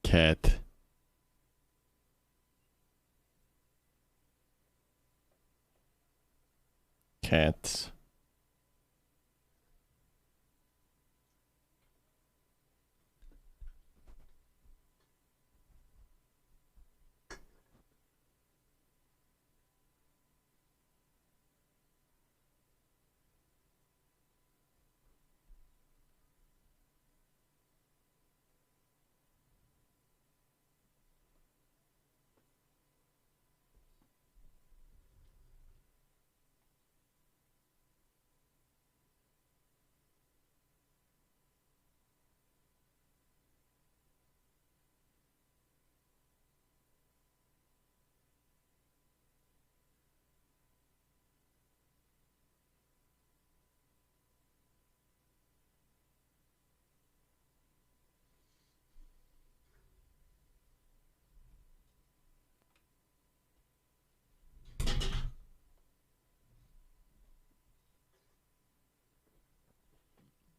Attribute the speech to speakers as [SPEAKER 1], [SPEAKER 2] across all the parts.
[SPEAKER 1] Cat. Cats.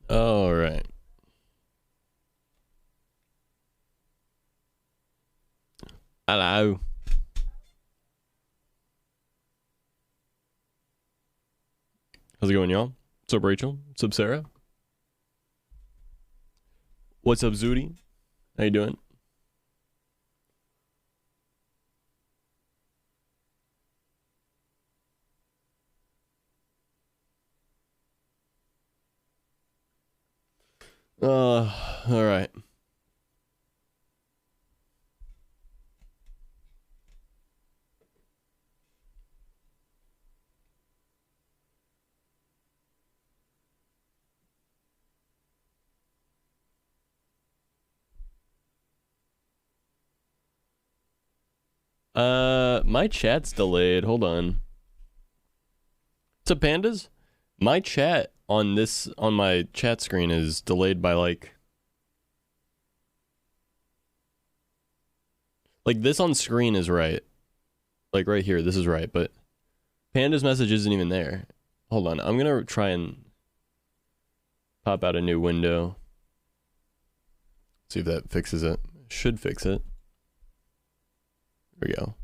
[SPEAKER 1] All right. Hello. How's it going, y'all? What's up, Rachel? What's up, Sarah? What's up, Zooty? How you doing? All right. My chat's delayed. Hold on. What's up, pandas? My chat on my chat screen is delayed by like this on screen is right. Like right here, this is right, but panda's message isn't even there. Hold on, I'm gonna try and pop out a new window. See if that fixes it. Should fix it. There we go.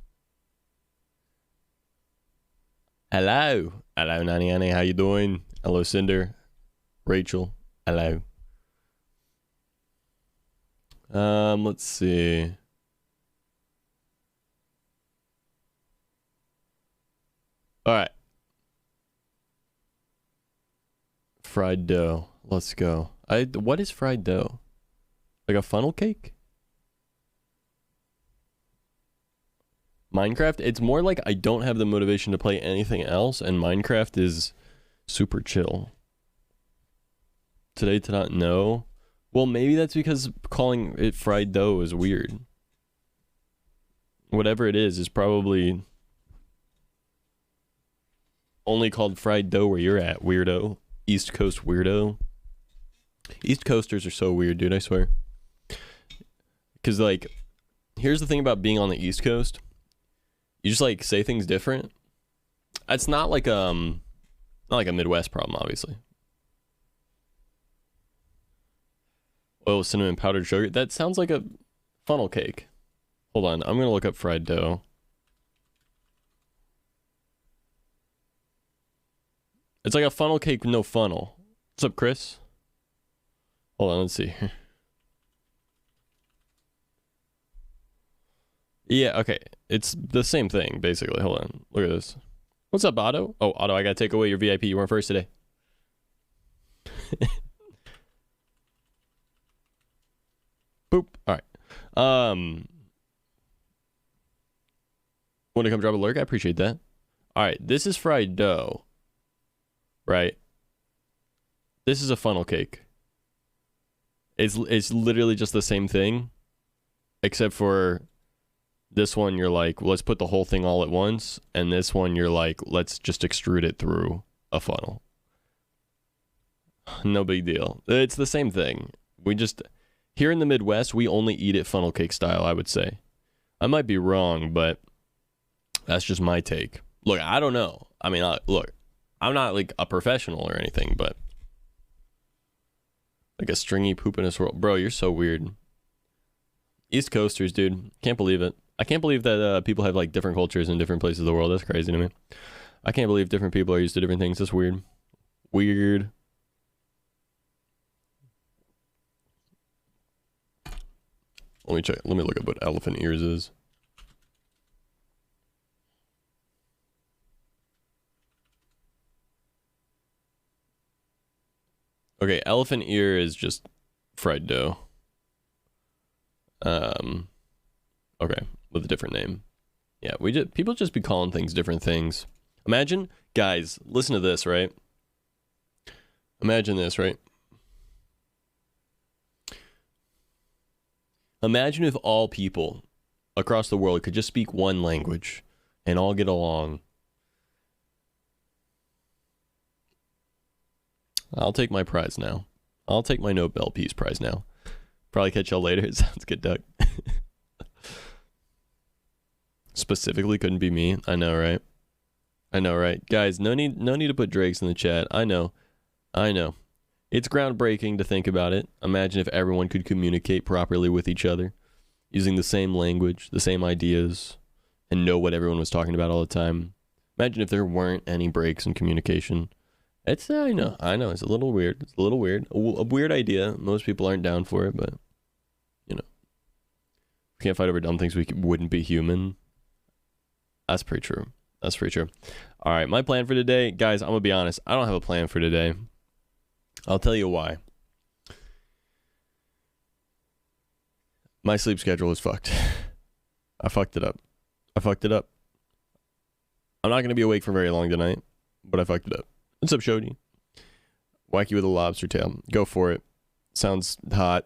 [SPEAKER 1] Hello. Hello, Nani Annie. How you doing? Hello, Cinder. Rachel. Hello. Let's see. All right. Fried dough. Let's go. What is fried dough? Like a funnel cake? Minecraft? It's more like I don't have the motivation to play anything else, and Minecraft is super chill. Today to not know. Well, maybe that's because calling it fried dough is weird. Whatever it is probably only called fried dough where you're at, weirdo. East Coast weirdo. East Coasters are so weird, dude, I swear. Because, like, here's the thing about being on the East Coast. You just, like, say things different. It's not like a Midwest problem, obviously. Oil, cinnamon, powdered sugar. That sounds like a funnel cake. Hold on, I'm gonna look up fried dough. It's like a funnel cake with no funnel. What's up, Chris? Hold on, let's see. Yeah, okay. It's the same thing, basically. Hold on. Look at this. What's up, Otto? Oh, Otto, I gotta take away your VIP. You weren't first today. Boop. Alright. Want to come drop a lurk? I appreciate that. Alright, this is fried dough. Right? This is a funnel cake. It's literally just the same thing. Except for this one, you're like, let's put the whole thing all at once. And this one, you're like, let's just extrude it through a funnel. No big deal. It's the same thing. We just... Here in the Midwest, we only eat it funnel cake style, I would say. I might be wrong, but that's just my take. Look, I don't know. I mean, look, I'm not like a professional or anything, but like a stringy poop in a swirl. Bro, you're so weird. East Coasters, dude. Can't believe it. I can't believe that people have like different cultures in different places of the world. That's crazy to me. I can't believe different people are used to different things. That's weird. Weird. Let me check. Let me look up what elephant ears is. Okay, elephant ear is just fried dough. Okay, with a different name. Yeah, people just be calling things different things. Imagine, guys, listen to this, right? Imagine this, right? Imagine if all people across the world could just speak one language and all get along. I'll take my prize now. I'll take my Nobel Peace Prize now. Probably catch y'all later. Sounds good, Doug. Specifically couldn't be me. I know, right? I know, right? Guys, no need to put Drakes in the chat. I know. It's groundbreaking to think about it. Imagine if everyone could communicate properly with each other, using the same language, the same ideas, and know what everyone was talking about all the time. Imagine if there weren't any breaks in communication. It's, I know, it's a little weird. It's a little weird. A weird idea. Most people aren't down for it, but, you know. We can't fight over dumb things. We wouldn't be human. That's pretty true. That's pretty true. All right, my plan for today, guys, I'm going to be honest. I don't have a plan for today. I'll tell you why. My sleep schedule is fucked. I fucked it up. I'm not going to be awake for very long tonight, but I fucked it up. What's up, Shodi? Wacky with a lobster tail. Go for it. Sounds hot.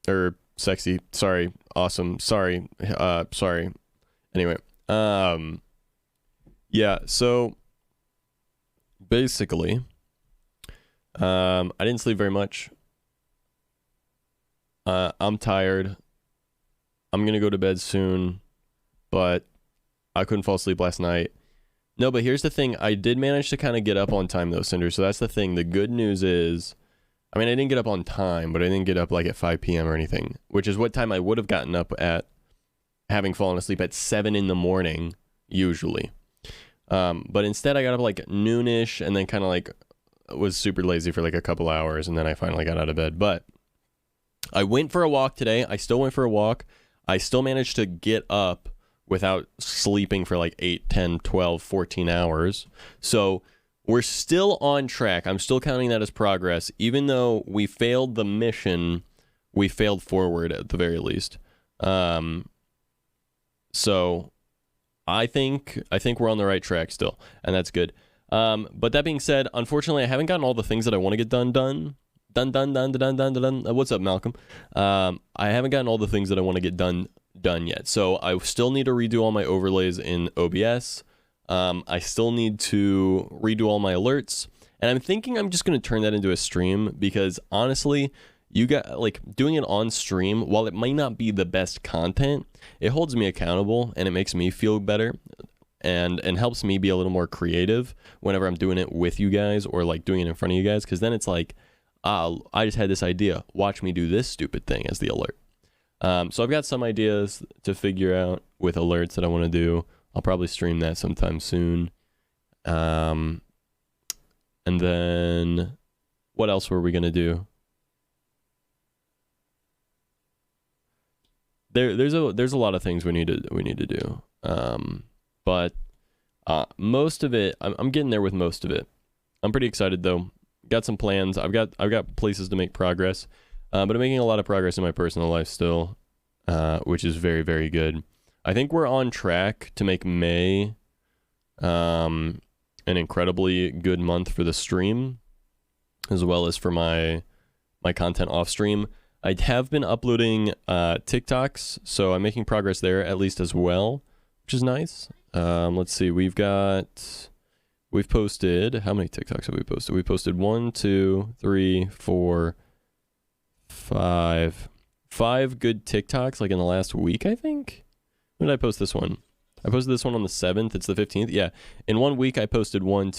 [SPEAKER 1] Or sexy. Sorry. Awesome. Sorry. Sorry. Anyway. Yeah, so basically, I didn't sleep very much. I'm tired. I'm gonna go to bed soon, but I couldn't fall asleep last night. No, but here's the thing. I did manage to kind of get up on time, though, Cinder. So that's the thing. The good news is, I mean, I didn't get up on time, but I didn't get up like at 5 p.m. or anything, which is what time I would have gotten up at, having fallen asleep at 7 in the morning, usually. But instead, I got up like noonish and then kind of like was super lazy for like a couple hours, and then I finally got out of bed. But I went for a walk today. I still went for a walk. I still managed to get up without sleeping for like 8, 10, 12, 14 hours. So we're still on track. I'm still counting that as progress. Even though we failed the mission, we failed forward at the very least. So I think we're on the right track still, and that's good. But that being said, unfortunately, I haven't gotten all the things that I want to get done. What's up, Malcolm? I haven't gotten all the things that I want to get done yet. So I still need to redo all my overlays in OBS. I still need to redo all my alerts, and I'm thinking I'm just going to turn that into a stream, because honestly, you got like doing it on stream, while it might not be the best content, it holds me accountable and it makes me feel better, and helps me be a little more creative whenever I'm doing it with you guys, or like doing it in front of you guys, because then it's like, I just had this idea, watch me do this stupid thing as the alert. So I've got some ideas to figure out with alerts that I want to do. I'll probably stream that sometime soon. And then what else were we going to do? There's a lot of things we need to do. But most of it, I'm getting there with most of it. I'm pretty excited though. Got some plans. I've got places to make progress. But I'm making a lot of progress in my personal life still, which is very, very good. I think we're on track to make May an incredibly good month for the stream, as well as for my content off stream. I have been uploading TikToks, so I'm making progress there at least as well, which is nice. Let's see, we've posted, how many TikToks have we posted? We posted 1, 2, 3, 4, 5 good TikToks like in the last week, I think. When did I post this one? I posted this one on the 7th. It's the 15th. Yeah. In 1 week, I posted 5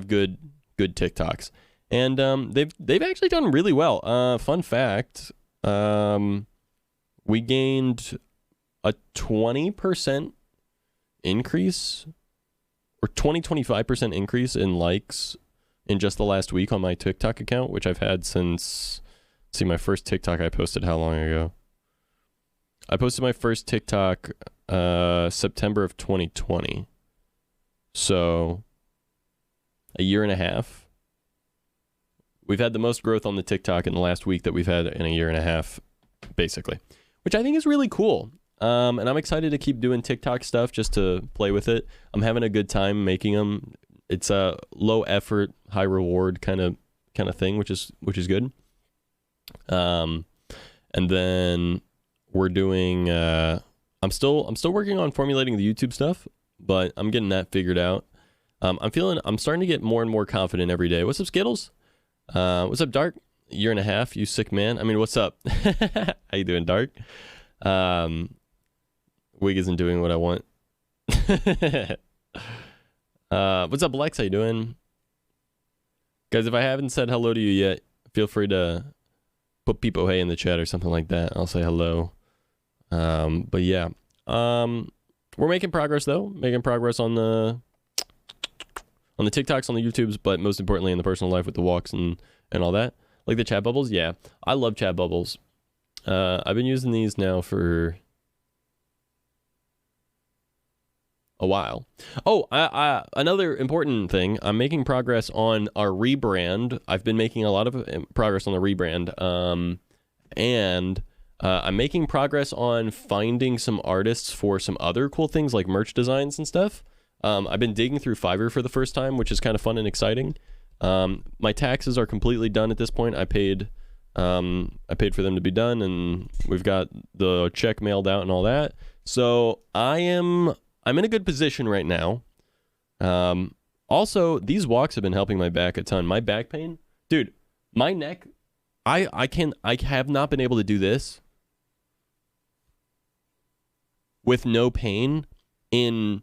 [SPEAKER 1] good TikToks. And they've actually done really well. Fun fact, we gained a 20% increase or 25% increase in likes in just the last week on my TikTok account, which I've had since, see, my first TikTok I posted how long ago? I posted my first TikTok September of 2020. So a year and a half. We've had the most growth on the TikTok in the last week that we've had in a year and a half, basically, which I think is really cool. And I'm excited to keep doing TikTok stuff just to play with it. I'm having a good time making them. It's a low effort, high reward kind of thing, which is good. And then we're doing. I'm still working on formulating the YouTube stuff, but I'm getting that figured out. I'm starting to get more and more confident every day. What's up, Skittles? What's up, Dark? Year and a half, you sick man. I mean, what's up? How you doing, Dark? Wig isn't doing what I want. What's up, Lex? How you doing? Guys, if I haven't said hello to you yet, feel free to put Peepo Hey in the chat or something like that. I'll say hello. But yeah. We're making progress, though. Making progress on the TikToks, on the YouTubes, but most importantly in the personal life with the walks and all that. Like the chat bubbles, yeah. I love chat bubbles. I've been using these now for a while. Oh, another important thing. I'm making progress on our rebrand. I've been making a lot of progress on the rebrand. And I'm making progress on finding some artists for some other cool things like merch designs and stuff. I've been digging through Fiverr for the first time, which is kind of fun and exciting. My taxes are completely done at this point. I paid for them to be done, and we've got the check mailed out and all that. So I'm in a good position right now. Also, these walks have been helping my back a ton. My back pain, dude, my neck, I have not been able to do this with no pain in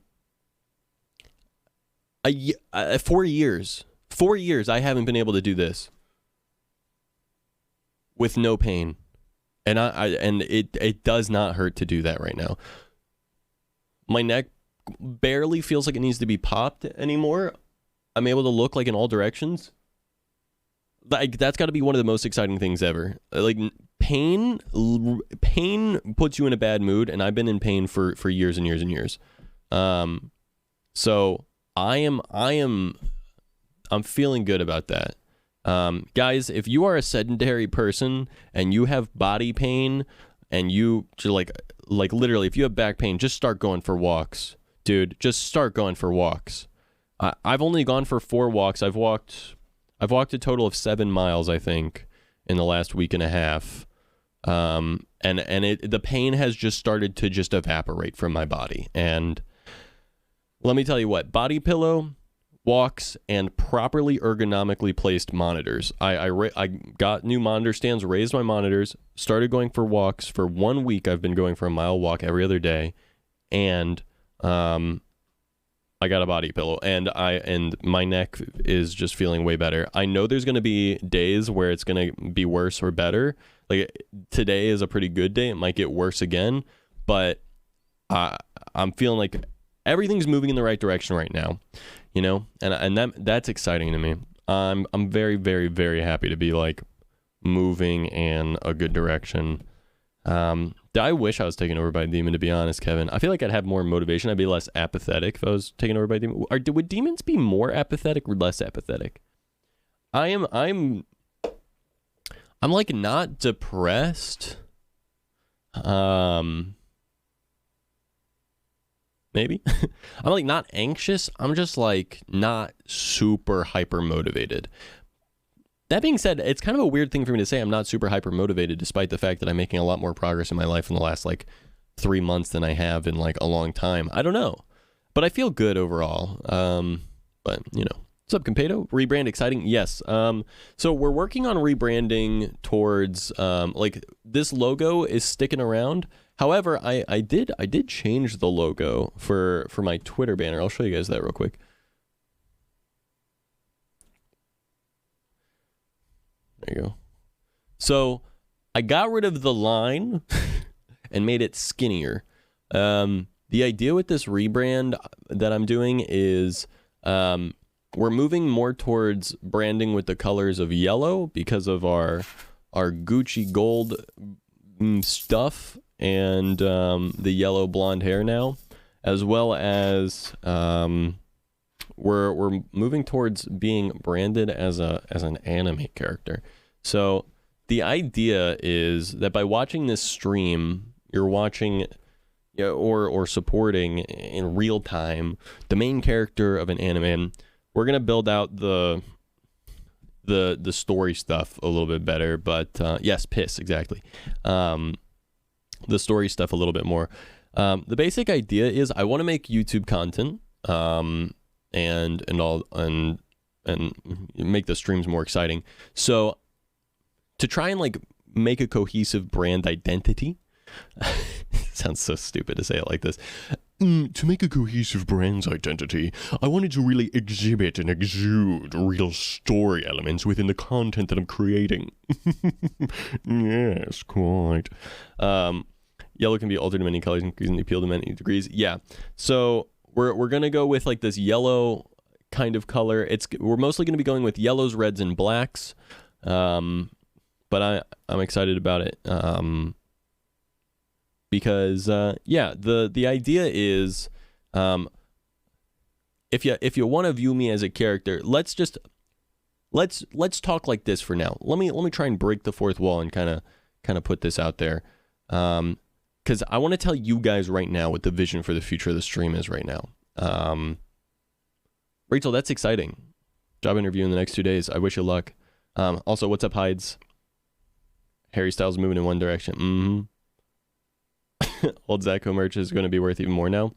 [SPEAKER 1] 4 years. 4 years I haven't been able to do this with no pain. And it does not hurt to do that right now. My neck barely feels like it needs to be popped anymore. I'm able to look like in all directions. Like, that's got to be one of the most exciting things ever. Like, pain puts you in a bad mood, and I've been in pain for years and years and years. So I'm feeling good about that. Guys, if you are a sedentary person and you have body pain and you like literally, if you have back pain, just start going for walks, dude. Just start going for walks. I've only gone for 4 walks. I've walked a total of 7 miles, I think, in the last week and a half. And the pain has just started to just evaporate from my body. And let me tell you what, body pillow, walks, and properly ergonomically placed monitors. I got new monitor stands, raised my monitors, started going for walks. For 1 week, I've been going for a mile walk every other day, and I got a body pillow, and my neck is just feeling way better. I know there's going to be days where it's going to be worse or better. Like, today is a pretty good day. It might get worse again, but I'm feeling like everything's moving in the right direction right now, you know, and that's exciting to me. I'm very, very, very happy to be like moving in a good direction. I wish I was taken over by a demon, to be honest, Kevin. I feel like I'd have more motivation. I'd be less apathetic if I was taken over by a demon. Would demons be more apathetic or less apathetic? I'm like not depressed. Maybe. I'm like not anxious. I'm just like not super hyper motivated. That being said, it's kind of a weird thing for me to say I'm not super hyper motivated, despite the fact that I'm making a lot more progress in my life in the last like 3 months than I have in like a long time. I don't know, but I feel good overall. But you know, What's up, Competo? Rebrand exciting? Yes. So we're working on rebranding towards like this logo is sticking around. However, I did change the logo for my Twitter banner. I'll show you guys that real quick. There you go. So I got rid of the line and made it skinnier. The idea with this rebrand that I'm doing is we're moving more towards branding with the colors of yellow because of our Gucci gold stuff and the yellow blonde hair now, as well as we're moving towards being branded as an anime character. So the idea is that by watching this stream, you're watching or supporting in real time the main character of an anime. We're gonna build out the story stuff a little bit better, but yes, piss exactly. The story stuff a little bit more. The basic idea is I want to make YouTube content, and make the streams more exciting. So to try and like make a cohesive brand identity. Sounds so stupid to say it like this. To make a cohesive brand's identity, I wanted to really exhibit and exude real story elements within the content that I'm creating. Yes, quite. Yellow can be altered in many colors, increasing the appeal to many degrees. Yeah, so we're gonna go with like this yellow kind of color. We're mostly gonna be going with yellows, reds, and blacks. But I'm excited about it. Because yeah, the idea is, if you want to view me as a character, let's talk like this for now. Let me try and break the fourth wall and kind of put this out there, because I want to tell you guys right now what the vision for the future of the stream is right now. Rachel, that's exciting. Job interview in the next 2 days. I wish you luck. Also, what's up, Hides? Harry Styles moving in one direction. Mm-hmm. Old Zacho merch is going to be worth even more now.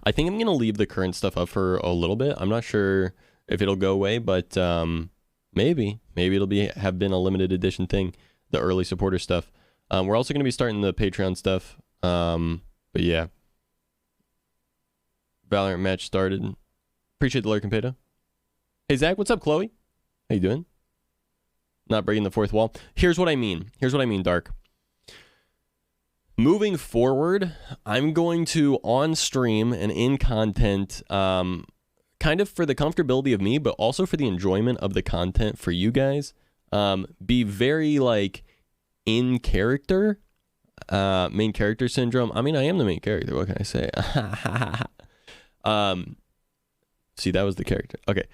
[SPEAKER 1] I think I'm going to leave the current stuff up for a little bit. I'm not sure if it'll go away, but maybe it'll have been a limited edition thing, the early supporter stuff. We're also going to be starting the Patreon stuff. But yeah. Valorant match started. Appreciate the lurk, Competo. Hey, Zach, what's up, Chloe? How you doing? Not breaking the fourth wall. Here's what I mean, Dark. Moving forward, I'm going to, on stream and in content, kind of for the comfortability of me, but also for the enjoyment of the content for you guys, be very, like, in character, main character syndrome. I mean, I am the main character. What can I say? See, that was the character. Okay.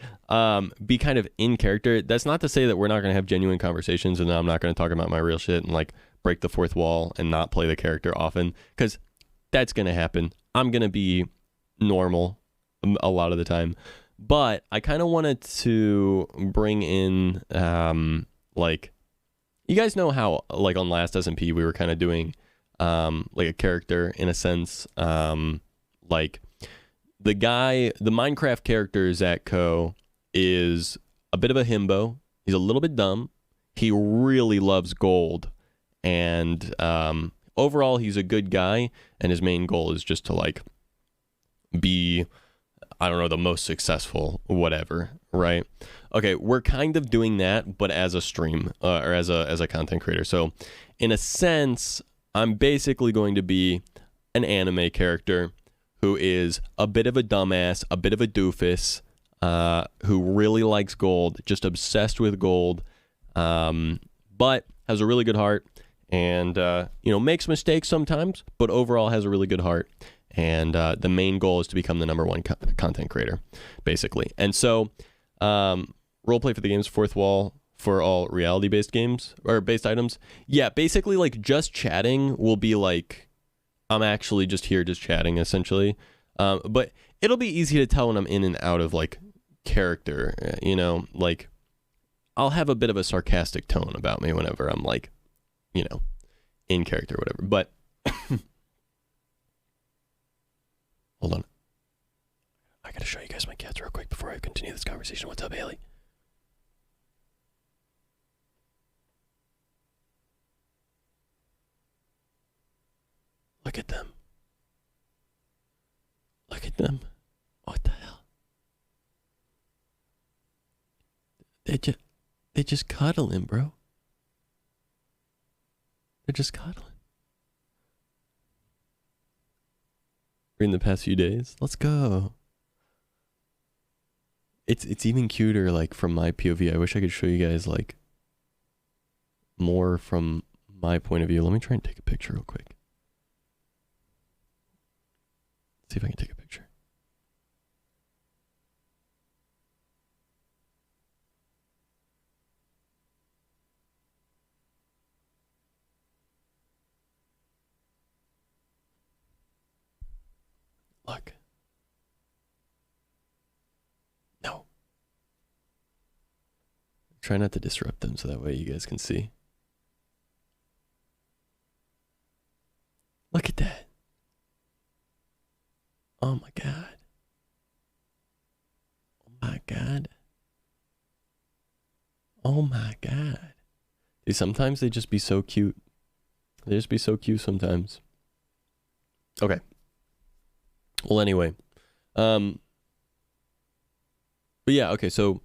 [SPEAKER 1] Be kind of in character. That's not to say that we're not going to have genuine conversations and I'm not going to talk about my real shit and, like, break the fourth wall and not play the character often, because that's going to happen. I'm going to be normal a lot of the time, but I kind of wanted to bring in, like, you guys know how, like, on last SMP, we were kind of doing, like, a character in a sense, like, the Minecraft character, Zatco, is a bit of a himbo. He's a little bit dumb. He really loves gold. And overall, he's a good guy, and his main goal is just to, like, be, I don't know, the most successful, whatever, right? Okay, we're kind of doing that, but as a stream, or as a content creator. So, in a sense, I'm basically going to be an anime character who is a bit of a dumbass, a bit of a doofus, who really likes gold, just obsessed with gold, but has a really good heart. And, makes mistakes sometimes, but overall has a really good heart. And the main goal is to become the number one content creator, basically. And so, roleplay for the game's fourth wall for all reality-based games, or based items. Yeah, basically, like, just chatting will be, like, I'm actually just here just chatting, essentially. But it'll be easy to tell when I'm in and out of, like, character, like, I'll have a bit of a sarcastic tone about me whenever I'm, like, in character or whatever. But hold on. I gotta show you guys my cats real quick before I continue this conversation. What's up, Haley? Look at them. Look at them. What the hell? They just cuddling, bro. They're just cuddling. In the past few days. Let's go. It's even cuter, like, from my POV. I wish I could show you guys, like, more from my point of view. Let me try and take a picture real quick. See if I can take a picture. Look. No. Try not to disrupt them so that way you guys can see. Look at that. Oh my God. Oh my God. Oh my God. Dude, sometimes they just be so cute. They just be so cute sometimes. Okay. Well, anyway. But yeah, okay, so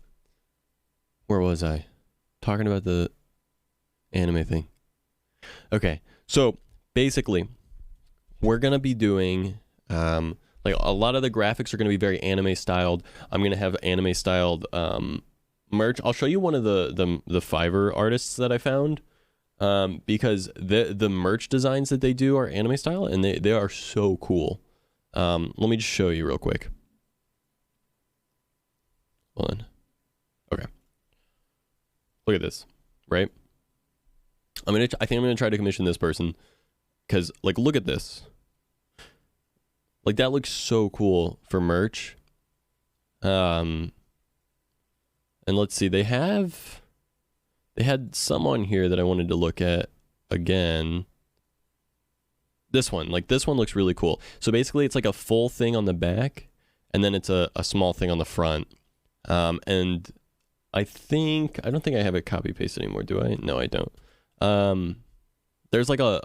[SPEAKER 1] where was I? Talking about the anime thing. Okay, so basically, we're gonna be doing like a lot of the graphics are gonna be very anime styled. I'm gonna have anime styled merch. I'll show you one of the Fiverr artists that I found. Because the merch designs that they do are anime style and they are so cool. Let me just show you real quick. Hold on. Okay. Look at this, right? I think I'm gonna try to commission this person because, like, look at this. Like, that looks so cool for merch. And let's see, they had some on here that I wanted to look at again. This one looks really cool. So basically it's like a full thing on the back and then it's a small thing on the front. And I don't think I have it copy paste anymore, do I? No, I don't. There's like a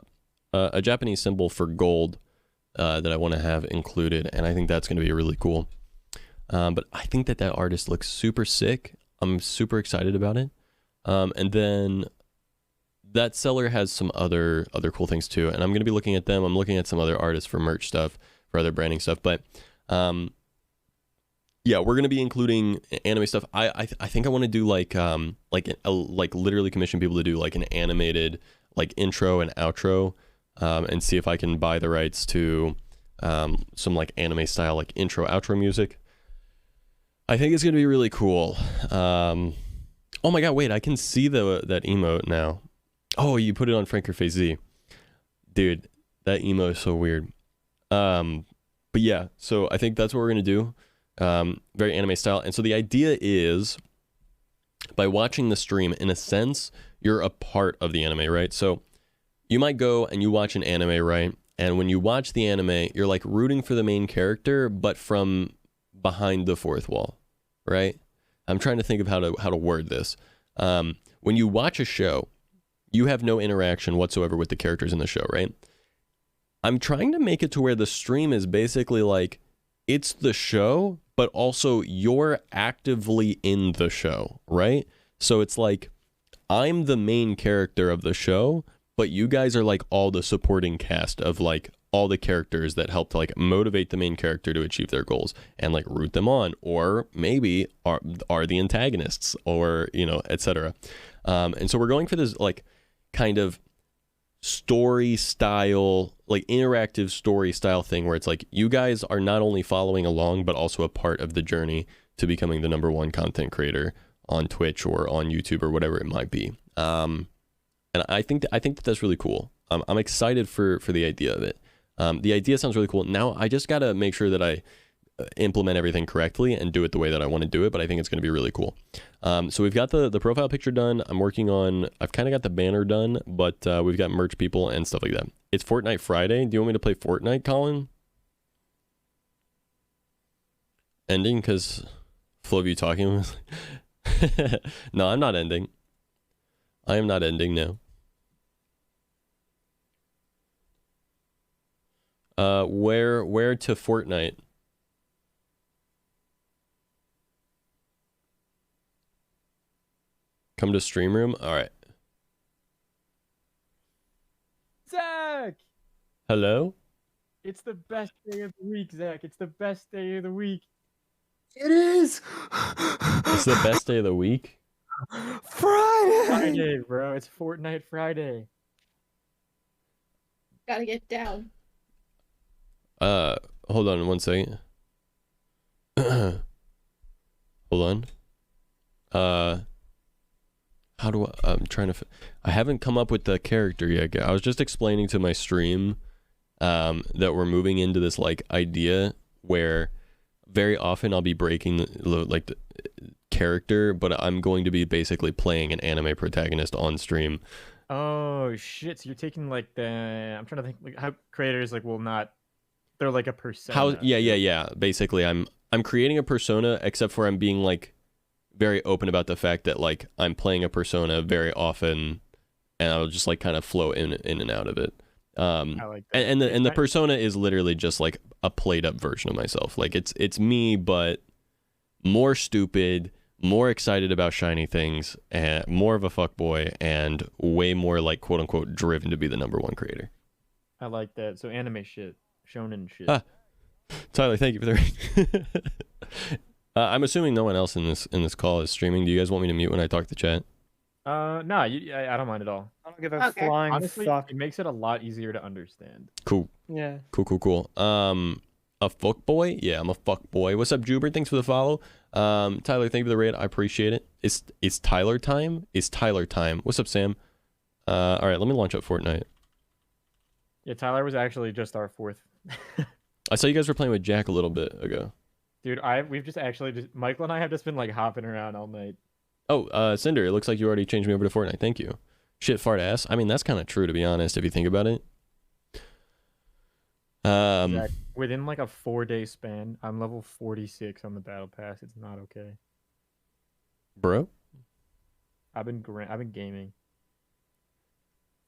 [SPEAKER 1] Japanese symbol for gold that I want to have included, and I think that's going to be really cool. But I think that artist looks super sick. I'm super excited about it. And then that seller has some other cool things too, and I'm going to be looking at them. I'm looking at some other artists for merch stuff, for other branding stuff, but yeah, we're going to be including anime stuff. I think I want to do like literally commission people to do like an animated like intro and outro, and see if I can buy the rights to some like anime style like intro outro music. I think it's going to be really cool. Oh my God, wait, I can see that emote now. Oh, you put it on Frankerface Z. Dude, that emo is so weird. But yeah, so I think that's what we're going to do. Very anime style. And so the idea is, by watching the stream, in a sense, you're a part of the anime, right? So you might go and you watch an anime, right? And when you watch the anime, you're like rooting for the main character, but from behind the fourth wall, right? I'm trying to think of how to word this. When you watch a show, you have no interaction whatsoever with the characters in the show, right? I'm trying to make it to where the stream is basically like, it's the show, but also you're actively in the show, right? So it's like, I'm the main character of the show, but you guys are like all the supporting cast of like all the characters that help to like motivate the main character to achieve their goals and like root them on, or maybe are the antagonists, or, you know, etc. And so we're going for this like kind of story style, like interactive story style thing where it's like you guys are not only following along but also a part of the journey to becoming the #1 content creator on Twitch or on YouTube or whatever it might be. And I think that that's really cool. I'm excited for the idea of it. The idea sounds really cool. Now I just gotta make sure that I implement everything correctly and do it the way that I want to do it, but I think it's going to be really cool. So we've got the profile picture done. I've kind of got the banner done, but we've got merch people and stuff like that. It's Fortnite Friday. Do you want me to play Fortnite, Colin? Ending because flow of you talking was. No, I'm not ending. I am not ending now. Where to Fortnite? Come to stream room? Alright.
[SPEAKER 2] Zach!
[SPEAKER 1] Hello?
[SPEAKER 2] It's the best day of the week, Zach. It's the best day of the week.
[SPEAKER 3] It is.
[SPEAKER 1] It's the best day of the week?
[SPEAKER 3] Friday.
[SPEAKER 2] Friday, bro. It's Fortnite Friday.
[SPEAKER 4] Gotta get down.
[SPEAKER 1] Hold on one second. Hold on. How do I'm trying to I haven't come up with the character yet. I was just explaining to my stream that we're moving into this like idea where very often I'll be breaking the character, but I'm going to be basically playing an anime protagonist on stream.
[SPEAKER 2] Oh shit! So you're taking like the I'm trying to think like how creators like will not. They're like a persona.
[SPEAKER 1] How? Yeah. Basically, I'm creating a persona, except for I'm being like very open about the fact that like I'm playing a persona very often, and I'll just like kind of flow in and out of it.
[SPEAKER 2] I like that.
[SPEAKER 1] And the persona is literally just like a played up version of myself. Like it's me, but more stupid, more excited about shiny things, and more of a fuckboy, and way more like quote unquote driven to be the #1 creator.
[SPEAKER 2] I like that. So anime shit, shonen shit.
[SPEAKER 1] Tyler, thank you for the I'm assuming no one else in this call is streaming. Do you guys want me to mute when I talk to chat?
[SPEAKER 2] No, I don't mind at all.
[SPEAKER 3] I don't give a
[SPEAKER 4] Okay.
[SPEAKER 3] flying
[SPEAKER 2] Honestly,
[SPEAKER 3] fuck.
[SPEAKER 2] it makes it a lot easier to understand.
[SPEAKER 1] Cool.
[SPEAKER 3] Yeah.
[SPEAKER 1] Cool. A fuck boy? Yeah, I'm a fuck boy. What's up, Juber? Thanks for the follow. Tyler, thank you for the raid. I appreciate it. It's Tyler time? It's Tyler time. What's up, Sam? All right, let me launch up Fortnite.
[SPEAKER 2] Yeah, Tyler was actually just our fourth.
[SPEAKER 1] I saw you guys were playing with Jack a little bit ago.
[SPEAKER 2] Dude, we've just Michael and I have just been like hopping around all night.
[SPEAKER 1] Oh, Cinder, it looks like you already changed me over to Fortnite. Thank you. Shit, fart ass. I mean, that's kind of true, to be honest, if you think about it.
[SPEAKER 2] Zach, within like a 4-day span, I'm level 46 on the battle pass. It's not okay.
[SPEAKER 1] Bro,
[SPEAKER 2] I've been gaming.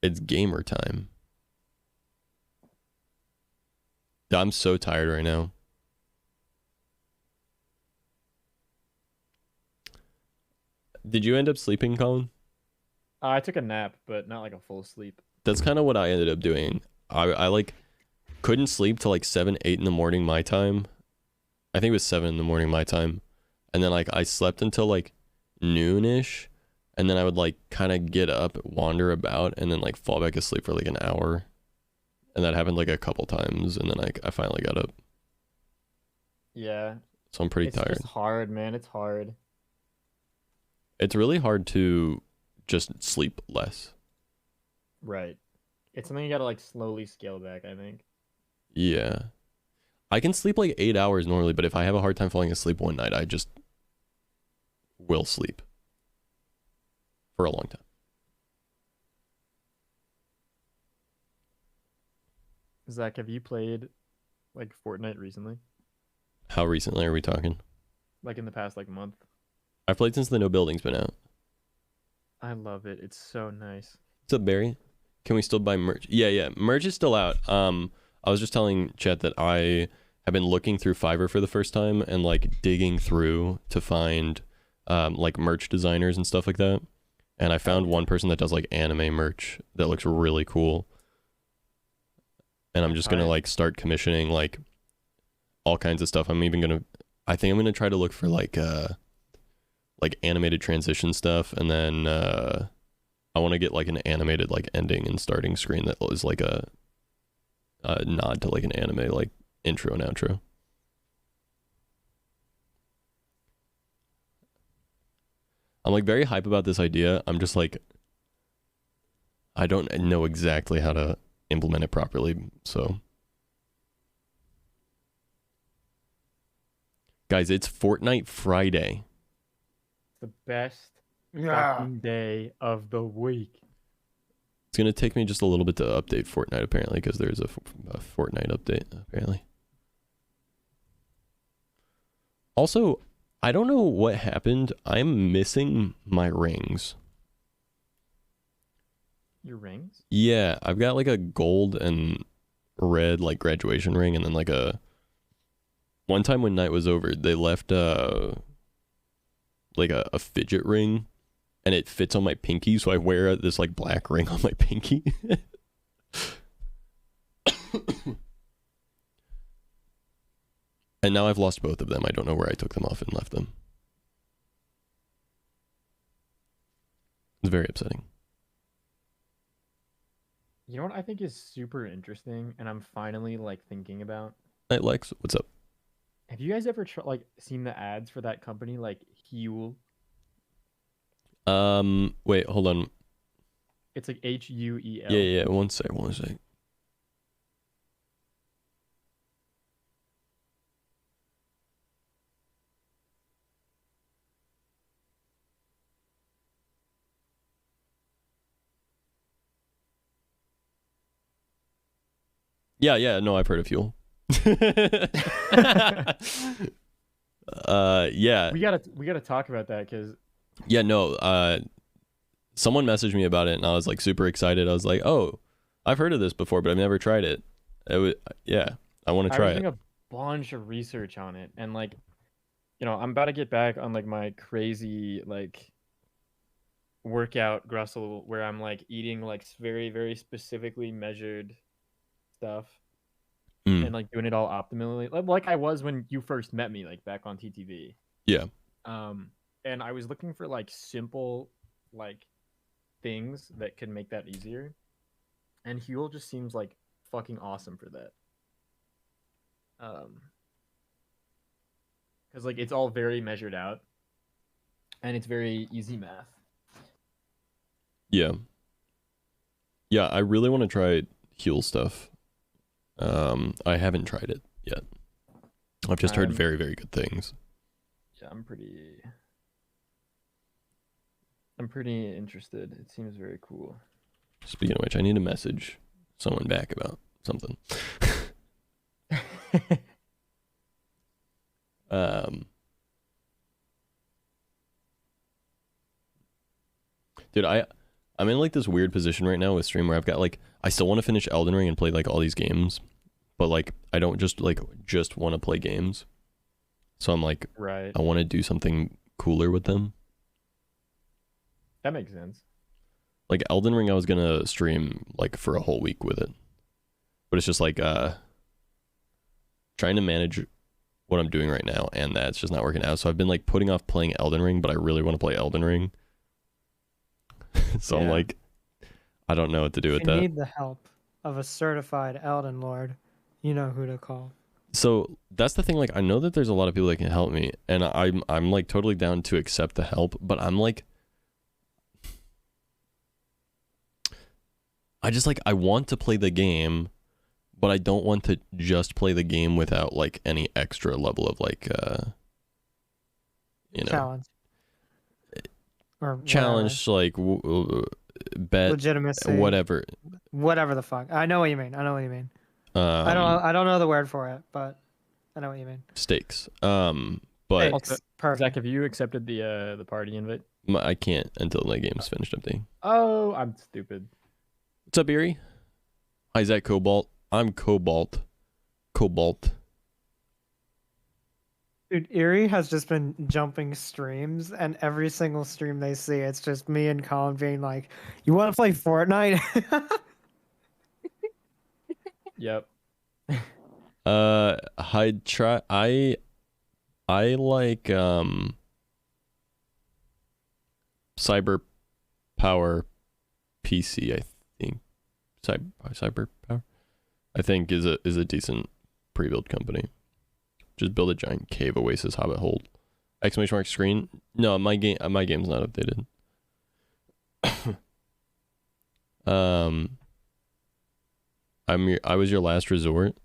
[SPEAKER 1] it's gamer time. I'm so tired right now. Did you end up sleeping, Colin?
[SPEAKER 2] I took a nap, but not like a full sleep.
[SPEAKER 1] That's kind of what I ended up doing. I like couldn't sleep till like 7, 8 in the morning my time. I think it was 7 in the morning my time. And then like I slept until like noonish, and then I would like kind of get up, wander about, and then like fall back asleep for like an hour. And that happened like a couple times, and then I finally got up.
[SPEAKER 2] Yeah.
[SPEAKER 1] So I'm pretty
[SPEAKER 2] It's
[SPEAKER 1] tired.
[SPEAKER 2] just hard, man. It's hard.
[SPEAKER 1] It's really hard to just sleep less.
[SPEAKER 2] Right. It's something you gotta like slowly scale back, I think.
[SPEAKER 1] Yeah. I can sleep like 8 hours normally, but if I have a hard time falling asleep one night, I just will sleep for a long time.
[SPEAKER 2] Zach, have you played like Fortnite recently?
[SPEAKER 1] How recently are we talking?
[SPEAKER 2] Like in the past like month?
[SPEAKER 1] I've played since the No Building's been out.
[SPEAKER 2] I love it. It's so nice.
[SPEAKER 1] What's up, Barry? Can we still buy merch? Yeah. Merch is still out. I was just telling Chet that I have been looking through Fiverr for the first time and like digging through to find like merch designers and stuff like that. And I found one person that does like anime merch that looks really cool. And I'm just gonna like start commissioning like all kinds of stuff. I think I'm gonna try to look for like animated transition stuff, and then I want to get like an animated like ending and starting screen that is like a nod to like an anime like intro and outro. I'm like very hype about this idea. I'm just like I don't know exactly how to implement it properly, so guys, it's Fortnite Friday.
[SPEAKER 2] The best
[SPEAKER 3] Yeah.
[SPEAKER 2] fucking day of the week.
[SPEAKER 1] It's gonna take me just a little bit to update Fortnite apparently, because there's a Fortnite update apparently. Also, I don't know what happened. I'm missing my rings.
[SPEAKER 2] Your rings?
[SPEAKER 1] Yeah, I've got like a gold and red like graduation ring, and then like a. One time when night was over, they left like a fidget ring, and it fits on my pinky, so I wear this like black ring on my pinky. And now I've lost both of them. I don't know where I took them off and left them. It's very upsetting.
[SPEAKER 2] You know what I think is super interesting, and I'm finally like thinking about.
[SPEAKER 1] Hey Lex, what's up?
[SPEAKER 2] Have you guys ever like seen the ads for that company, like Huel?
[SPEAKER 1] Wait, hold on.
[SPEAKER 2] It's like Huel.
[SPEAKER 1] Yeah, one sec. Yeah, no, I've heard of Fuel. Yeah.
[SPEAKER 2] We gotta talk about that because
[SPEAKER 1] Yeah, no, someone messaged me about it and I was like super excited. I was like, "Oh, I've heard of this before, but I've never tried it." Yeah, I want to
[SPEAKER 2] I
[SPEAKER 1] try
[SPEAKER 2] was
[SPEAKER 1] it.
[SPEAKER 2] doing a bunch of research on it, and like, I'm about to get back on like my crazy like workout Grussel where I'm like eating like very, very specifically measured stuff and like doing it all optimally, like I was when you first met me, like back on TTV.
[SPEAKER 1] Yeah.
[SPEAKER 2] And I was looking for like simple like things that could make that easier, and Huel just seems like fucking awesome for that. Because like it's all very measured out, and it's very easy math.
[SPEAKER 1] Yeah. Yeah, I really want to try Huel stuff. I haven't tried it yet. I've just heard very, very good things.
[SPEAKER 2] Yeah, I'm pretty interested. It seems very cool.
[SPEAKER 1] Speaking of which, I need to message someone back about something. Dude, I'm in like this weird position right now with stream where I've got like I still want to finish Elden Ring and play like all these games, but like I don't just want to play games. So I'm like,
[SPEAKER 2] right.
[SPEAKER 1] I want to do something cooler with them.
[SPEAKER 2] That makes sense.
[SPEAKER 1] Like Elden Ring, I was gonna stream like for a whole week with it, but it's just like trying to manage what I'm doing right now, and that's just not working out. So I've been like putting off playing Elden Ring, but I really want to play Elden Ring. So yeah. I'm like, I don't know what to do with that.
[SPEAKER 4] You need the help of a certified Elden Lord. You know who to call.
[SPEAKER 1] So that's the thing. Like, I know that there's a lot of people that can help me, and I'm like totally down to accept the help. But I'm like, I want to play the game, but I don't want to just play the game without like any extra level of like,
[SPEAKER 4] challenge. Or
[SPEAKER 1] challenge, like bet,
[SPEAKER 4] legitimacy,
[SPEAKER 1] whatever
[SPEAKER 4] the fuck. I know what you mean. I don't know the word for it, but I know what you mean.
[SPEAKER 1] Stakes. But
[SPEAKER 2] also, Zach, have you accepted the party invite?
[SPEAKER 1] I can't until my game's finished updating.
[SPEAKER 2] Oh, I'm stupid.
[SPEAKER 1] What's up, Erie? Hi, Zach Cobalt. I'm Cobalt.
[SPEAKER 4] Dude, Erie has just been jumping streams, and every single stream they see, it's just me and Colin being like, "You want to play Fortnite?"
[SPEAKER 2] Yep.
[SPEAKER 1] I like Cyber Power PC. I think Cyber Power, I think is a decent pre-built company. Just build a giant cave oasis hobbit hole. Exclamation mark screen. No, my game's not updated. I was your last resort.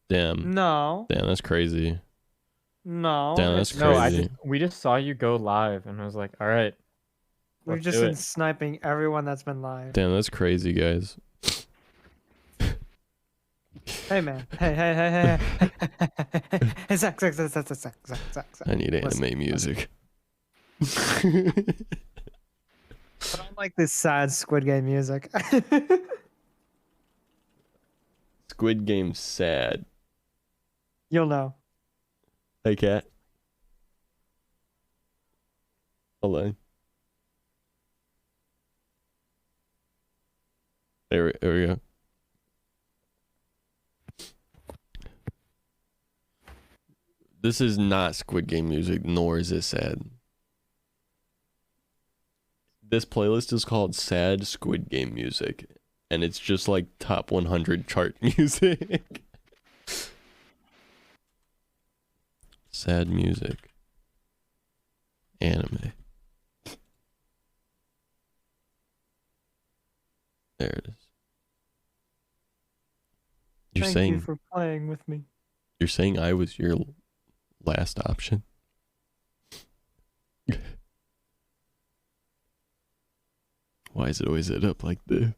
[SPEAKER 1] Damn.
[SPEAKER 4] No.
[SPEAKER 1] Damn, that's crazy.
[SPEAKER 4] No.
[SPEAKER 1] Damn, that's crazy.
[SPEAKER 2] No, we just saw you go live, and I was like, all right.
[SPEAKER 4] We've just been sniping everyone that's been live.
[SPEAKER 1] Damn, that's crazy, guys.
[SPEAKER 4] Hey man. Hey. Hey, Zach.
[SPEAKER 1] I need
[SPEAKER 4] Listen,
[SPEAKER 1] anime music.
[SPEAKER 4] I don't like this sad Squid Game music.
[SPEAKER 1] Squid Game sad.
[SPEAKER 4] You'll know.
[SPEAKER 1] Hey, cat. Hold on. There we go. This is not Squid Game music, nor is it sad. This playlist is called Sad Squid Game Music, and it's just like top 100 chart music. Sad music. Anime. There it is.
[SPEAKER 4] Thank you for playing with me.
[SPEAKER 1] You're saying I was your last option? Why is it always end up like this?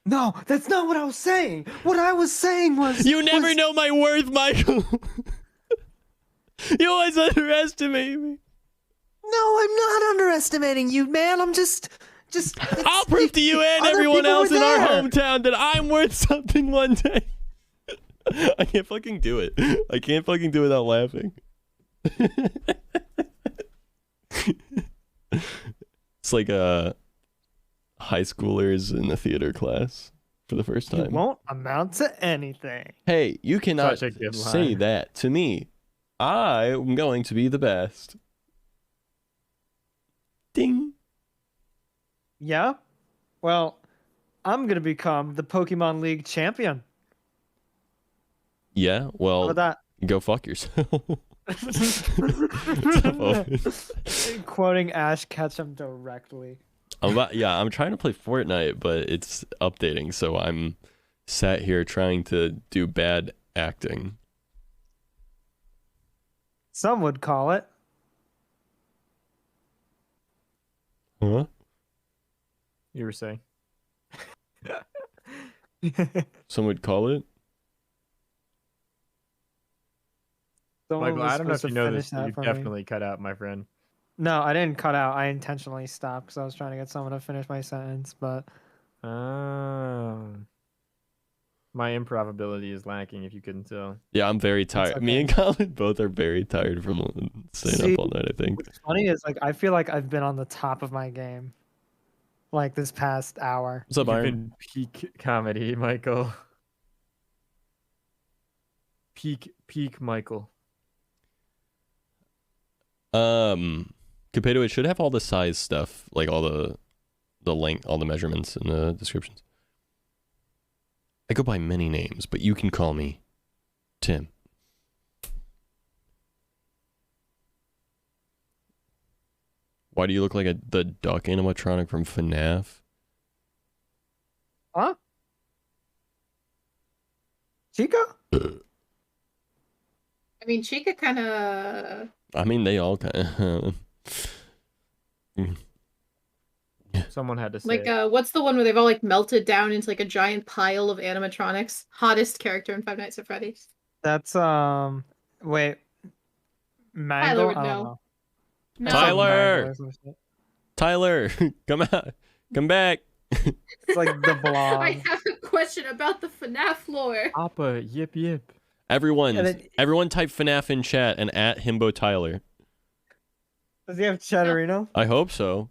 [SPEAKER 4] No, that's not what I was saying. What I was saying was
[SPEAKER 1] You never know my worth, Michael. You always underestimate me.
[SPEAKER 4] No, I'm not underestimating you, man. I'm just
[SPEAKER 1] I'll prove to you and
[SPEAKER 4] other
[SPEAKER 1] everyone
[SPEAKER 4] people
[SPEAKER 1] else
[SPEAKER 4] were
[SPEAKER 1] in our
[SPEAKER 4] there.
[SPEAKER 1] hometown that I'm worth something one day. I can't fucking do it. I can't fucking do it without laughing. It's like high schoolers in a theater class for the first
[SPEAKER 4] It
[SPEAKER 1] time.
[SPEAKER 4] won't amount to anything.
[SPEAKER 1] Hey, you cannot
[SPEAKER 2] Such a good
[SPEAKER 1] say
[SPEAKER 2] line.
[SPEAKER 1] that to me. I am going to be the best. Ding.
[SPEAKER 4] Yeah? Well, I'm gonna become the Pokemon League champion.
[SPEAKER 1] Yeah,
[SPEAKER 4] How
[SPEAKER 1] well,
[SPEAKER 4] about
[SPEAKER 1] go fuck yourself.
[SPEAKER 4] that? Quoting Ash Ketchum directly.
[SPEAKER 1] I'm trying to play Fortnite, but it's updating, so I'm sat here trying to do bad acting.
[SPEAKER 4] Some would call it.
[SPEAKER 1] Huh?
[SPEAKER 2] You were saying.
[SPEAKER 1] Some would call it?
[SPEAKER 4] Someone
[SPEAKER 2] Michael,
[SPEAKER 4] was
[SPEAKER 2] I don't know if
[SPEAKER 4] supposed
[SPEAKER 2] you
[SPEAKER 4] to
[SPEAKER 2] know
[SPEAKER 4] finish
[SPEAKER 2] this,
[SPEAKER 4] that
[SPEAKER 2] but you
[SPEAKER 4] for me.
[SPEAKER 2] definitely cut out, my friend.
[SPEAKER 4] No, I didn't cut out. I intentionally stopped because I was trying to get someone to finish my sentence, but
[SPEAKER 2] My improv ability is lacking, if you couldn't tell.
[SPEAKER 1] Yeah, I'm very tired. Me
[SPEAKER 4] okay.
[SPEAKER 1] and Colin both are very tired from staying
[SPEAKER 4] See,
[SPEAKER 1] up all night, I think.
[SPEAKER 4] what's funny is like I feel like I've been on the top of my game like this past hour.
[SPEAKER 1] What's up,
[SPEAKER 2] You've
[SPEAKER 1] Iron?
[SPEAKER 2] been peak comedy, Michael. Peak Michael.
[SPEAKER 1] Capedo, it should have all the size stuff, like all the length, all the measurements in the descriptions. I go by many names, but you can call me Tim. Why do you look like the duck animatronic from FNAF?
[SPEAKER 4] Huh? Chica?
[SPEAKER 5] I mean, Chica kind of.
[SPEAKER 1] I mean, they all kind of.
[SPEAKER 2] Someone had to say
[SPEAKER 5] Like,
[SPEAKER 2] it.
[SPEAKER 5] what's the one where they've all like melted down into like a giant pile of animatronics? Hottest character in Five Nights at Freddy's.
[SPEAKER 4] That's wait. Mangle?
[SPEAKER 5] would
[SPEAKER 4] I don't
[SPEAKER 5] know.
[SPEAKER 4] know.
[SPEAKER 5] No,
[SPEAKER 1] Tyler!
[SPEAKER 4] Mangle or some shit.
[SPEAKER 1] Tyler, come out, come back.
[SPEAKER 4] It's like the blob.
[SPEAKER 5] I have a question about the FNAF lore.
[SPEAKER 2] Appa, yip yip.
[SPEAKER 1] Everyone,
[SPEAKER 4] And then-
[SPEAKER 1] everyone, type FNAF in chat and at Himbo Tyler.
[SPEAKER 4] Does he have Cheddarino?
[SPEAKER 1] I hope so.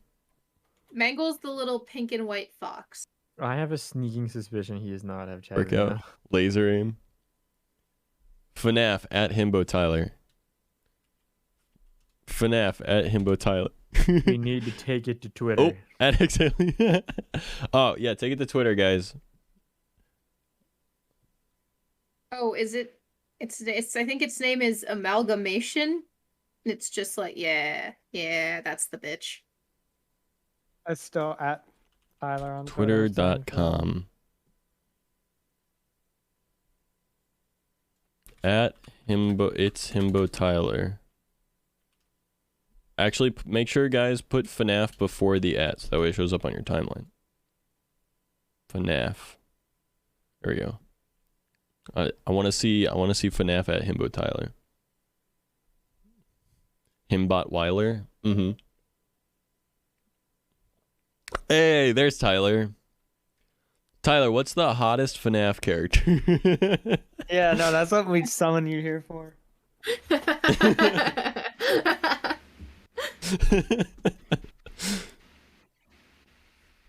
[SPEAKER 5] Mangle's the little pink and white fox.
[SPEAKER 2] I have a sneaking suspicion he does not have chat.
[SPEAKER 1] Work
[SPEAKER 2] right
[SPEAKER 1] out.
[SPEAKER 2] now.
[SPEAKER 1] Laser aim. FNAF at Himbo Tyler. FNAF at Himbo Tyler.
[SPEAKER 2] We need to take it to Twitter.
[SPEAKER 1] Oh, at exactly. Oh yeah, take it to Twitter, guys.
[SPEAKER 5] Oh, is it? It's. I think its name is Amalgamation. It's just like, yeah, that's the bitch.
[SPEAKER 4] I still at Tyler on Twitter.
[SPEAKER 1] Twitter.com. At Himbo, it's Himbo Tyler. Actually, make sure, guys, put FNAF before the at, so that way it shows up on your timeline. FNAF. There we go. I want to see FNAF at Himbo Tyler. Himbot Weiler. Mm-hmm. Hey, there's Tyler. Tyler, what's the hottest FNAF character?
[SPEAKER 4] Yeah, no, that's what we summon you here for.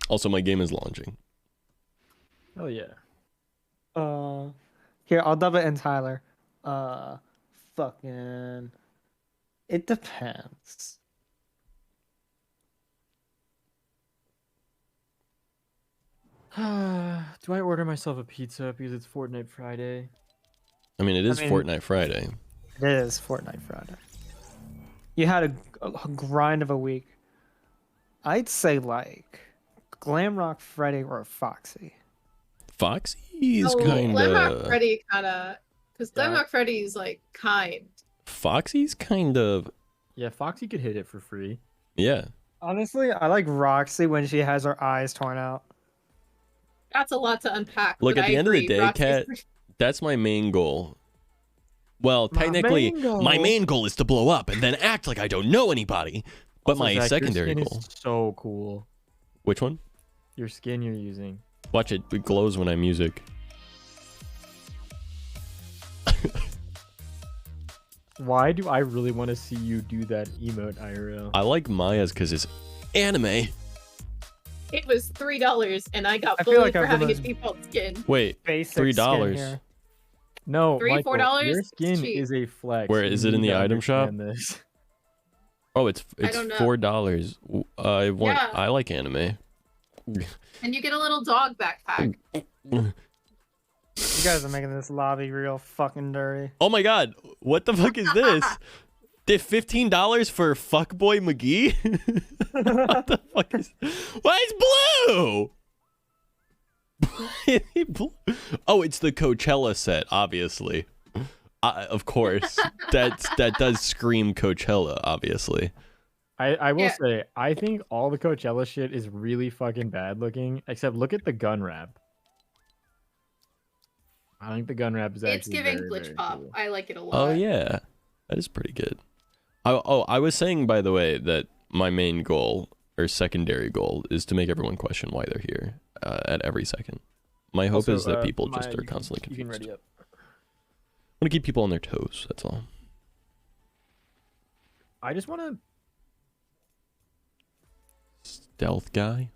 [SPEAKER 1] Also, my game is launching.
[SPEAKER 2] Oh yeah.
[SPEAKER 4] Here, I'll dub it in Tyler. Fucking. It depends.
[SPEAKER 2] Do I order myself a pizza because it's Fortnite Friday?
[SPEAKER 1] I mean, it is
[SPEAKER 4] mean-
[SPEAKER 1] Fortnite Friday.
[SPEAKER 4] It is Fortnite Friday. You had a grind of a week. I'd say like Glamrock Friday or Foxy.
[SPEAKER 1] Foxy's
[SPEAKER 6] Oh,
[SPEAKER 1] kind
[SPEAKER 6] Glamrock
[SPEAKER 1] of.
[SPEAKER 6] Freddy kind of, because
[SPEAKER 2] Yeah.
[SPEAKER 6] Glamrock Freddy's like kind.
[SPEAKER 1] Foxy's kind of.
[SPEAKER 2] Yeah, Foxy could hit it for free.
[SPEAKER 1] Yeah.
[SPEAKER 4] Honestly, I like Roxy when she has her eyes torn out.
[SPEAKER 6] That's a lot to unpack.
[SPEAKER 1] Look,
[SPEAKER 6] but
[SPEAKER 1] at the
[SPEAKER 6] I
[SPEAKER 1] end of the
[SPEAKER 6] agree,
[SPEAKER 1] day,
[SPEAKER 6] Roxy's
[SPEAKER 1] Kat,
[SPEAKER 6] pretty-
[SPEAKER 1] That's my main goal. Well,
[SPEAKER 4] My
[SPEAKER 1] technically,
[SPEAKER 4] main
[SPEAKER 1] my
[SPEAKER 4] goal-
[SPEAKER 1] main goal is to blow up and then act like I don't know anybody. But
[SPEAKER 2] Also,
[SPEAKER 1] my
[SPEAKER 2] Zach, your
[SPEAKER 1] secondary
[SPEAKER 2] skin
[SPEAKER 1] goal.
[SPEAKER 2] is so cool.
[SPEAKER 1] Which one?
[SPEAKER 2] Your skin you're using.
[SPEAKER 1] Watch it. It glows when I music.
[SPEAKER 2] Why do I really want to see you do that emote, IRL?
[SPEAKER 1] I like Maya's because it's anime.
[SPEAKER 6] It was $3 and I got
[SPEAKER 4] I feel
[SPEAKER 6] bullied
[SPEAKER 4] like
[SPEAKER 6] for
[SPEAKER 4] I've
[SPEAKER 6] having a
[SPEAKER 4] been-
[SPEAKER 6] default skin.
[SPEAKER 1] Wait,
[SPEAKER 4] Basic
[SPEAKER 1] $3.
[SPEAKER 4] skin here.
[SPEAKER 2] No,
[SPEAKER 6] $3,
[SPEAKER 2] Michael,
[SPEAKER 6] $4?
[SPEAKER 2] your
[SPEAKER 6] It's
[SPEAKER 2] skin
[SPEAKER 6] cheap.
[SPEAKER 2] is a flex.
[SPEAKER 1] Where,
[SPEAKER 2] You
[SPEAKER 1] is it in
[SPEAKER 2] need
[SPEAKER 1] the
[SPEAKER 2] to
[SPEAKER 1] item shop?
[SPEAKER 2] understand This.
[SPEAKER 1] oh, it's
[SPEAKER 6] don't know.
[SPEAKER 1] $4.
[SPEAKER 6] Yeah.
[SPEAKER 1] I like anime.
[SPEAKER 6] And you get a little dog backpack.
[SPEAKER 4] You guys are making this lobby real fucking dirty.
[SPEAKER 1] Oh my god, what the fuck is this? Did $15 for Fuckboy McGee? What the fuck is? Why is blue? Blue? Oh, it's the Coachella set, obviously. Of course, that does scream Coachella, obviously.
[SPEAKER 2] I will
[SPEAKER 6] Yeah.
[SPEAKER 2] say, I think all the Coachella shit is really fucking bad looking, except look at the gun wrap. I think the gun wrap is actually
[SPEAKER 6] It's giving
[SPEAKER 2] very,
[SPEAKER 6] glitch
[SPEAKER 2] very
[SPEAKER 6] pop.
[SPEAKER 2] cool.
[SPEAKER 6] I like it a lot.
[SPEAKER 1] Oh yeah, that is pretty good. I was saying, by the way, that my main goal or secondary goal is to make everyone question why they're here at every second. My hope
[SPEAKER 2] Also,
[SPEAKER 1] is that people
[SPEAKER 2] Maya,
[SPEAKER 1] just are constantly
[SPEAKER 2] You can
[SPEAKER 1] confused.
[SPEAKER 2] ready up.
[SPEAKER 1] I want to keep people on their toes. That's all.
[SPEAKER 2] I just want to.
[SPEAKER 1] Stealth guy.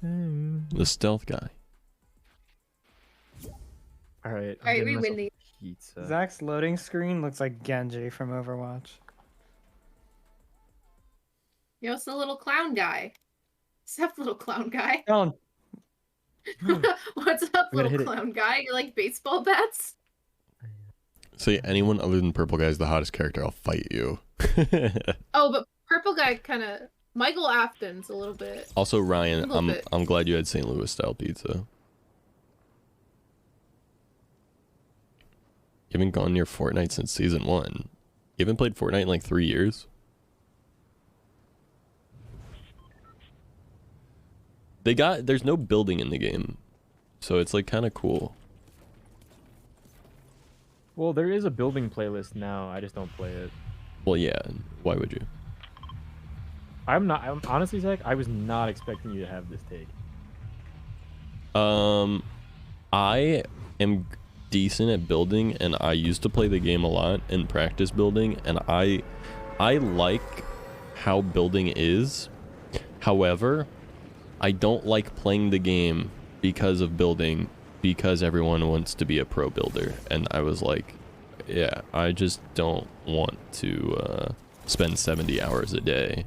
[SPEAKER 1] The stealth guy.
[SPEAKER 2] All right. I'm
[SPEAKER 5] Alright,
[SPEAKER 2] getting
[SPEAKER 5] we
[SPEAKER 2] myself
[SPEAKER 5] win these.
[SPEAKER 2] Pizza.
[SPEAKER 4] Zach's loading screen looks like Genji from Overwatch.
[SPEAKER 5] You know, it's the little clown guy. What's up, little clown guy?
[SPEAKER 4] Don't.
[SPEAKER 5] What's up,
[SPEAKER 2] gotta
[SPEAKER 5] little
[SPEAKER 2] hit it.
[SPEAKER 5] clown guy? You like baseball bats?
[SPEAKER 1] Say anyone other than Purple Guy is the hottest character, I'll fight you.
[SPEAKER 6] Oh, but purple guy kind of Michael Afton's a little bit.
[SPEAKER 1] Also, Ryan,
[SPEAKER 6] A little bit.
[SPEAKER 1] I'm glad you had St. Louis style pizza. You haven't gone near Fortnite since season 1. You haven't played Fortnite in like 3 years? There's no building in the game. So it's like kind of cool.
[SPEAKER 2] Well, there is a building playlist now. I just don't play it.
[SPEAKER 1] Well, yeah, why would you?
[SPEAKER 2] I'm honestly, Zach, I was not expecting you to have this take.
[SPEAKER 1] I am decent at building, and I used to play the game a lot and practice building, and I like how building is. However, I don't like playing the game because of building, because everyone wants to be a pro builder, and I was like, yeah, I just don't want to spend 70 hours a day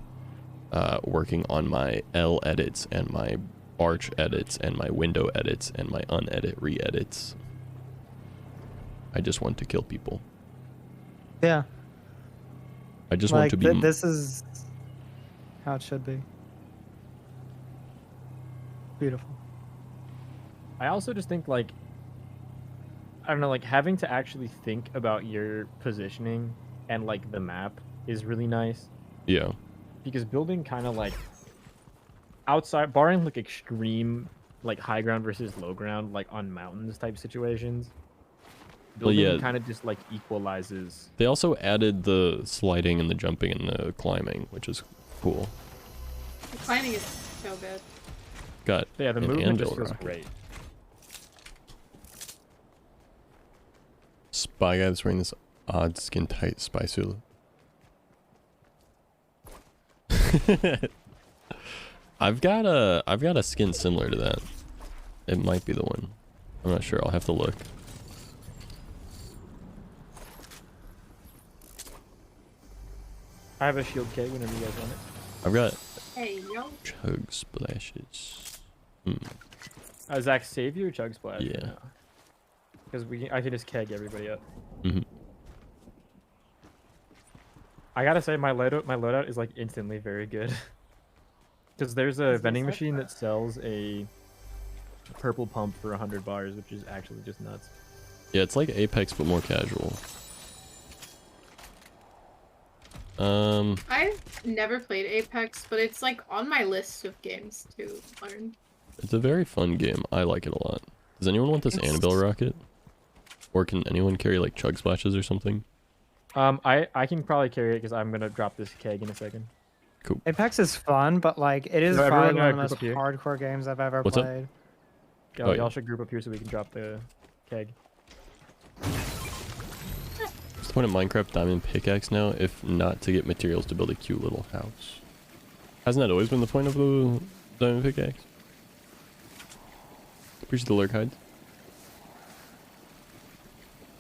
[SPEAKER 1] working on my L edits and my Arch edits and my window edits and my unedit re-edits. I just want to kill people.
[SPEAKER 4] Yeah.
[SPEAKER 1] I just want to be.
[SPEAKER 4] This is how it should be. Beautiful.
[SPEAKER 2] I also just think I don't know, like having to actually think about your positioning and like the map is really nice.
[SPEAKER 1] Yeah.
[SPEAKER 2] Because building kind of like outside, barring like extreme like high ground versus low ground, like on mountains type situations,
[SPEAKER 1] Well,
[SPEAKER 2] building
[SPEAKER 1] yeah.
[SPEAKER 2] kind of just like equalizes.
[SPEAKER 1] They also added the sliding and the jumping and the climbing, which is cool.
[SPEAKER 6] The climbing is so good.
[SPEAKER 1] Got
[SPEAKER 2] Yeah, the
[SPEAKER 1] an
[SPEAKER 2] movement just
[SPEAKER 1] anvil
[SPEAKER 2] feels
[SPEAKER 1] rocket.
[SPEAKER 2] great.
[SPEAKER 1] Spy guy that's wearing this odd skin tight spy suit. I've got a skin similar to that. It might be the one. I'm not sure. I'll have to look.
[SPEAKER 2] I have a shield keg whenever you guys want it.
[SPEAKER 1] I've got
[SPEAKER 5] Hey, yo.
[SPEAKER 1] chug splashes.
[SPEAKER 2] Zach, save your chug splash.
[SPEAKER 1] Yeah.
[SPEAKER 2] Because I can just keg everybody up.
[SPEAKER 1] Mm-hmm.
[SPEAKER 2] I gotta say, my loadout is like instantly very good. Because there's a vending machine that sells a purple pump for 100 bars, which is actually just nuts.
[SPEAKER 1] Yeah, it's like Apex but more casual.
[SPEAKER 5] I've never played Apex, but it's like on my list of games to learn.
[SPEAKER 1] It's a very fun game. I like it a lot. Does anyone want this Annabelle rocket? Or can anyone carry like chug splashes or something?
[SPEAKER 2] I can probably carry it because I'm gonna drop this keg in a second.
[SPEAKER 4] Apex is fun, but like it is
[SPEAKER 2] No, everyone
[SPEAKER 4] probably one of the
[SPEAKER 2] group
[SPEAKER 4] most
[SPEAKER 2] up here.
[SPEAKER 4] hardcore games I've ever
[SPEAKER 1] What's up?
[SPEAKER 4] played.
[SPEAKER 2] Y'all,
[SPEAKER 1] Oh, yeah.
[SPEAKER 2] y'all should group up here so we can drop the keg.
[SPEAKER 1] What's the point of Minecraft Diamond Pickaxe now, if not to get materials to build a cute little house? Hasn't that always been the point of the Diamond Pickaxe? Appreciate the lurk hides.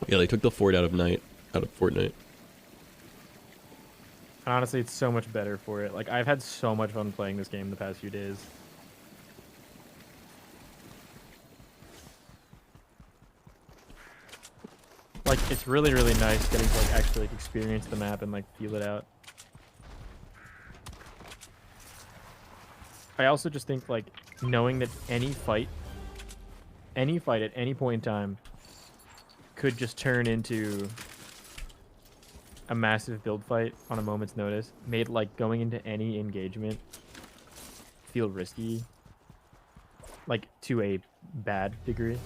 [SPEAKER 1] Yeah, they took the fort out of Fortnite.
[SPEAKER 2] And honestly, it's so much better for it. Like, I've had so much fun playing this game the past few days. Like, it's really, really nice getting to like actually like experience the map and like feel it out. I also just think like knowing that any fight at any point in time could just turn into a massive build fight on a moment's notice made like going into any engagement feel risky, like to a bad degree.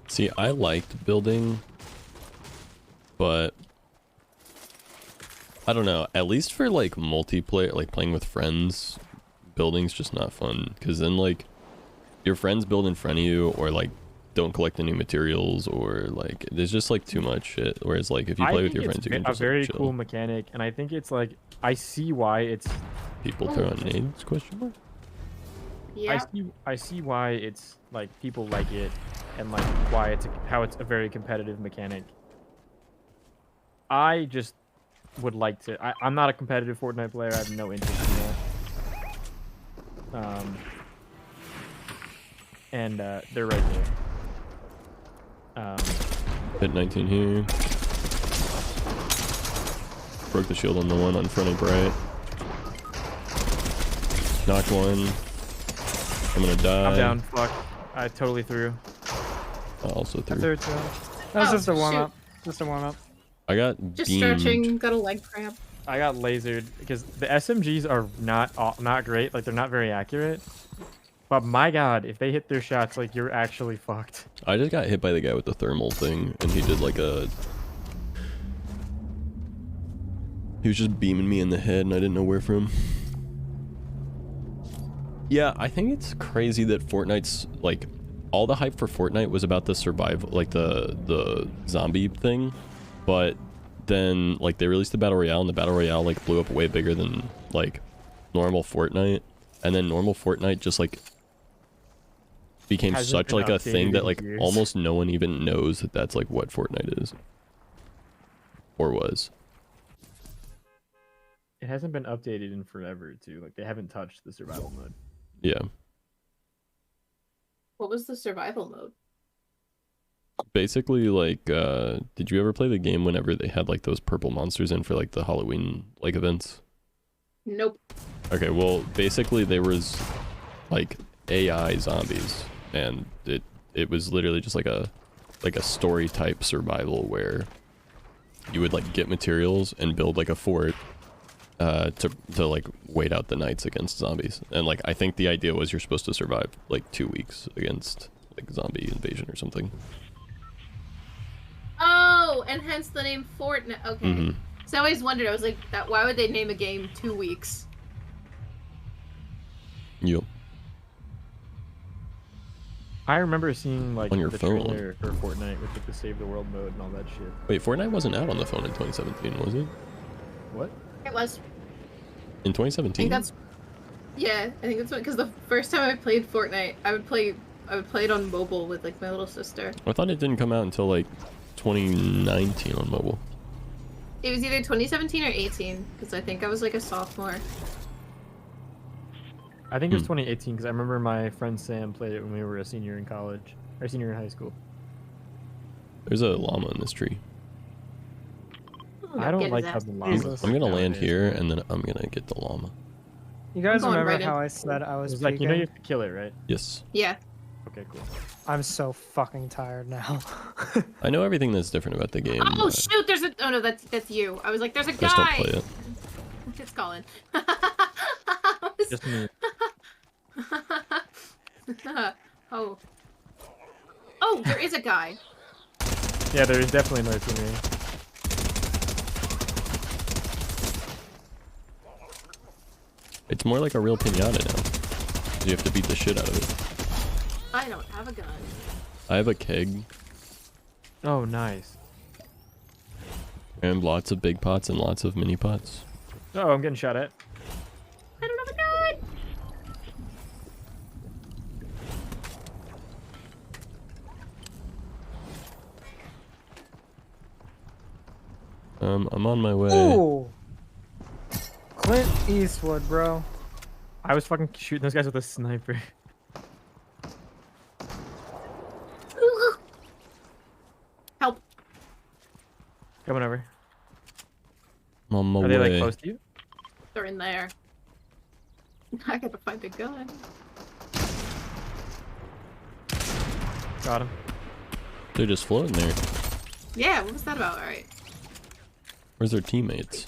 [SPEAKER 1] See, I liked building, but I don't know, at least for like multiplayer, like playing with friends, building's just not fun, because then like your friends build in front of you or like don't collect any materials, or like there's just like too much shit, whereas like if you play with your friends you can
[SPEAKER 2] a
[SPEAKER 1] just
[SPEAKER 2] very
[SPEAKER 1] like, chill.
[SPEAKER 2] cool mechanic, and I think it's like I see why it's
[SPEAKER 1] People throw on nades, question mark?
[SPEAKER 5] Yeah.
[SPEAKER 2] I see why it's like people like it, and like why it's how it's a very competitive mechanic. I just would like to. I'm not a competitive Fortnite player. I have no interest in that. And they're right there.
[SPEAKER 1] Hit 19 here. Broke the shield on the one on front of Bright. Knocked one. I'm gonna die.
[SPEAKER 2] I'm down. Fuck. I totally threw.
[SPEAKER 1] Also
[SPEAKER 4] I
[SPEAKER 1] threw.
[SPEAKER 4] threw it too. That was
[SPEAKER 5] Oh,
[SPEAKER 4] just a warm
[SPEAKER 5] shoot.
[SPEAKER 4] up. Just a warm up.
[SPEAKER 1] I got
[SPEAKER 6] Just
[SPEAKER 1] beamed.
[SPEAKER 6] stretching, got a leg cramp.
[SPEAKER 2] I got lasered because the SMGs are not great. Like they're not very accurate. But my god, if they hit their shots, like you're actually fucked.
[SPEAKER 1] I just got hit by the guy with the thermal thing, and he did like a... He was just beaming me in the head, and I didn't know where from. Yeah, I think it's crazy that Fortnite's, like, all the hype for Fortnite was about the survival, like the zombie thing, but then, like, they released the Battle Royale, and the Battle Royale, like, blew up way bigger than, like, normal Fortnite, and then normal Fortnite just, like, became
[SPEAKER 2] Hasn't
[SPEAKER 1] such
[SPEAKER 2] been
[SPEAKER 1] like a
[SPEAKER 2] updated
[SPEAKER 1] thing that
[SPEAKER 2] in
[SPEAKER 1] like
[SPEAKER 2] years.
[SPEAKER 1] almost no one even knows that that's like what Fortnite is or was.
[SPEAKER 2] It hasn't been updated in forever too. Like they haven't touched the survival mode.
[SPEAKER 1] Yeah,
[SPEAKER 6] What was the survival mode?
[SPEAKER 1] basically like did you ever play the game whenever they had like those purple monsters in for like the Halloween like events?
[SPEAKER 6] Nope.
[SPEAKER 1] Okay, well basically there was like AI zombies, and it was literally just like a story type survival where you would like get materials and build like a fort to like wait out the nights against zombies. And like I think the idea was you're supposed to survive like 2 weeks against like zombie invasion or something.
[SPEAKER 6] Oh, and hence the name Fortnite. Okay.
[SPEAKER 1] Mm-hmm.
[SPEAKER 6] So I always wondered. I was like, that. Why would they name a game 2 weeks?
[SPEAKER 1] Yep.
[SPEAKER 2] I remember seeing like
[SPEAKER 1] On your
[SPEAKER 2] the
[SPEAKER 1] phone.
[SPEAKER 2] trailer for Fortnite with like, the Save the World mode and all that shit.
[SPEAKER 1] Wait, Fortnite wasn't out on the phone in 2017, was it?
[SPEAKER 2] What?
[SPEAKER 6] It was.
[SPEAKER 1] In
[SPEAKER 6] I
[SPEAKER 1] 2017?
[SPEAKER 6] think that's. Yeah, I think that's because the first time I played Fortnite, I would play it on mobile with like my little sister.
[SPEAKER 1] I thought it didn't come out until like 2019 on mobile.
[SPEAKER 6] It was either 2017 or 18 because I think I was like a sophomore.
[SPEAKER 2] I think it was 2018 because I remember my friend Sam played it when we were a senior in college, or senior in high school.
[SPEAKER 1] There's a llama in this tree.
[SPEAKER 2] I don't
[SPEAKER 6] Get his
[SPEAKER 2] like
[SPEAKER 6] ass.
[SPEAKER 2] having
[SPEAKER 1] I'm,
[SPEAKER 2] llamas.
[SPEAKER 1] I'm gonna land
[SPEAKER 2] nowadays.
[SPEAKER 1] here and then I'm gonna get the llama.
[SPEAKER 4] You guys
[SPEAKER 6] going
[SPEAKER 4] remember
[SPEAKER 6] right in.
[SPEAKER 4] how I said I was
[SPEAKER 2] It's like you know you
[SPEAKER 4] peeking?
[SPEAKER 2] have to kill it, right?
[SPEAKER 1] Yes.
[SPEAKER 6] Yeah.
[SPEAKER 2] Okay, cool.
[SPEAKER 4] I'm so fucking tired now.
[SPEAKER 1] I know everything that's different about the game.
[SPEAKER 6] Oh shoot! There's a. Oh no, that's you. I was like, there's a
[SPEAKER 1] I just don't
[SPEAKER 6] guy.
[SPEAKER 1] play it.
[SPEAKER 6] It's Colin.
[SPEAKER 2] Just me.
[SPEAKER 6] Oh. Oh, there is a guy.
[SPEAKER 2] Yeah, there is definitely another teammate.
[SPEAKER 1] It's more like a real pinata now. You have to beat the shit out of it.
[SPEAKER 6] I don't have a gun.
[SPEAKER 1] I have a keg
[SPEAKER 2] Oh, nice.
[SPEAKER 1] and lots of big pots and lots of mini pots.
[SPEAKER 2] Oh, I'm getting shot at.
[SPEAKER 6] I don't have a gun.
[SPEAKER 1] I'm on my way.
[SPEAKER 4] Ooh. Clint Eastwood, bro.
[SPEAKER 2] I was fucking shooting those guys with a sniper.
[SPEAKER 6] Help.
[SPEAKER 2] Coming over.
[SPEAKER 1] I'm on my
[SPEAKER 2] Are
[SPEAKER 1] way.
[SPEAKER 2] they like close to you?
[SPEAKER 6] They're in there. I gotta find a gun.
[SPEAKER 2] Got him.
[SPEAKER 1] They're just floating there.
[SPEAKER 6] Yeah, what was that about? Alright.
[SPEAKER 1] Where's their teammates?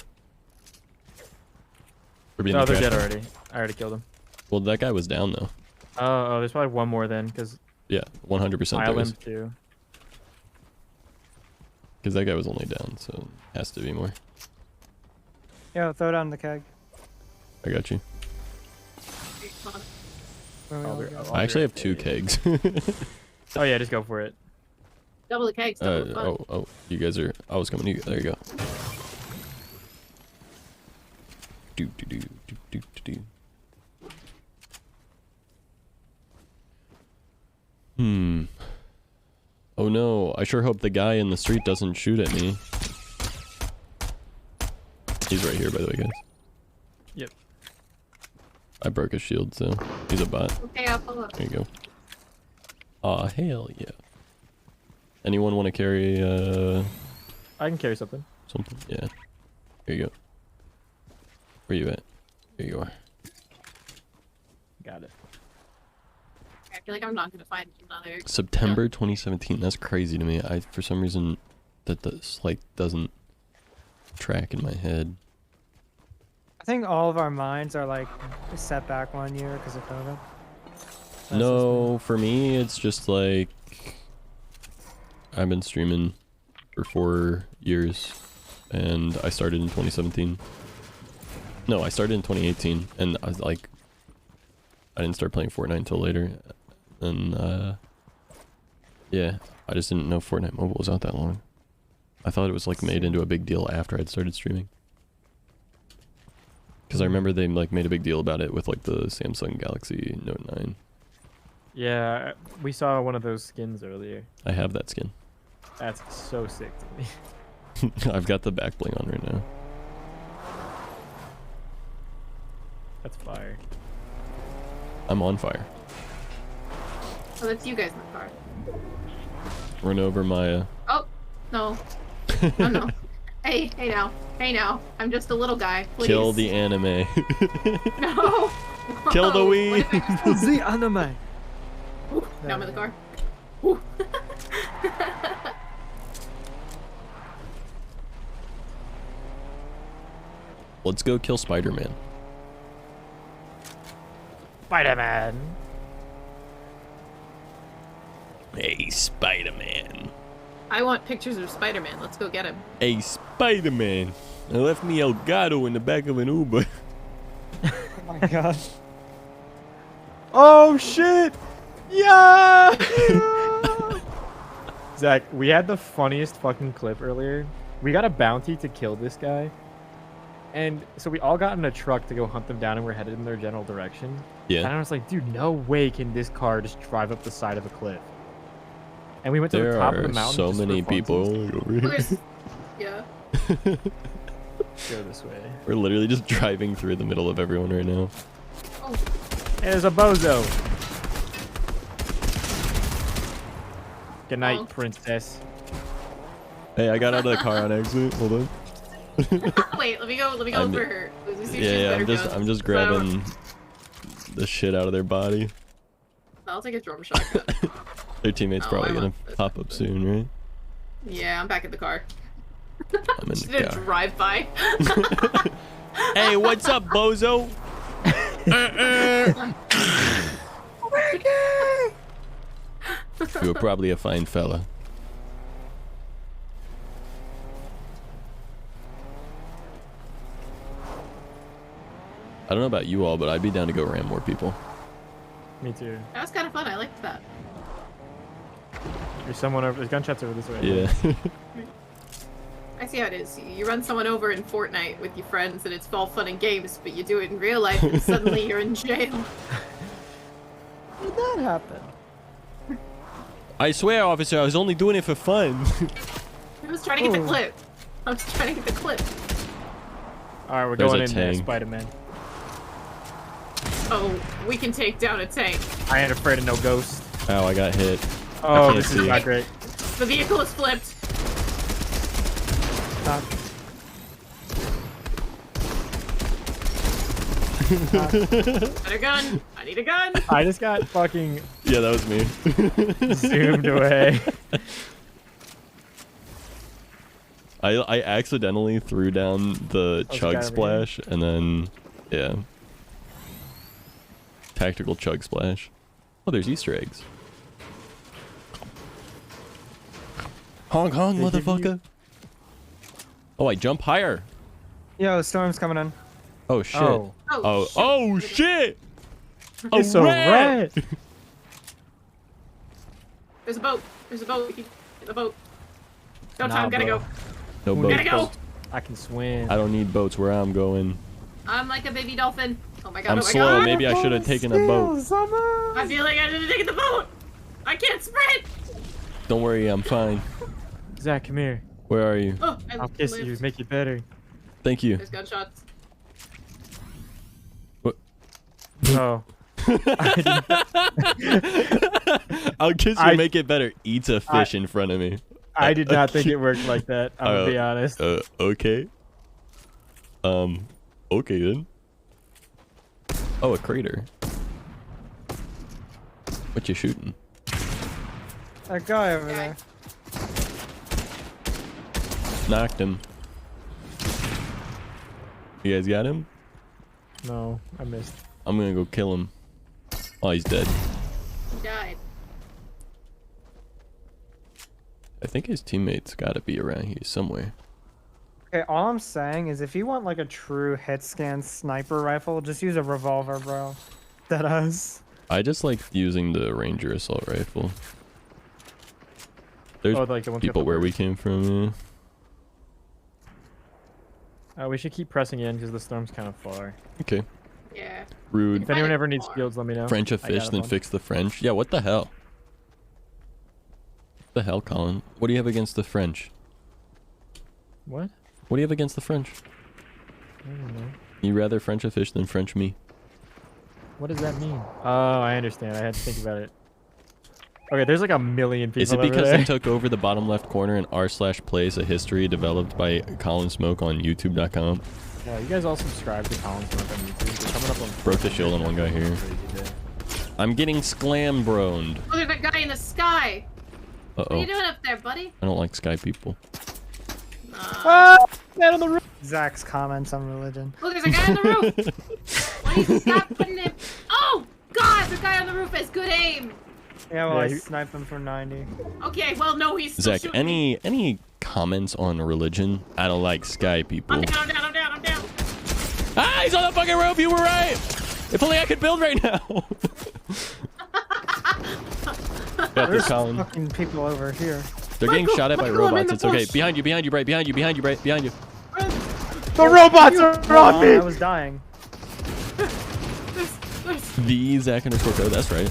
[SPEAKER 1] They're being
[SPEAKER 2] Oh,
[SPEAKER 1] the
[SPEAKER 2] they're
[SPEAKER 1] trash
[SPEAKER 2] dead
[SPEAKER 1] can?
[SPEAKER 2] already. I already killed him.
[SPEAKER 1] Well, that guy was down though.
[SPEAKER 2] Oh, there's probably one more then, because
[SPEAKER 1] Yeah, 100% there is.
[SPEAKER 2] Island too.
[SPEAKER 1] Because that guy was only down, so it has to be more.
[SPEAKER 4] Yo, throw down the keg.
[SPEAKER 1] I got you.
[SPEAKER 4] Where we
[SPEAKER 2] Oh,
[SPEAKER 4] all
[SPEAKER 2] they're-
[SPEAKER 4] go.
[SPEAKER 2] oh,
[SPEAKER 1] I actually have
[SPEAKER 2] they're-
[SPEAKER 1] 2 kegs.
[SPEAKER 2] Oh yeah, just go for it.
[SPEAKER 6] Double the kegs. Double the fun.
[SPEAKER 1] oh, you guys are. I was coming. There you go. Do do do do do do do. Oh no! I sure hope the guy in the street doesn't shoot at me. He's right here, by the way, guys.
[SPEAKER 2] Yep.
[SPEAKER 1] I broke his shield, so he's a bot.
[SPEAKER 6] Okay, I'll pull up.
[SPEAKER 1] There you go. Aw, hell yeah. Anyone want to carry
[SPEAKER 2] I can carry something.
[SPEAKER 1] something? Yeah. Here you go. Where you at? Here you are.
[SPEAKER 2] Got it.
[SPEAKER 6] I feel like I'm not gonna find another.
[SPEAKER 1] September 2017. That's crazy to me. For some reason that this like doesn't track in my head.
[SPEAKER 4] I think all of our minds are like set back 1 year because of COVID. That's
[SPEAKER 1] No, for me it's just like I've been streaming for 4 years and I started in 2017. No, I started in 2018 and I was like I didn't start playing Fortnite until later. And yeah, I just didn't know Fortnite Mobile was out that long. I thought it was like made into a big deal after I'd started streaming. Because I remember they like made a big deal about it with like the Samsung Galaxy Note 9.
[SPEAKER 2] Yeah, we saw one of those skins earlier.
[SPEAKER 1] I have that skin.
[SPEAKER 2] That's so sick to me.
[SPEAKER 1] I've got the back bling on right now.
[SPEAKER 2] That's fire.
[SPEAKER 1] I'm on fire.
[SPEAKER 6] Oh, that's you guys in the car.
[SPEAKER 1] Run over Maya.
[SPEAKER 6] Oh, no. No, no. Hey now. Hey now. I'm just a little guy. Please.
[SPEAKER 1] Kill the anime.
[SPEAKER 6] No.
[SPEAKER 1] Kill the
[SPEAKER 6] Whoa,
[SPEAKER 1] Wii.
[SPEAKER 6] what if I-
[SPEAKER 4] the anime.
[SPEAKER 6] Ooh, now I'm in the car. Ooh.
[SPEAKER 1] Let's go kill Spider-Man.
[SPEAKER 2] Spider-Man.
[SPEAKER 1] Hey, Spider-Man.
[SPEAKER 6] I want pictures of Spider-Man. Let's go get him.
[SPEAKER 1] Hey, Spider-Man. I left me Elgato in the back of an Uber.
[SPEAKER 4] Oh my god.
[SPEAKER 2] Oh shit! Yeah! Zach, we had the funniest fucking clip earlier. We got a bounty to kill this guy. And so we all got in a truck to go hunt them down and we're headed in their general direction. And
[SPEAKER 1] Yeah.
[SPEAKER 2] I was like, dude, no way can this car just drive up the side of a cliff. And we went to the
[SPEAKER 1] There
[SPEAKER 2] top of the
[SPEAKER 1] are
[SPEAKER 2] mountain.
[SPEAKER 1] so
[SPEAKER 2] just for
[SPEAKER 1] many people
[SPEAKER 2] funsies.
[SPEAKER 1] over here.
[SPEAKER 6] Where's... Yeah.
[SPEAKER 2] Go this way.
[SPEAKER 1] We're literally just driving through the middle of everyone right now.
[SPEAKER 6] Oh,
[SPEAKER 2] Hey, there's a bozo. Good night,
[SPEAKER 6] Oh.
[SPEAKER 2] princess.
[SPEAKER 1] Hey, I got out of the car on accident. Hold on.
[SPEAKER 6] wait. Let me go. Let me go
[SPEAKER 1] I'm-
[SPEAKER 6] for her. Let me see if she's
[SPEAKER 1] Yeah,
[SPEAKER 6] better
[SPEAKER 1] I'm
[SPEAKER 6] guns.
[SPEAKER 1] just
[SPEAKER 6] So I don't-
[SPEAKER 1] grabbing the shit out of their body.
[SPEAKER 6] I'll take a drum shotgun.
[SPEAKER 1] Their teammate's
[SPEAKER 6] Oh,
[SPEAKER 1] probably
[SPEAKER 6] I
[SPEAKER 1] gonna
[SPEAKER 6] want this.
[SPEAKER 1] pop up soon, right?
[SPEAKER 6] Yeah, I'm back in the car.
[SPEAKER 1] I'm in
[SPEAKER 6] Just
[SPEAKER 1] the
[SPEAKER 6] did a
[SPEAKER 1] car.
[SPEAKER 6] drive by.
[SPEAKER 1] Hey, what's up, bozo? You were probably a fine fella. I don't know about you all, but I'd be down to go ram more people.
[SPEAKER 2] Me too.
[SPEAKER 6] That was kind of fun. I liked that.
[SPEAKER 2] There's someone over. There's gunshots over this way.
[SPEAKER 1] Yeah.
[SPEAKER 6] I see how it is. You run someone over in Fortnite with your friends, and it's all fun and games. But you do it in real life, and suddenly you're in jail.
[SPEAKER 4] How did that happen?
[SPEAKER 1] I swear, officer, I was only doing it for fun.
[SPEAKER 6] I was trying to get the
[SPEAKER 4] Oh.
[SPEAKER 6] clip. I was trying to get the clip.
[SPEAKER 2] All right, we're
[SPEAKER 1] There's
[SPEAKER 2] going
[SPEAKER 1] a
[SPEAKER 2] in there,
[SPEAKER 1] tank.
[SPEAKER 2] Spider-Man.
[SPEAKER 6] Oh, we can take down a tank.
[SPEAKER 2] I ain't afraid of no ghost.
[SPEAKER 1] Ow, I got hit.
[SPEAKER 2] Oh,
[SPEAKER 1] can't
[SPEAKER 2] this is
[SPEAKER 1] see.
[SPEAKER 2] not great.
[SPEAKER 6] The vehicle is flipped. Got a gun. I need a gun.
[SPEAKER 2] I just got fucking
[SPEAKER 1] Yeah, that was me.
[SPEAKER 2] zoomed away.
[SPEAKER 1] I accidentally threw down the
[SPEAKER 2] Oh, it's a guy
[SPEAKER 1] chug
[SPEAKER 2] over here.
[SPEAKER 1] splash and then yeah. Tactical chug splash. Oh, there's Easter eggs. Honk honk,
[SPEAKER 2] They give you-
[SPEAKER 1] motherfucker. Oh, I jump higher.
[SPEAKER 4] Yo, storm's coming in.
[SPEAKER 1] Oh shit.
[SPEAKER 2] Oh,
[SPEAKER 1] Oh,
[SPEAKER 6] shit.
[SPEAKER 1] oh shit.
[SPEAKER 2] it's a rat.
[SPEAKER 6] There's a boat. There's a boat. Get the boat. Go,
[SPEAKER 2] Nah,
[SPEAKER 6] Tom. Gotta
[SPEAKER 2] bro.
[SPEAKER 6] go.
[SPEAKER 1] No
[SPEAKER 2] Who
[SPEAKER 1] boat.
[SPEAKER 6] Gotta go.
[SPEAKER 2] I can swim.
[SPEAKER 1] I don't need boats where I'm going.
[SPEAKER 6] I'm like a baby dolphin. Oh my god.
[SPEAKER 1] I'm
[SPEAKER 6] oh my
[SPEAKER 1] slow.
[SPEAKER 6] god.
[SPEAKER 1] Maybe I should have taken a boat.
[SPEAKER 6] I feel like I should have taken the boat. I can't sprint.
[SPEAKER 1] Don't worry, I'm fine.
[SPEAKER 2] Zach, come here.
[SPEAKER 1] Where are you?
[SPEAKER 6] Oh, I
[SPEAKER 2] I'll kiss you.
[SPEAKER 6] lived.
[SPEAKER 2] Make it better.
[SPEAKER 1] Thank you.
[SPEAKER 6] There's gunshots.
[SPEAKER 2] Oh.
[SPEAKER 1] I'll kiss you
[SPEAKER 2] I-
[SPEAKER 1] and make it better. Eats a fish in front of me.
[SPEAKER 2] I did not think it worked like that. I'm gonna be honest.
[SPEAKER 1] Okay. Okay then. Oh, a crater. What you shooting?
[SPEAKER 4] That guy over
[SPEAKER 6] Yeah.
[SPEAKER 4] there.
[SPEAKER 1] Knocked him. You guys got him?
[SPEAKER 2] No, I missed.
[SPEAKER 1] I'm gonna go kill him. Oh, he's dead.
[SPEAKER 6] He died.
[SPEAKER 1] I think his teammates gotta be around here somewhere.
[SPEAKER 4] Okay, all I'm saying is if you want like a true hit scan sniper rifle, just use a revolver, bro. That us.
[SPEAKER 1] I just like using the Ranger assault rifle. There's
[SPEAKER 2] Oh, like the ones
[SPEAKER 1] people where we came from. Yeah.
[SPEAKER 2] We should keep pressing in because the storm's kind of far.
[SPEAKER 1] Okay.
[SPEAKER 6] Yeah.
[SPEAKER 1] Rude.
[SPEAKER 2] If anyone
[SPEAKER 6] Find
[SPEAKER 2] ever needs
[SPEAKER 6] more.
[SPEAKER 2] shields, let me know.
[SPEAKER 1] French a
[SPEAKER 2] I got
[SPEAKER 1] fish, then
[SPEAKER 2] one.
[SPEAKER 1] fix the French. Yeah, what the hell? The hell, Colin? What do you have against the French?
[SPEAKER 2] What?
[SPEAKER 1] What do you have against the French?
[SPEAKER 2] I don't know.
[SPEAKER 1] You rather French a fish than French me?
[SPEAKER 2] What does that mean? Oh, I understand. I had to think about it. Okay, there's like a million people
[SPEAKER 1] Is it
[SPEAKER 2] over
[SPEAKER 1] because
[SPEAKER 2] there.
[SPEAKER 1] they took over the bottom left corner and r/plays a history developed by Colin Smoke on YouTube.com?
[SPEAKER 2] Yeah, you guys all subscribe to Colin's Smoke on YouTube. They're coming up on
[SPEAKER 1] Broke the shield on one guy here.
[SPEAKER 2] Crazy day.
[SPEAKER 1] I'm getting sclambroned.
[SPEAKER 6] Oh, there's that guy in the sky. What are
[SPEAKER 1] Uh-oh.
[SPEAKER 6] you doing up there, buddy?
[SPEAKER 1] I don't like sky people.
[SPEAKER 6] Uh,
[SPEAKER 2] Man on the roof.
[SPEAKER 4] Zach's comments on religion.
[SPEAKER 6] Oh, there's a guy on the roof. Why do you stop putting it? Oh God, the guy on the roof has good aim.
[SPEAKER 4] Yeah, well,
[SPEAKER 2] Yeah,
[SPEAKER 4] I
[SPEAKER 2] he-
[SPEAKER 4] sniped him for 90.
[SPEAKER 6] Okay, well, no, he's still
[SPEAKER 1] Zach,
[SPEAKER 6] shooting me.
[SPEAKER 1] any comments on religion? I don't like sky people.
[SPEAKER 6] I'm down, I'm down, I'm down, I'm down.
[SPEAKER 1] Ah, he's on the fucking roof. You were right. If only I could build right now. Got this,
[SPEAKER 4] There's
[SPEAKER 1] Colin.
[SPEAKER 4] fucking people over here.
[SPEAKER 1] They're getting
[SPEAKER 6] Michael,
[SPEAKER 1] shot at by
[SPEAKER 6] Michael, I'm in
[SPEAKER 1] robots.
[SPEAKER 6] the
[SPEAKER 1] It's okay.
[SPEAKER 6] bush.
[SPEAKER 1] Behind you, Bright. Behind you, Bright. Behind you.
[SPEAKER 2] The robots are on
[SPEAKER 4] I
[SPEAKER 2] me.
[SPEAKER 4] was dying.
[SPEAKER 6] There's...
[SPEAKER 1] The Zach _ go. That's right.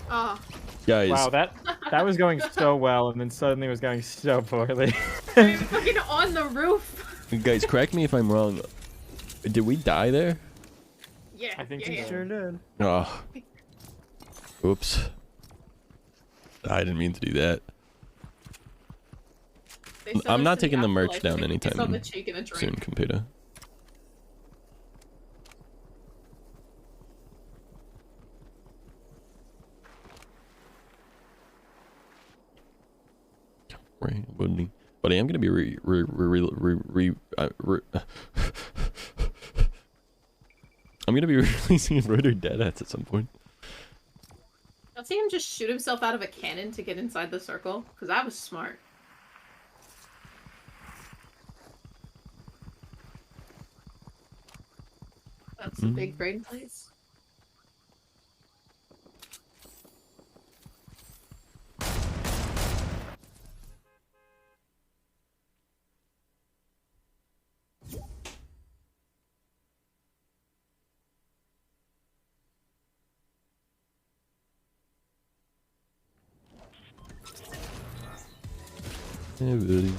[SPEAKER 6] Oh,
[SPEAKER 1] Guys,
[SPEAKER 2] Wow, that was going so well, and then suddenly was going so poorly.
[SPEAKER 6] I'm fucking on the roof.
[SPEAKER 1] guys, correct me if I'm wrong. Did we die there?
[SPEAKER 6] Yeah,
[SPEAKER 2] I think
[SPEAKER 6] yeah,
[SPEAKER 2] so.
[SPEAKER 6] yeah.
[SPEAKER 4] Sure did.
[SPEAKER 1] Oh. Oops. I didn't mean to do that.
[SPEAKER 6] They sent
[SPEAKER 1] I'm
[SPEAKER 6] us
[SPEAKER 1] not
[SPEAKER 6] to the
[SPEAKER 1] taking the merch
[SPEAKER 6] afterlife
[SPEAKER 1] down
[SPEAKER 6] with a kiss
[SPEAKER 1] anytime
[SPEAKER 6] on the cheek and a drink.
[SPEAKER 1] soon, computer. Right, buddy, I'm gonna be I'm gonna be releasing Rotor Deadass at some point.
[SPEAKER 6] I'll see him just shoot himself out of a cannon to get inside the circle, because I was smart. That's a big brain place.
[SPEAKER 1] Yeah, buddy.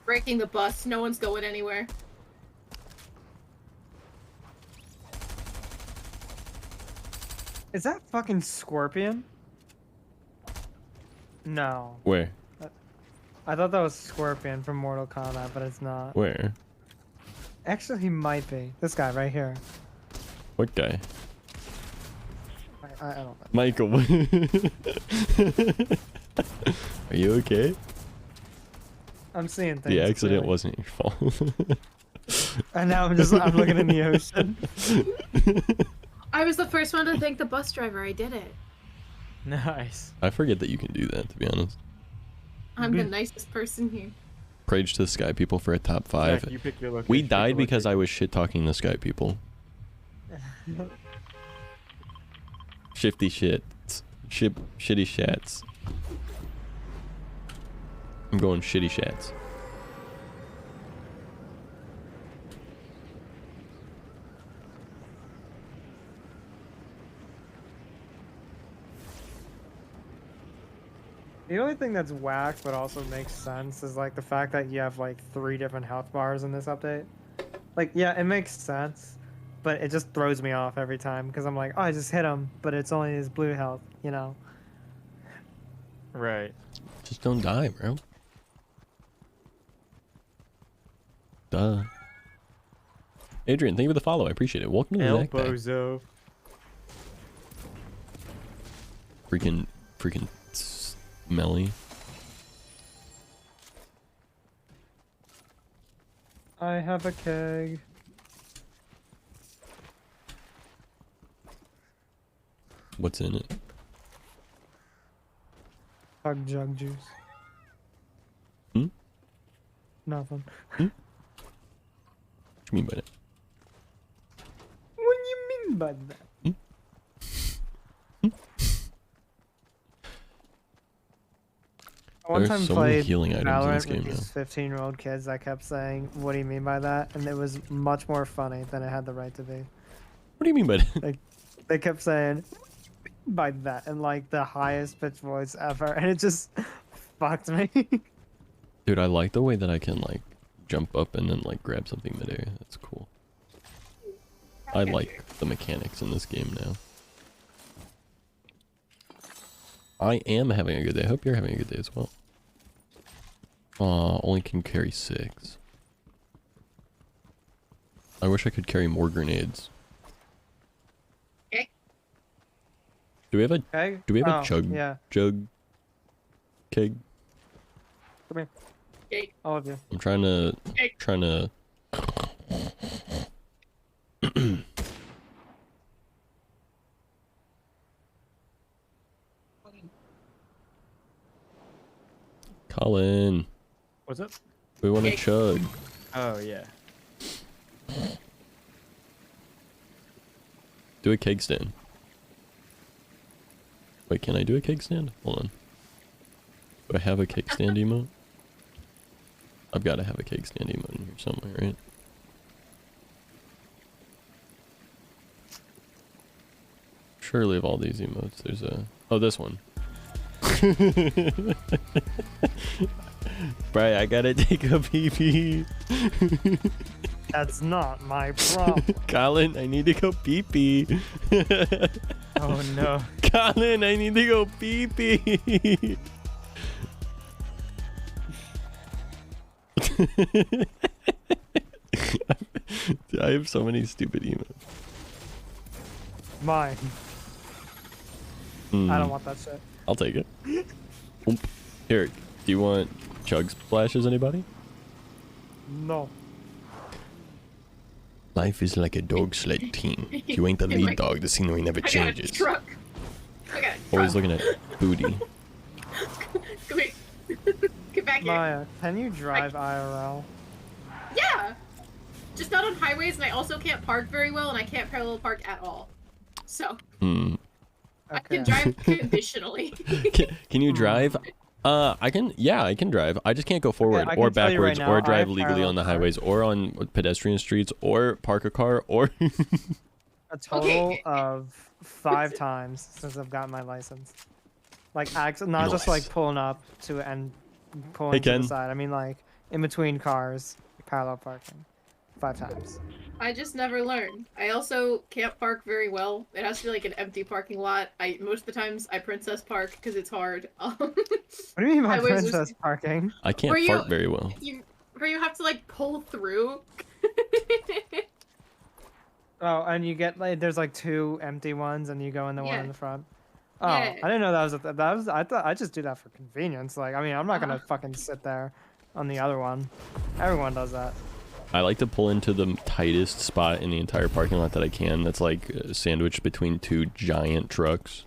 [SPEAKER 6] Breaking the bus, no one's going anywhere.
[SPEAKER 4] Is that fucking Scorpion? No.
[SPEAKER 1] Where?
[SPEAKER 4] I thought that was Scorpion from Mortal Kombat, but it's not.
[SPEAKER 1] Where?
[SPEAKER 4] Actually, he might be. This guy right here.
[SPEAKER 1] What guy?
[SPEAKER 4] I don't know.
[SPEAKER 1] Michael. Are you okay?
[SPEAKER 4] I'm seeing things.
[SPEAKER 1] The accident
[SPEAKER 4] clearly.
[SPEAKER 1] wasn't your fault.
[SPEAKER 4] And now I'm looking in the ocean.
[SPEAKER 6] I was the first one to thank the bus driver. I did it.
[SPEAKER 2] Nice.
[SPEAKER 1] I forget that you can do that, to be honest.
[SPEAKER 6] I'm the nicest person here.
[SPEAKER 1] Praise to the Sky People for a top 5.
[SPEAKER 2] Zach, you pick your location.
[SPEAKER 1] We
[SPEAKER 2] pick
[SPEAKER 1] died
[SPEAKER 2] the
[SPEAKER 1] because I
[SPEAKER 2] location.
[SPEAKER 1] was shit talking the Sky People. Shifty shits. Shitty shats. I'm going shitty shats.
[SPEAKER 4] The only thing that's whack but also makes sense is like the fact that you have like 3 different health bars in this update. Like, yeah, it makes sense, but it just throws me off every time because I'm like, oh, I just hit him, but it's only his blue health, you know?
[SPEAKER 2] Right.
[SPEAKER 1] Just don't die, bro. Duh. Adrian, thank you for the follow. I appreciate it. Welcome to the
[SPEAKER 2] El
[SPEAKER 1] Knack Pack.
[SPEAKER 2] Bozo.
[SPEAKER 1] Freaking smelly.
[SPEAKER 4] I have a keg.
[SPEAKER 1] What's in it?
[SPEAKER 4] Hug jug juice.
[SPEAKER 1] Hmm?
[SPEAKER 4] Nothing.
[SPEAKER 1] What do you mean by that?
[SPEAKER 4] What do you mean by that? I one
[SPEAKER 1] There's
[SPEAKER 4] time
[SPEAKER 1] so many
[SPEAKER 4] played
[SPEAKER 1] healing items in this
[SPEAKER 4] Valorant
[SPEAKER 1] game
[SPEAKER 4] with these 15-year-old kids that kept saying, "What do you mean by that?" And it was much more funny than it had the right to be.
[SPEAKER 1] What do you mean by that?
[SPEAKER 4] They kept saying, "By that," in like the highest pitched voice ever, and it just fucked me.
[SPEAKER 1] Dude, I like the way that I can like jump up and then like grab something midair. That's cool. I like the mechanics in this game now. I am having a good day. I hope you're having a good day as well. Only can carry 6. I wish I could carry more grenades.
[SPEAKER 6] Okay.
[SPEAKER 1] Do we have a
[SPEAKER 4] Okay.
[SPEAKER 1] Do we have a
[SPEAKER 4] Oh,
[SPEAKER 1] chug
[SPEAKER 4] Yeah.
[SPEAKER 1] jug keg?
[SPEAKER 4] Come here.
[SPEAKER 6] Cake.
[SPEAKER 4] All of you.
[SPEAKER 1] I'm trying to
[SPEAKER 6] Cake.
[SPEAKER 1] Colin,
[SPEAKER 2] What's up?
[SPEAKER 1] we want to
[SPEAKER 6] Cake.
[SPEAKER 1] chug.
[SPEAKER 2] Oh yeah.
[SPEAKER 1] Do a cake stand. Wait, can I do a cake stand? Hold on. Do I have a cake stand emote? I've got to have a cake stand emote in here somewhere, right? Surely of all these emotes, there's a... Oh, this one. Bri, I gotta take a pee-pee.
[SPEAKER 4] That's not my problem.
[SPEAKER 1] Colin, I need to go pee-pee.
[SPEAKER 4] Oh no.
[SPEAKER 1] Colin, I need to go pee-pee. I have so many stupid emotes.
[SPEAKER 4] Mine. I
[SPEAKER 1] Hmm,
[SPEAKER 4] don't want that shit.
[SPEAKER 1] I'll take it. Oomp. Here, do you want chug splashes, anybody?
[SPEAKER 4] No.
[SPEAKER 1] Life is like a dog sled team. You ain't the lead dog, the scenery never
[SPEAKER 6] I got a
[SPEAKER 1] changes.
[SPEAKER 6] truck. I got a
[SPEAKER 1] Always
[SPEAKER 6] truck.
[SPEAKER 1] looking at booty.
[SPEAKER 6] Come here. Get back here.
[SPEAKER 4] Maya, can you drive IRL?
[SPEAKER 6] Yeah. Just not on highways, and I also can't park very well, and I can't parallel park at all. So
[SPEAKER 1] Hmm.
[SPEAKER 6] I can drive conditionally.
[SPEAKER 1] Can you drive? I can. Yeah, I can drive. I just can't go forward
[SPEAKER 4] I
[SPEAKER 1] or
[SPEAKER 4] can tell you right
[SPEAKER 1] backwards
[SPEAKER 4] now,
[SPEAKER 1] or
[SPEAKER 4] I
[SPEAKER 1] drive
[SPEAKER 4] have
[SPEAKER 1] legally
[SPEAKER 4] parallel
[SPEAKER 1] on the
[SPEAKER 4] park.
[SPEAKER 1] highways or on pedestrian streets or park a car or.
[SPEAKER 4] A total of 5 times since I've gotten my license. Like, not just like
[SPEAKER 1] Nice.
[SPEAKER 4] pulling up to and pulling
[SPEAKER 1] Hey,
[SPEAKER 4] to
[SPEAKER 1] Ken.
[SPEAKER 4] the side. I mean, like in between cars, parallel parking. 5 times.
[SPEAKER 6] I just never learn. I also can't park very well. It has to be like an empty parking lot. Most of the times I princess park because it's hard.
[SPEAKER 4] What do you mean by
[SPEAKER 6] Highways are
[SPEAKER 4] princess parking?
[SPEAKER 1] I can't
[SPEAKER 6] Were you-
[SPEAKER 1] fart very well.
[SPEAKER 6] where you have to like pull through.
[SPEAKER 4] Oh, and you get like there's like 2 empty ones, and you go in the one
[SPEAKER 6] Yeah.
[SPEAKER 4] in the front. Oh,
[SPEAKER 6] Yeah.
[SPEAKER 4] I didn't know that was that was. I thought I just do that for convenience. Like, I mean, I'm not gonna
[SPEAKER 6] Uh-huh.
[SPEAKER 4] fucking sit there on the other one. Everyone does that.
[SPEAKER 1] I like to pull into the tightest spot in the entire parking lot that I can. That's like sandwiched between 2 giant trucks.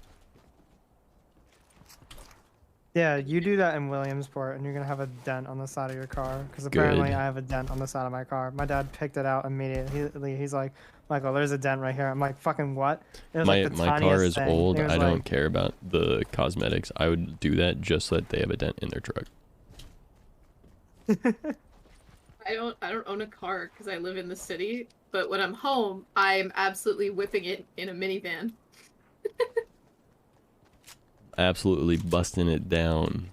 [SPEAKER 4] Yeah, you do that in Williamsport, and you're gonna have a dent on the side of your car. Because apparently,
[SPEAKER 1] Good.
[SPEAKER 4] I have a dent on the side of my car. My dad picked it out immediately. He's like, "Michael, there's a dent right here." I'm like, "Fucking what?" It was
[SPEAKER 1] My
[SPEAKER 4] like the
[SPEAKER 1] my car
[SPEAKER 4] tiniest
[SPEAKER 1] is
[SPEAKER 4] thing.
[SPEAKER 1] old.
[SPEAKER 4] He was
[SPEAKER 1] I don't
[SPEAKER 4] like,
[SPEAKER 1] care about the cosmetics. I would do that just so that they have a dent in their truck.
[SPEAKER 6] I don't own a car because I live in the city, but when I'm home, I'm absolutely whipping it in a minivan.
[SPEAKER 1] Absolutely busting it down.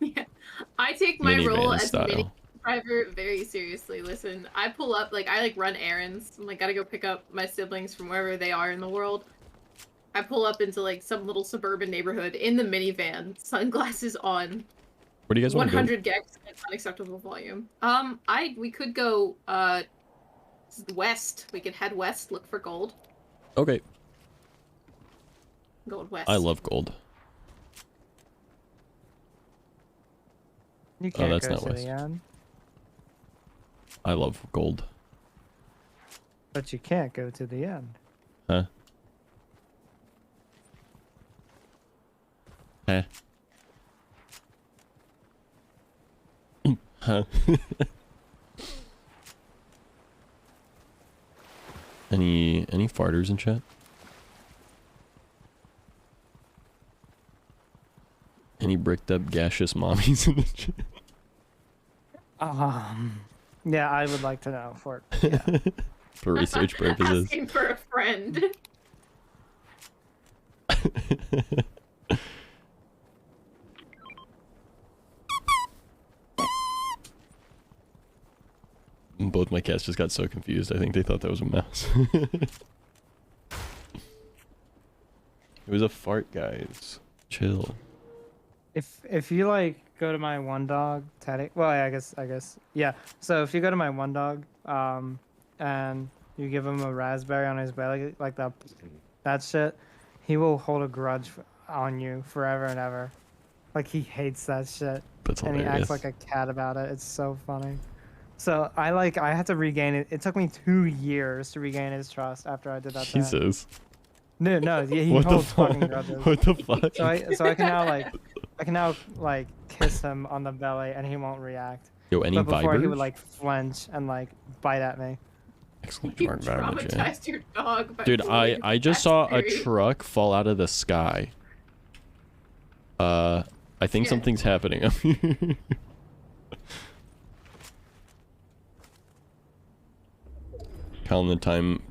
[SPEAKER 6] Yeah. I take my role
[SPEAKER 1] Minivan
[SPEAKER 6] as a mini
[SPEAKER 1] style.
[SPEAKER 6] driver very seriously. Listen, I pull up, like, I like run errands. I'm like, gotta go pick up my siblings from wherever they are in the world. I pull up into like some little suburban neighborhood in the minivan, sunglasses on,
[SPEAKER 1] Where do you guys want to go?
[SPEAKER 6] 100 gex at unacceptable volume. We could go west. We could head west, look for gold.
[SPEAKER 1] Okay.
[SPEAKER 6] Gold west.
[SPEAKER 1] I love gold.
[SPEAKER 4] "You can't
[SPEAKER 1] that's
[SPEAKER 4] go
[SPEAKER 1] not
[SPEAKER 4] to
[SPEAKER 1] west.
[SPEAKER 4] the end,
[SPEAKER 1] I love gold.
[SPEAKER 4] but you can't go to the end."
[SPEAKER 1] Huh? Huh? Huh? Any farters in chat? Any bricked up gaseous mommies in the chat?
[SPEAKER 4] Yeah, I would like to know for yeah.
[SPEAKER 1] For research purposes.
[SPEAKER 6] Asking for a friend.
[SPEAKER 1] Both my cats just got so confused. I think they thought that was a mouse. It was a fart, guys. Chill.
[SPEAKER 4] If you like go to my one dog, Teddy. Well, yeah, I guess yeah. So if you go to my one dog, and you give him a raspberry on his belly, like that shit, he will hold a grudge on you forever and ever. Like he hates that shit,
[SPEAKER 1] That's
[SPEAKER 4] and he
[SPEAKER 1] hilarious.
[SPEAKER 4] acts like a cat about it. It's so funny. So I had to regain it. It took me 2 years to regain his trust after I did that. Thing.
[SPEAKER 1] Jesus.
[SPEAKER 4] No, he
[SPEAKER 1] What the
[SPEAKER 4] holds
[SPEAKER 1] fuck?
[SPEAKER 4] fucking grudges.
[SPEAKER 1] What the fuck?
[SPEAKER 4] So I can now kiss him on the belly and he won't react.
[SPEAKER 1] Yo, any
[SPEAKER 4] But before he would
[SPEAKER 1] vibers?
[SPEAKER 4] like flinch and like bite at me.
[SPEAKER 1] Excellent
[SPEAKER 6] You
[SPEAKER 1] mark damage, yeah.
[SPEAKER 6] traumatized your dog. By
[SPEAKER 1] Dude,
[SPEAKER 6] pulling
[SPEAKER 1] I just
[SPEAKER 6] that
[SPEAKER 1] saw a
[SPEAKER 6] theory.
[SPEAKER 1] truck fall out of the sky. I think
[SPEAKER 6] Yeah.
[SPEAKER 1] something's happening up here. Colin, the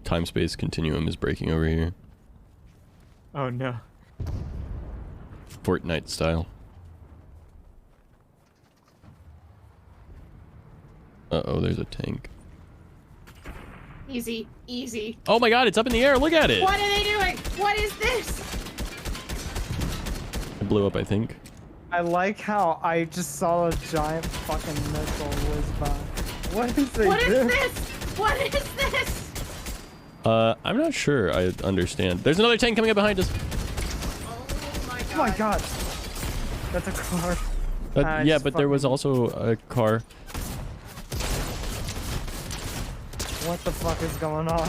[SPEAKER 1] time space continuum is breaking over here.
[SPEAKER 2] Oh no.
[SPEAKER 1] Fortnite style. Uh-oh, there's a tank.
[SPEAKER 6] Easy, easy.
[SPEAKER 1] Oh my god, it's up in the air, look at it!
[SPEAKER 6] What are they doing? What is this?
[SPEAKER 1] It blew up, I think.
[SPEAKER 4] I like how I just saw a giant fucking missile whiz by. What is it?
[SPEAKER 6] What is this? What is this?
[SPEAKER 1] I'm not sure I understand. There's another tank coming up behind us.
[SPEAKER 6] Oh my god.
[SPEAKER 4] Oh my god. That's a car.
[SPEAKER 1] Yeah,
[SPEAKER 4] just
[SPEAKER 1] but there was
[SPEAKER 4] fucking-
[SPEAKER 1] also a car.
[SPEAKER 4] What the fuck is going on?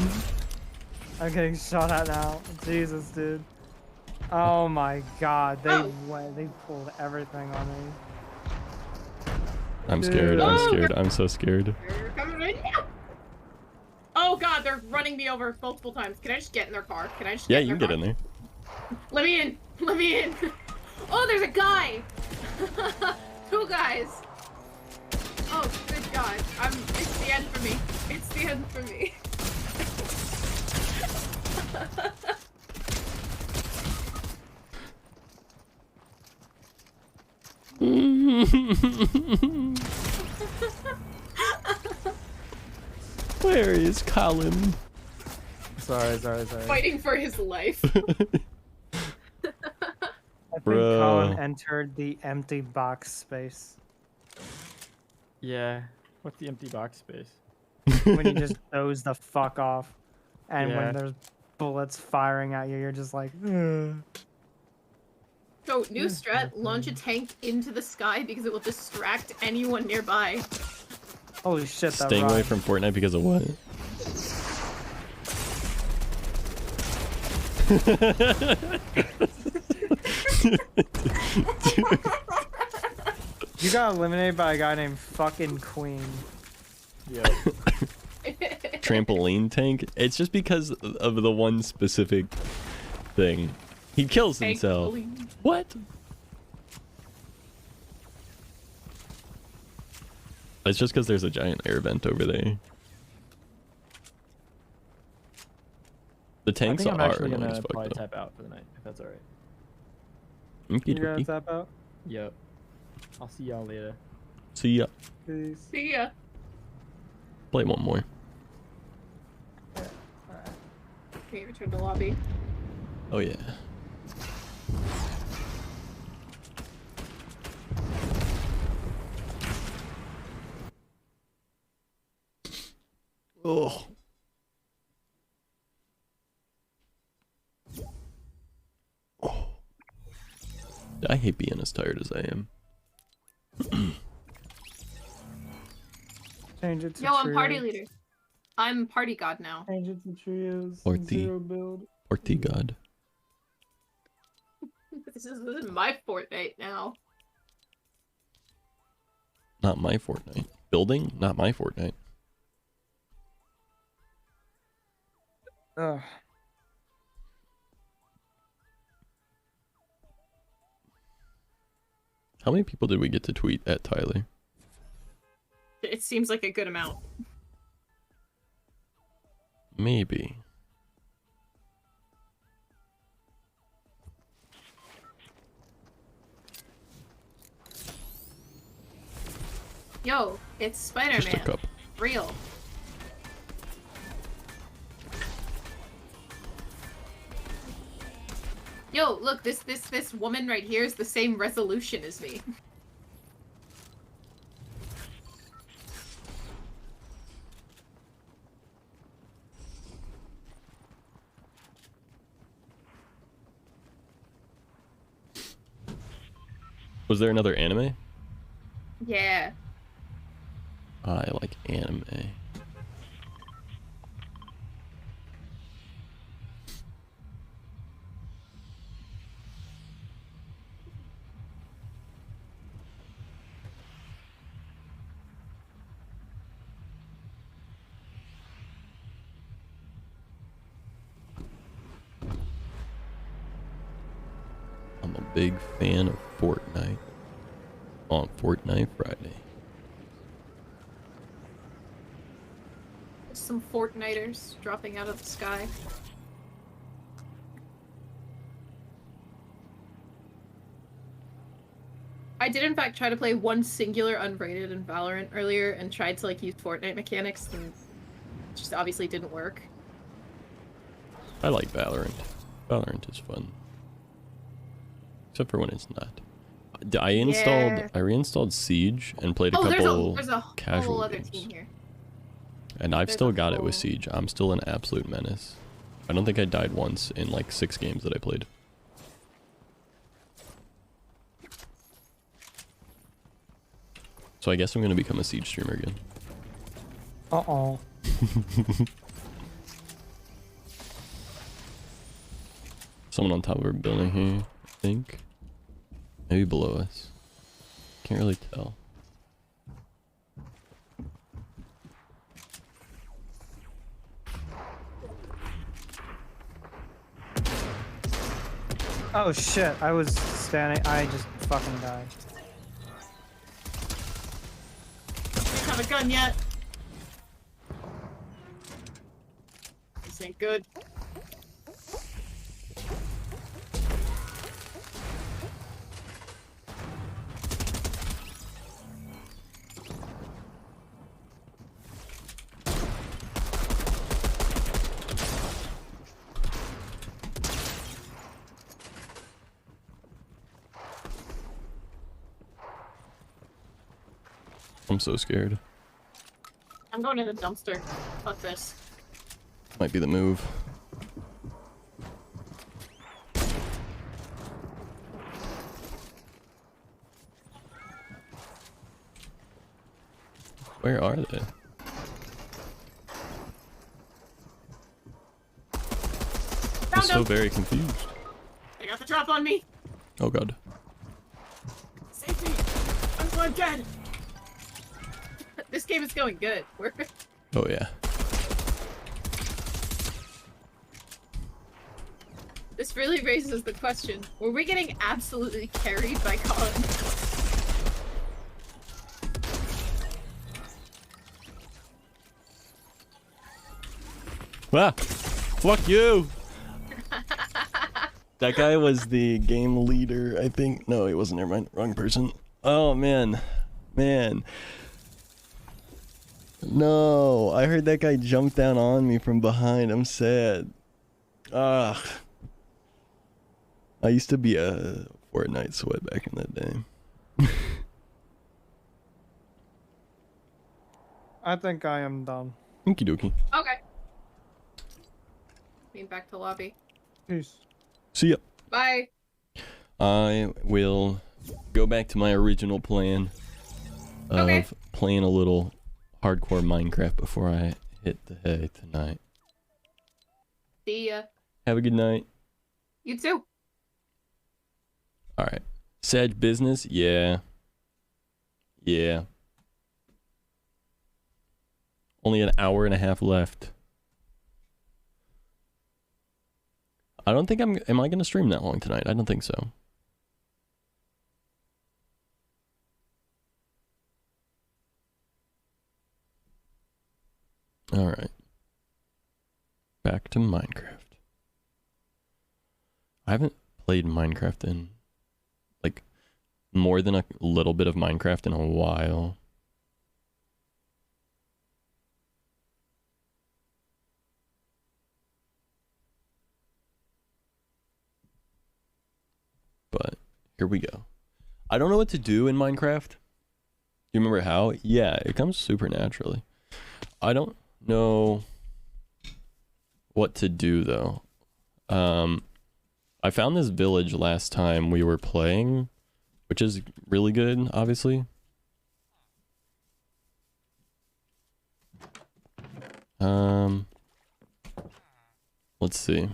[SPEAKER 4] I'm getting shot at now. Jesus, dude. Oh my god.
[SPEAKER 6] Oh.
[SPEAKER 4] They pulled everything on me.
[SPEAKER 1] I'm scared, I'm
[SPEAKER 6] Oh,
[SPEAKER 1] scared, I'm so scared.
[SPEAKER 6] They're coming in now. Oh god, they're running me over multiple times. Can I just get in their car? Can I just
[SPEAKER 1] Yeah,
[SPEAKER 6] get
[SPEAKER 1] you
[SPEAKER 6] in
[SPEAKER 1] can
[SPEAKER 6] their
[SPEAKER 1] get in
[SPEAKER 6] car?
[SPEAKER 1] there.
[SPEAKER 6] Let me in. Let me in. Oh, there's a guy. 2 guys. Oh, good god. It's the end for me. It's the end for me.
[SPEAKER 1] Where is Colin?
[SPEAKER 4] Sorry.
[SPEAKER 6] Fighting for his life.
[SPEAKER 4] I think
[SPEAKER 1] Bro.
[SPEAKER 4] Colin entered the empty box space.
[SPEAKER 2] Yeah. What's the empty box space?
[SPEAKER 4] When you just doze the fuck off. And
[SPEAKER 2] Yeah.
[SPEAKER 4] when there's bullets firing at you, you're just like, "Ugh."
[SPEAKER 6] So, new strat, launch a tank into the sky because it will distract anyone nearby.
[SPEAKER 4] Holy shit, that
[SPEAKER 1] Staying away
[SPEAKER 4] rhymed.
[SPEAKER 1] from Fortnite because of what?
[SPEAKER 4] You got eliminated by a guy named fucking Queen.
[SPEAKER 2] Yeah.
[SPEAKER 1] Trampoline tank? It's just because of the one specific thing. He kills himself.
[SPEAKER 6] Thankfully.
[SPEAKER 1] What? It's just because there's a giant air vent over there. The
[SPEAKER 2] I
[SPEAKER 1] tanks
[SPEAKER 2] think I'm
[SPEAKER 1] are
[SPEAKER 2] actually
[SPEAKER 1] annoying
[SPEAKER 2] gonna
[SPEAKER 1] as fuck
[SPEAKER 2] probably
[SPEAKER 1] though.
[SPEAKER 2] tap out for the night, if that's alright.
[SPEAKER 1] Okie
[SPEAKER 4] You gonna
[SPEAKER 1] dokie.
[SPEAKER 4] tap out?
[SPEAKER 2] Yep. I'll see y'all later.
[SPEAKER 1] See ya.
[SPEAKER 4] Peace.
[SPEAKER 6] See ya.
[SPEAKER 1] Play one more.
[SPEAKER 6] Can you return to lobby?
[SPEAKER 1] Oh yeah. Oh. Oh. I hate being as tired as I am.
[SPEAKER 4] Change it to
[SPEAKER 6] Yo, I'm party
[SPEAKER 4] trios.
[SPEAKER 6] leader. I'm party god now.
[SPEAKER 4] Change it to trios.
[SPEAKER 1] Or the-
[SPEAKER 4] Zero build.
[SPEAKER 1] Orty God.
[SPEAKER 6] This is my Fortnite now.
[SPEAKER 1] Not my Fortnite. Building? Not my Fortnite.
[SPEAKER 4] Ugh.
[SPEAKER 1] How many people did we get to tweet at Tyler?
[SPEAKER 6] It seems like a good amount.
[SPEAKER 1] Maybe.
[SPEAKER 6] Yo, it's
[SPEAKER 1] Just a
[SPEAKER 6] Spider-Man.
[SPEAKER 1] cup.
[SPEAKER 6] Real. Yo, look, this woman right here is the same resolution as me.
[SPEAKER 1] Was there another anime?
[SPEAKER 6] Yeah.
[SPEAKER 1] I like anime. I'm a big fan of Fortnite on Fortnite Friday.
[SPEAKER 6] Some Fortniters dropping out of the sky. I did in fact try to play one singular unrated in Valorant earlier and tried to like use Fortnite mechanics and it just obviously didn't work.
[SPEAKER 1] I like Valorant. Valorant is fun. Except for when it's not. I reinstalled Siege and played a couple
[SPEAKER 6] there's a
[SPEAKER 1] casual
[SPEAKER 6] whole other
[SPEAKER 1] games.
[SPEAKER 6] team here.
[SPEAKER 1] And I've
[SPEAKER 6] There's
[SPEAKER 1] still
[SPEAKER 6] a
[SPEAKER 1] got it with
[SPEAKER 6] whole-
[SPEAKER 1] Siege. I'm still an absolute menace. I don't think I died once in like 6 games that I played. So I guess I'm gonna become a Siege streamer again.
[SPEAKER 4] Uh-oh.
[SPEAKER 1] Someone on top of our building here, I think. Maybe below us. Can't really tell.
[SPEAKER 4] Oh shit, I was standing, I just fucking died.
[SPEAKER 6] Don't have a gun yet. This ain't good.
[SPEAKER 1] I'm so scared.
[SPEAKER 6] I'm going to the dumpster. Fuck this.
[SPEAKER 1] Might be the move. Where are they? I'm
[SPEAKER 6] Found
[SPEAKER 1] so
[SPEAKER 6] him!
[SPEAKER 1] very confused.
[SPEAKER 6] They got the drop on me!
[SPEAKER 1] Oh god.
[SPEAKER 6] Save me! I'm going dead! This game is going good. We're...
[SPEAKER 1] Oh yeah.
[SPEAKER 6] This really raises the question, were we getting absolutely carried by Colin?
[SPEAKER 1] Ah! Fuck you! That guy was the game leader, I think. No, he wasn't. Never mind. Wrong person. Oh, man. Man. No, I heard that guy jump down on me from behind. I'm sad. Ugh. I used to be a Fortnite sweat back in that day.
[SPEAKER 4] I think I am done.
[SPEAKER 1] Okie dokie.
[SPEAKER 6] Okay. Being back to lobby.
[SPEAKER 4] Peace.
[SPEAKER 1] See ya.
[SPEAKER 6] Bye!
[SPEAKER 1] I will go back to my original plan of
[SPEAKER 6] Okay.
[SPEAKER 1] playing a little hardcore Minecraft before I hit the hay tonight.
[SPEAKER 6] See ya.
[SPEAKER 1] Have a good night.
[SPEAKER 6] You too.
[SPEAKER 1] Alright. Sag business? Yeah. Yeah. Only an hour and a half left. I don't think am I gonna stream that long tonight? I don't think so. Alright. Back to Minecraft. I haven't played Minecraft in like more than a little bit of Minecraft in a while. But here we go. I don't know what to do in Minecraft. Do you remember how? Yeah, it comes super naturally. I don't know what to do though. I found this village last time we were playing, which is really good, obviously. Let's see.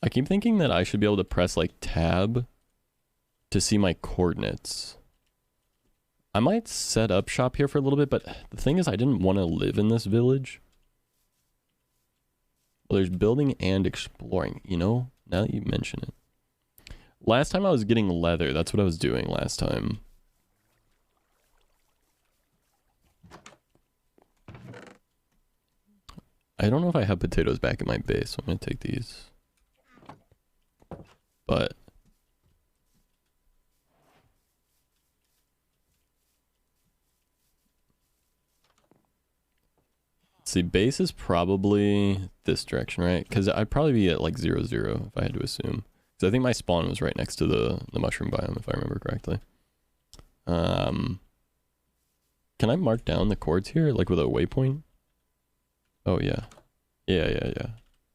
[SPEAKER 1] I keep thinking that I should be able to press like tab to see my coordinates. I might set up shop here for a little bit, but the thing is I didn't want to live in this village. Well, there's building and exploring, you know, now that you mention it. Last time I was getting leather, that's what I was doing last time. I don't know if I have potatoes back in my base, so I'm gonna take these. But let's see, base is probably this direction, right? Because I'd probably be at like 0, 0 if I had to assume. Because I think my spawn was right next to the mushroom biome, if I remember correctly. Can I mark down the chords here, like with a waypoint? Oh yeah. Yeah.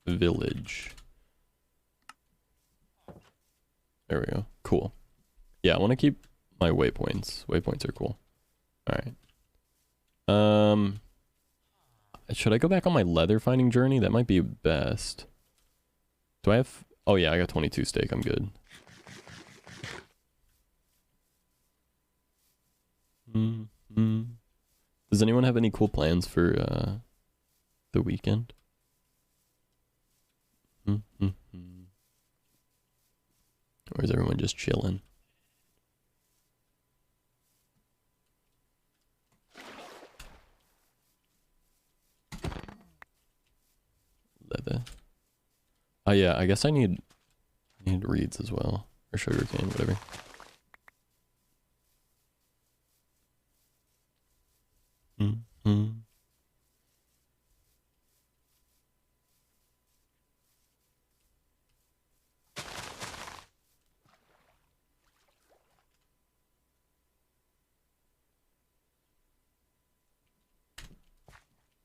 [SPEAKER 1] Village. There we go. Cool. Yeah, I want to keep my waypoints. Waypoints are cool. Alright. Should I go back on my leather finding journey? That might be best. Do I have... Oh yeah, I got 22 steak. I'm good. Does anyone have any cool plans for the weekend? Or is everyone just chilling? Leather. Oh yeah, I guess I need reeds as well. Or sugarcane, whatever.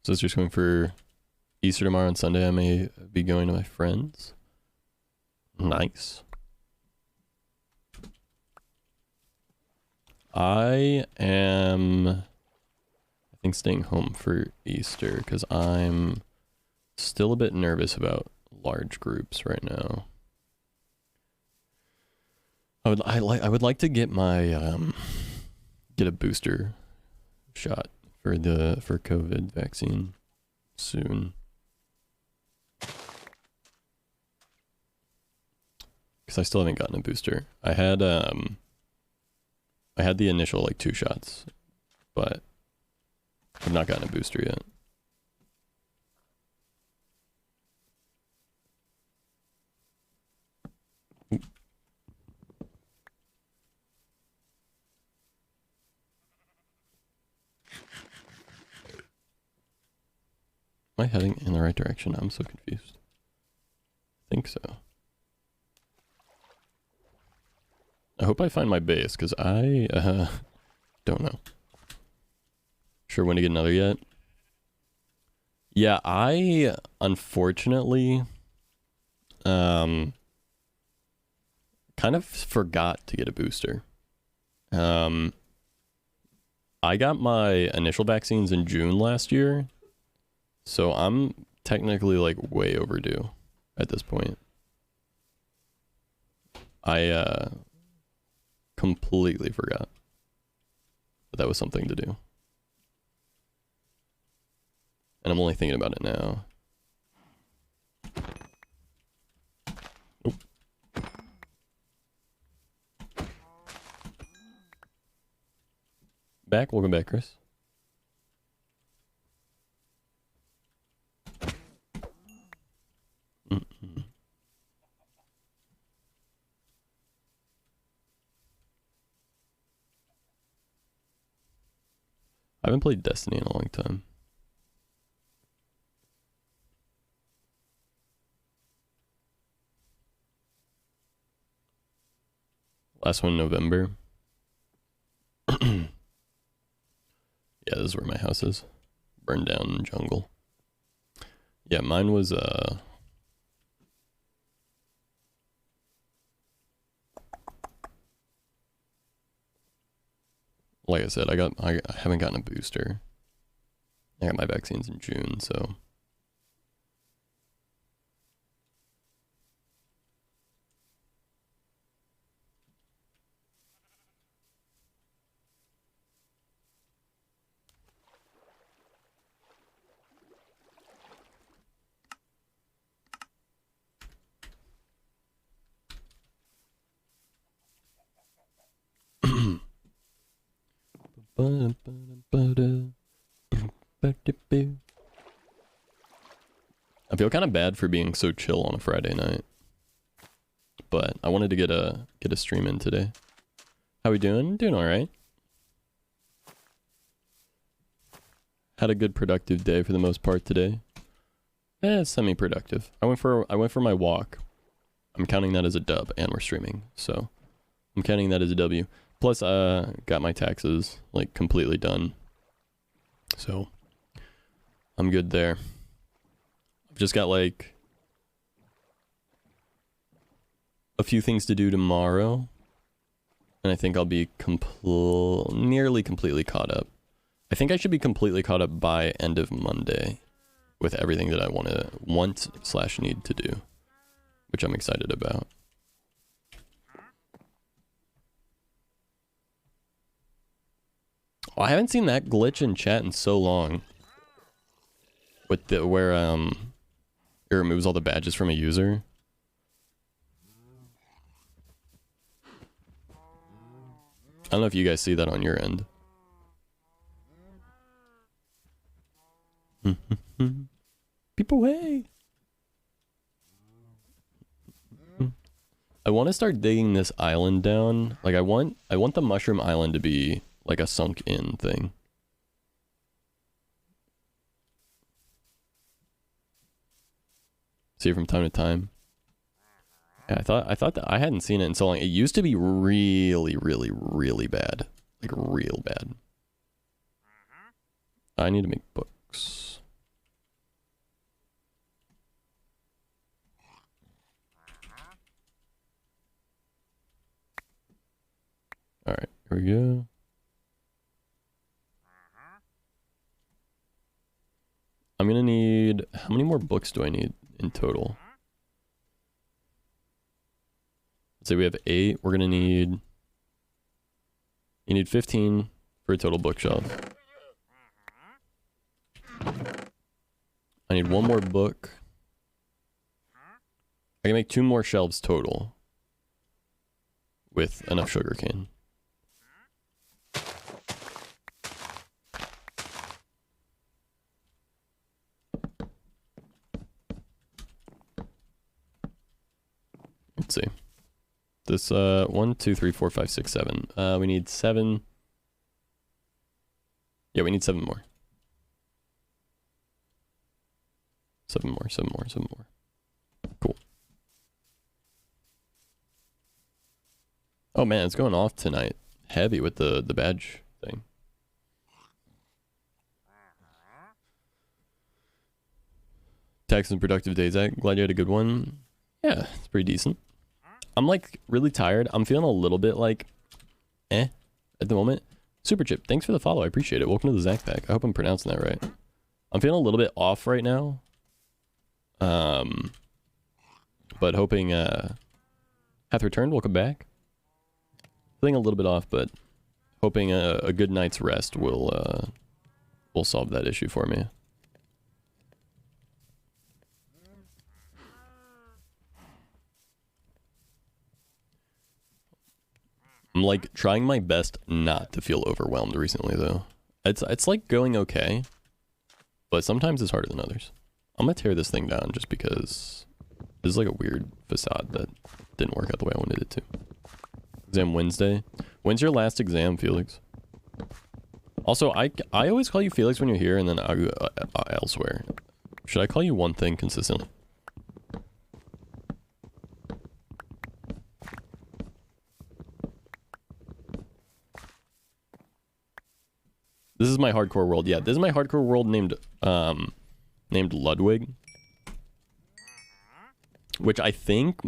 [SPEAKER 1] So it's just going for Easter tomorrow and Sunday. I may be going to my friends. Nice. I am, I think, staying home for Easter because I'm still a bit nervous about large groups right now. I would like to get my get a booster shot for COVID vaccine soon. Because I still haven't gotten a booster. I had the initial like 2 shots, but I've not gotten a booster yet. Ooh. Am I heading in the right direction? I'm so confused. I think so. I hope I find my base, because I don't know. Sure when to get another yet? Yeah, I unfortunately kind of forgot to get a booster. I got my initial vaccines in June last year, so I'm technically like way overdue at this point. I completely forgot that was something to do. And I'm only thinking about it now. Nope. Back? Welcome back, Chris. I haven't played Destiny in a long time. Last one in November. Yeah, this is where my house is. Burned down jungle. Yeah, mine was like I said, I haven't gotten a booster. I got my vaccines in June, so. I feel kind of bad for being so chill on a Friday night, but I wanted to get a stream in today. How we doing? Doing all right. Had a good productive day for the most part today. Semi-productive. I went for my walk. I'm counting that as a dub, and we're streaming, so I'm counting that as a W. Plus, got my taxes like completely done, so I'm good there. I've just got like a few things to do tomorrow, and I think I'll be nearly completely caught up. I think I should be completely caught up by end of Monday with everything that I want/need to do, which I'm excited about. Oh, I haven't seen that glitch in chat in so long. With the where it removes all the badges from a user. I don't know if you guys see that on your end. People, hey! I want to start digging this island down. Like I want the mushroom island to be like a sunk in thing. See it from time to time. Yeah, I thought that I hadn't seen it in so long. It used to be really, really, really bad. Like real bad. I need to make books. Alright, here we go. I'm gonna need, how many more books do I need in total? Let's say we have 8, we're gonna need, you need 15 for a total bookshelf. I need 1 more book. I can make 2 more shelves total with enough sugarcane. Let's see. This 1, 2, 3, 4, 5, 6, 7. We need 7. Yeah, we need 7 more. 7 more, 7 more, 7 more. Cool. Oh man, it's going off tonight. Heavy with the badge thing. Tax and productive days. I'm glad you had a good one. Yeah, it's pretty decent. I'm like really tired. I'm feeling a little bit like at the moment. Super Chip, thanks for the follow. I appreciate it. Welcome to the Zach Pack. I hope I'm pronouncing that right. I'm feeling a little bit off right now. But hoping hath returned. Welcome back. Feeling a little bit off, but hoping a good night's rest will solve that issue for me. I'm like trying my best not to feel overwhelmed recently though. It's like going okay, but sometimes it's harder than others. I'm gonna tear this thing down just because this is like a weird facade that didn't work out the way I wanted it to. Exam Wednesday. When's your last exam, Felix? Also, I always call you Felix when you're here and then I go elsewhere. Should I call you one thing consistently? This is my hardcore world. Yeah, this is my hardcore world named Ludwig. Which I think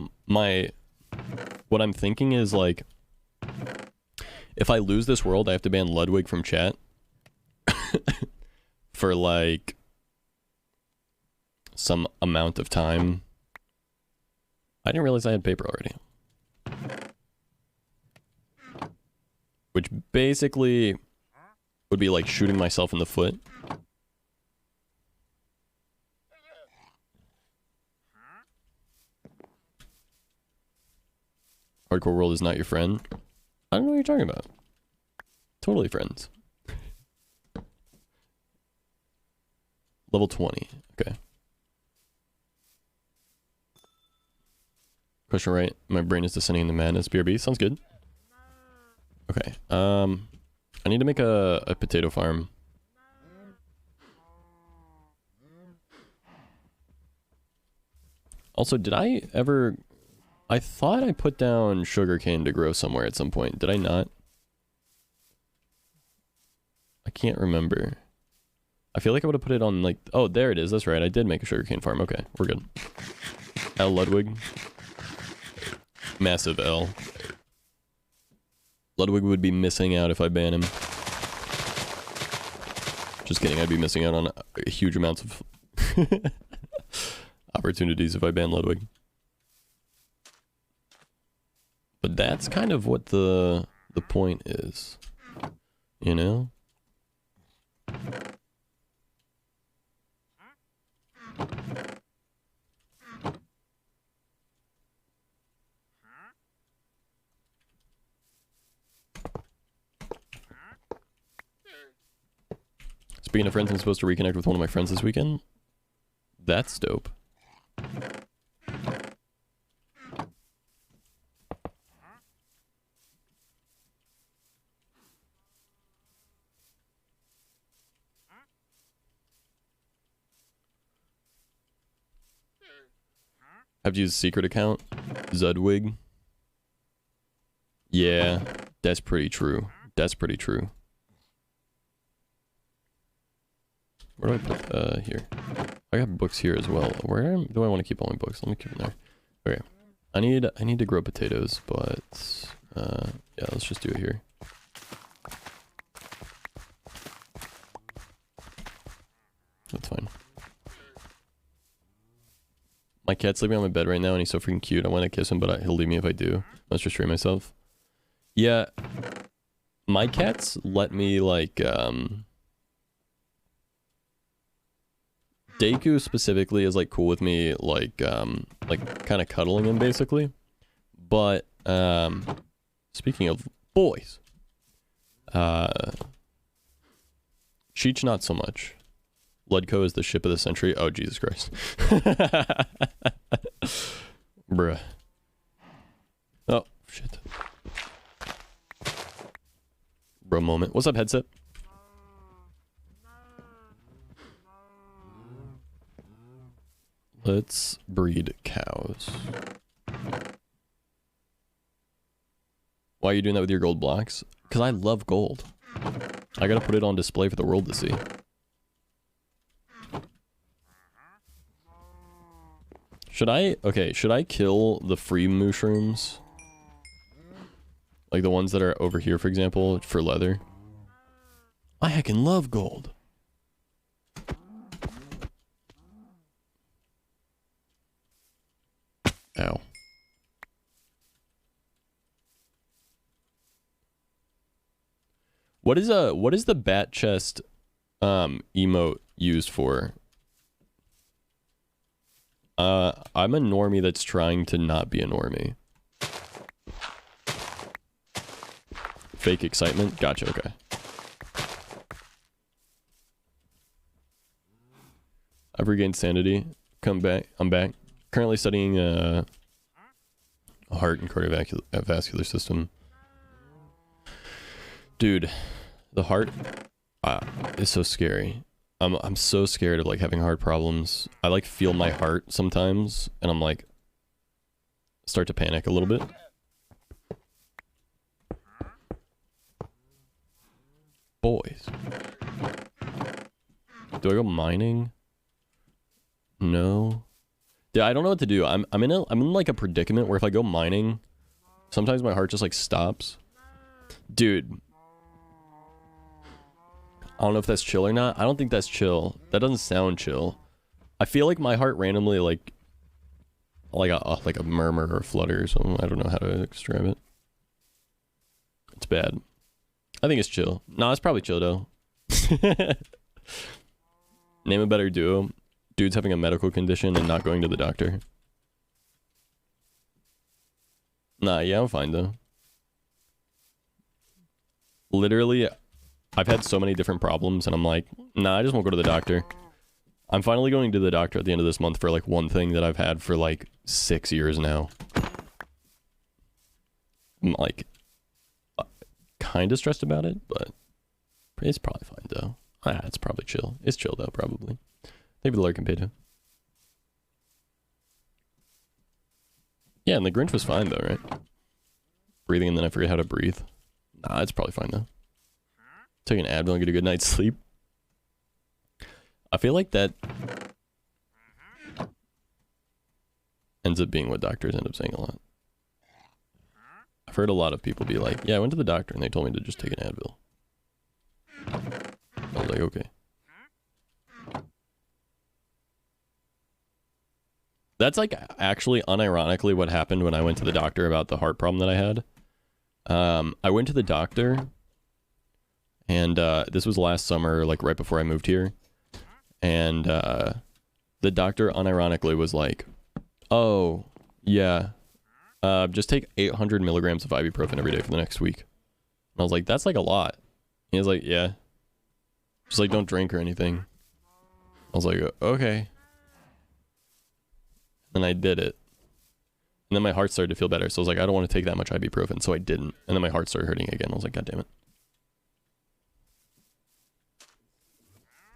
[SPEAKER 1] what I'm thinking is like, If I lose this world, I have to ban Ludwig from chat for like some amount of time. I didn't realize I had paper already. Which basically would be like shooting myself in the foot. Hardcore world is not your friend. I don't know what you're talking about. Totally friends. Level 20. Okay. Question right. My brain is descending into madness. BRB. Sounds good. Okay. I need to make a potato farm. Also, did I ever... I thought I put down sugarcane to grow somewhere at some point. Did I not? I can't remember. I feel like I would have put it on like... Oh, there it is. That's right. I did make a sugarcane farm. Okay, we're good. L. Ludwig. Massive L. Ludwig would be missing out if I ban him. Just kidding. I'd be missing out on huge amounts of opportunities if I ban Ludwig. But that's kind of what the point is, you know? Speaking of friends, I'm supposed to reconnect with one of my friends this weekend. That's dope. Have you used secret account? Zudwig? Yeah, that's pretty true. That's pretty true. Where do I put, here? I got books here as well. Where do I want to keep all my books? Let me keep them there. Okay. I need to grow potatoes, but, yeah, let's just do it here. That's fine. My cat's sleeping on my bed right now, and he's so freaking cute. I want to kiss him, but he'll leave me if I do. Let's restrain myself. Yeah. My cats let me, like, Deku specifically is, like, cool with me, like kind of cuddling him, basically. But, speaking of boys, Cheech not so much. Ludco is the ship of the century. Oh, Jesus Christ. Bruh. Oh, shit. Bro moment. What's up, headset? Let's breed cows. Why are you doing that with your gold blocks? Because I love gold. I gotta put it on display for the world to see. Should I kill the free mushrooms? Like the ones that are over here, for example, for leather? I heckin' love gold. Ow. What is the bat chest emote used for? I'm a normie that's trying to not be a normie. Fake excitement? Gotcha, okay. I've regained sanity. Come back. I'm back. Currently studying heart and cardiovascular system. Dude, the heart is so scary. I'm so scared of like having heart problems. I like feel my heart sometimes and I'm like start to panic a little bit. Boys. Do I go mining? No. Yeah, I don't know what to do. I'm in like a predicament where if I go mining, sometimes my heart just like stops. Dude. I don't know if that's chill or not. I don't think that's chill. That doesn't sound chill. I feel like my heart randomly like a murmur or a flutter or something. I don't know how to describe it. It's bad. I think it's chill. No, it's probably chill though. Name a better duo. Dude's having a medical condition and not going to the doctor. Nah, yeah, I'm fine though. Literally, I've had so many different problems and I'm like, nah, I just won't go to the doctor. I'm finally going to the doctor at the end of this month for like one thing that I've had for like 6 years now. I'm like, kind of stressed about it, but it's probably fine though. Ah, it's probably chill. It's chill though, probably. Maybe the Lurkin Beta. Yeah, and the Grinch was fine though, right? Breathing and then I forget how to breathe. Nah, it's probably fine though. Take an Advil and get a good night's sleep. I feel like that ends up being what doctors end up saying a lot. I've heard a lot of people be like, yeah, I went to the doctor and they told me to just take an Advil. I was like, okay. That's like actually unironically what happened when I went to the doctor about the heart problem that I had. I went to the doctor and this was last summer, like right before I moved here. And the doctor unironically was like, oh, yeah, just take 800 milligrams of ibuprofen every day for the next week. And I was like, that's like a lot. He was like, yeah. Just like, don't drink or anything. I was like, okay. And I did it. And then my heart started to feel better. So I was like, I don't want to take that much ibuprofen. So I didn't. And then my heart started hurting again. I was like, God damn it.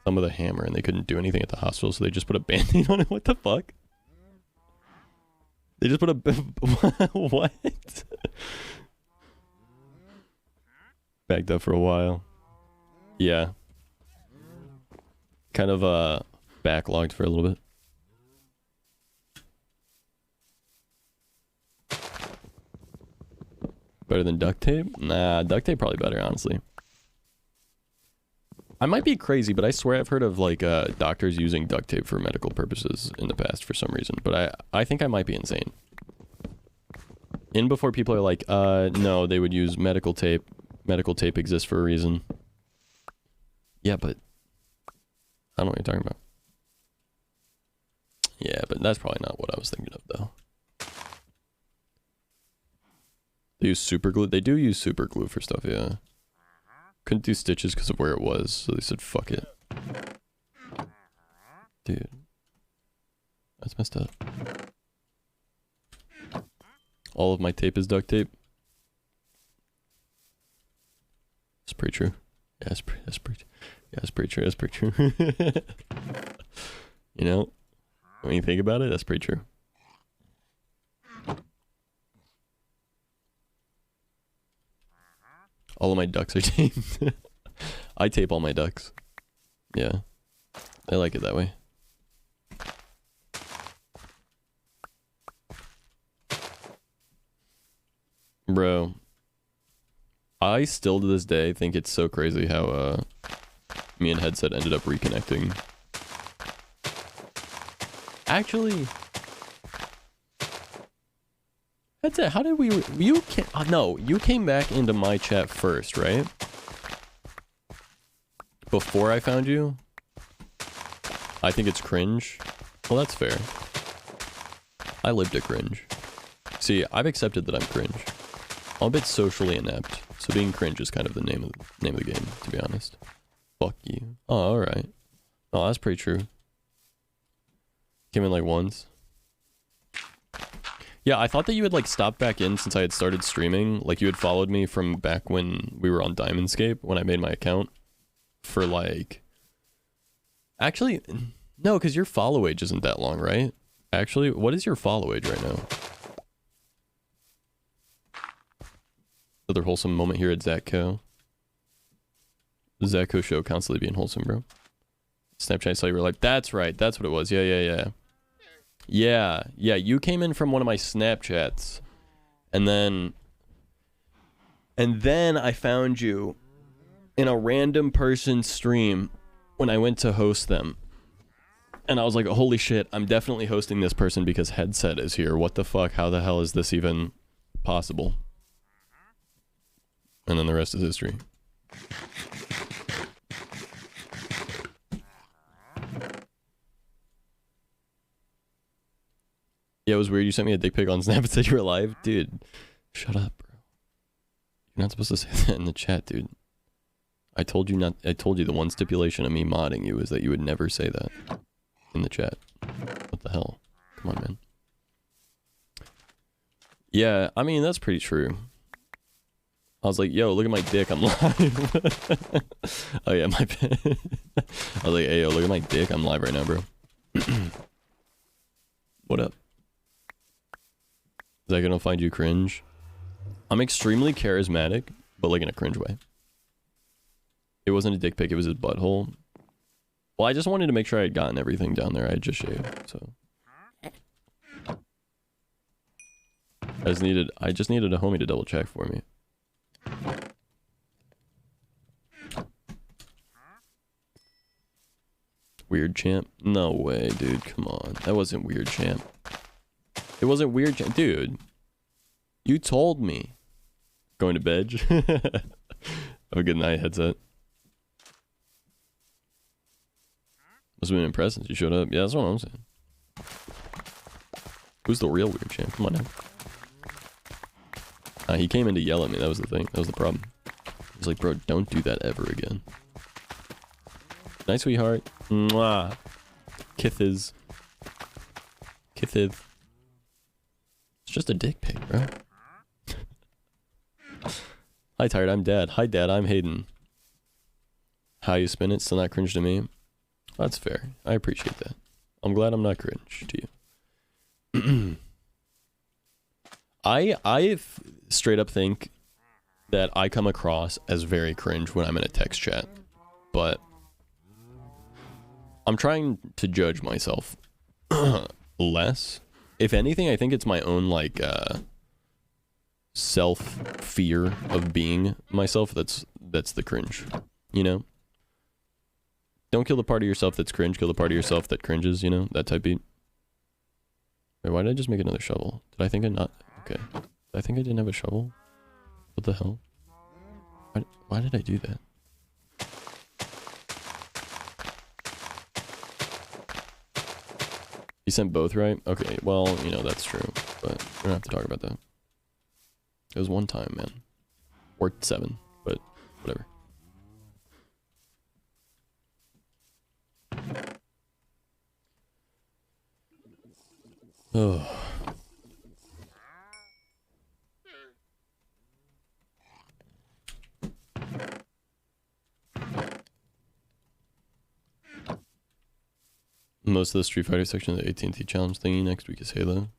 [SPEAKER 1] Some of the hammer and they couldn't do anything at the hospital. So they just put a Band-Aid on it. What the fuck? They just put a... What? Backed up for a while. Yeah. Kind of backlogged for a little bit. Better than duct tape? Nah, duct tape probably better, honestly. I might be crazy, but I swear I've heard of like doctors using duct tape for medical purposes in the past for some reason. But I think I might be insane. In before people are like, no, they would use medical tape. Medical tape exists for a reason. Yeah, but I don't know what you're talking about. Yeah, but that's probably not what I was thinking of, though. They use super glue. They do use super glue for stuff, yeah. Couldn't do stitches because of where it was, so they said, fuck it. Dude. That's messed up. All of my tape is duct tape. That's pretty true. Yeah, that's pretty true. That's pretty true. You know, when you think about it, that's pretty true. All of my ducks are taped. I tape all my ducks. Yeah. I like it that way. Bro. I still to this day think it's so crazy how me and Headset ended up reconnecting. Actually, Headset, how did we you came back into my chat first, right? Before I found you? I think it's cringe. Well, that's fair. I lived at cringe. See, I've accepted that I'm cringe. I'm a bit socially inept, so being cringe is kind of the name of the game, to be honest. Fuck you. Oh, alright. Oh, that's pretty true. Came in like once. Yeah, I thought that you had like stopped back in since I had started streaming. Like you had followed me from back when we were on Diamondscape, when I made my account. For like... Actually, no, because your follow age isn't that long, right? Actually, what is your follow age right now? Another wholesome moment here at Zatco. The Zatco show constantly being wholesome, bro. Snapchat saw you were like, that's right, that's what it was. Yeah, you came in from one of my Snapchats. And then And then I found you in a random person's stream when I went to host them. And I was like, holy shit, I'm definitely hosting this person because Headset is here. What the fuck? How the hell is this even possible? And then the rest is history. Yeah, it was weird. You sent me a dick pic on Snap and said you were alive. Dude, shut up, bro. You're not supposed to say that in the chat, dude. I told you not. I told you the one stipulation of me modding you is that you would never say that in the chat. What the hell? Come on, man. Yeah, I mean, that's pretty true. I was like, yo, look at my dick, I'm live. Oh yeah, my bad. I was like, hey, yo, look at my dick, I'm live right now, bro. What up? Is that gonna find you cringe? I'm extremely charismatic, but like in a cringe way. It wasn't a dick pic, it was his butthole. Well, I just wanted to make sure I had gotten everything down there. I had just shaved, so. I just needed a homie to double check for me. Weird champ? No way, dude. Come on. That wasn't weird champ. It wasn't weird champ. Dude. You told me. Going to bed? Have a good night, Headset. Must have been impressed since you showed up. Yeah, that's what I'm saying. Who's the real weird champ? Come on now. He came in to yell at me. That was the thing. That was the problem. He was like, bro, don't do that ever again. Nice, sweetheart. Mwah. Kithis. Kithith. It's just a dick pic, bro. Hi, Tired. I'm Dad. Hi, Dad. I'm Hayden. How you spin it? Still not cringe to me? That's fair. I appreciate that. I'm glad I'm not cringe to you. I straight up think that I come across as very cringe when I'm in a text chat, but I'm trying to judge myself less. If anything, I think it's my own like self fear of being myself that's the cringe, you know? Don't kill the part of yourself that's cringe, kill the part of yourself that cringes, you know? That type beat. Wait, why did I just make another shovel? Did I think I not? Okay. I think I didn't have a shovel. What the hell? Why did I do that? You sent both, right? Okay, well, you know, that's true. But we don't have to talk about that. It was one time, man. Or 7, but whatever. Oh. Most of the Street Fighter section of the AT&T challenge thingy next week is Halo.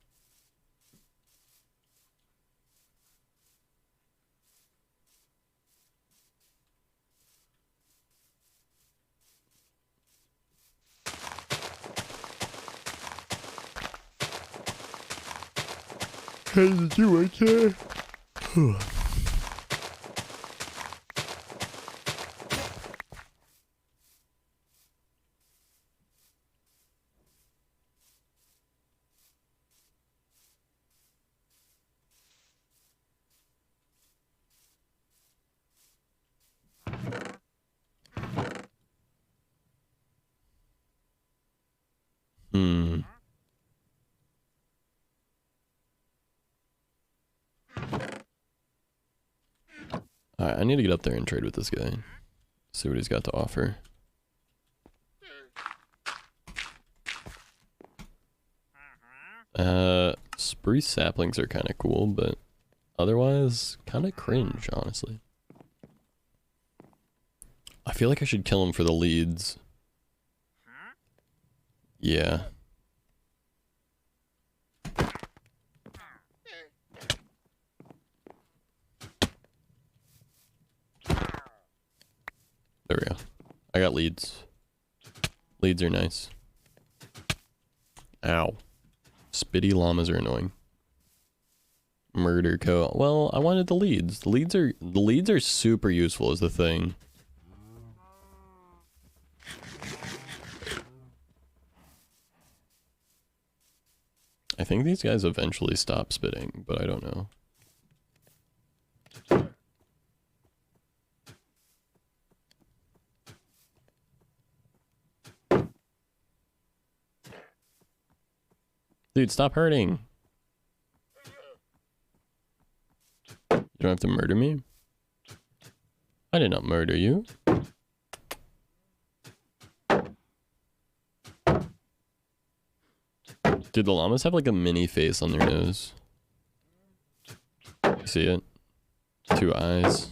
[SPEAKER 1] How did you work here? Alright, I need to get up there and trade with this guy. See what he's got to offer. Spruce saplings are kind of cool, but otherwise, kind of cringe, honestly. I feel like I should kill him for the leads. Yeah. There we go. I got leads. Leads are nice. Ow. Spitty llamas are annoying. Murder co. Well, I wanted the leads. The leads are super useful is the thing. I think these guys eventually stop spitting, but I don't know. Dude, stop hurting. You don't have to murder me. I did not murder you. Dude, the llamas have like a mini face on their nose. You see it? 2 eyes.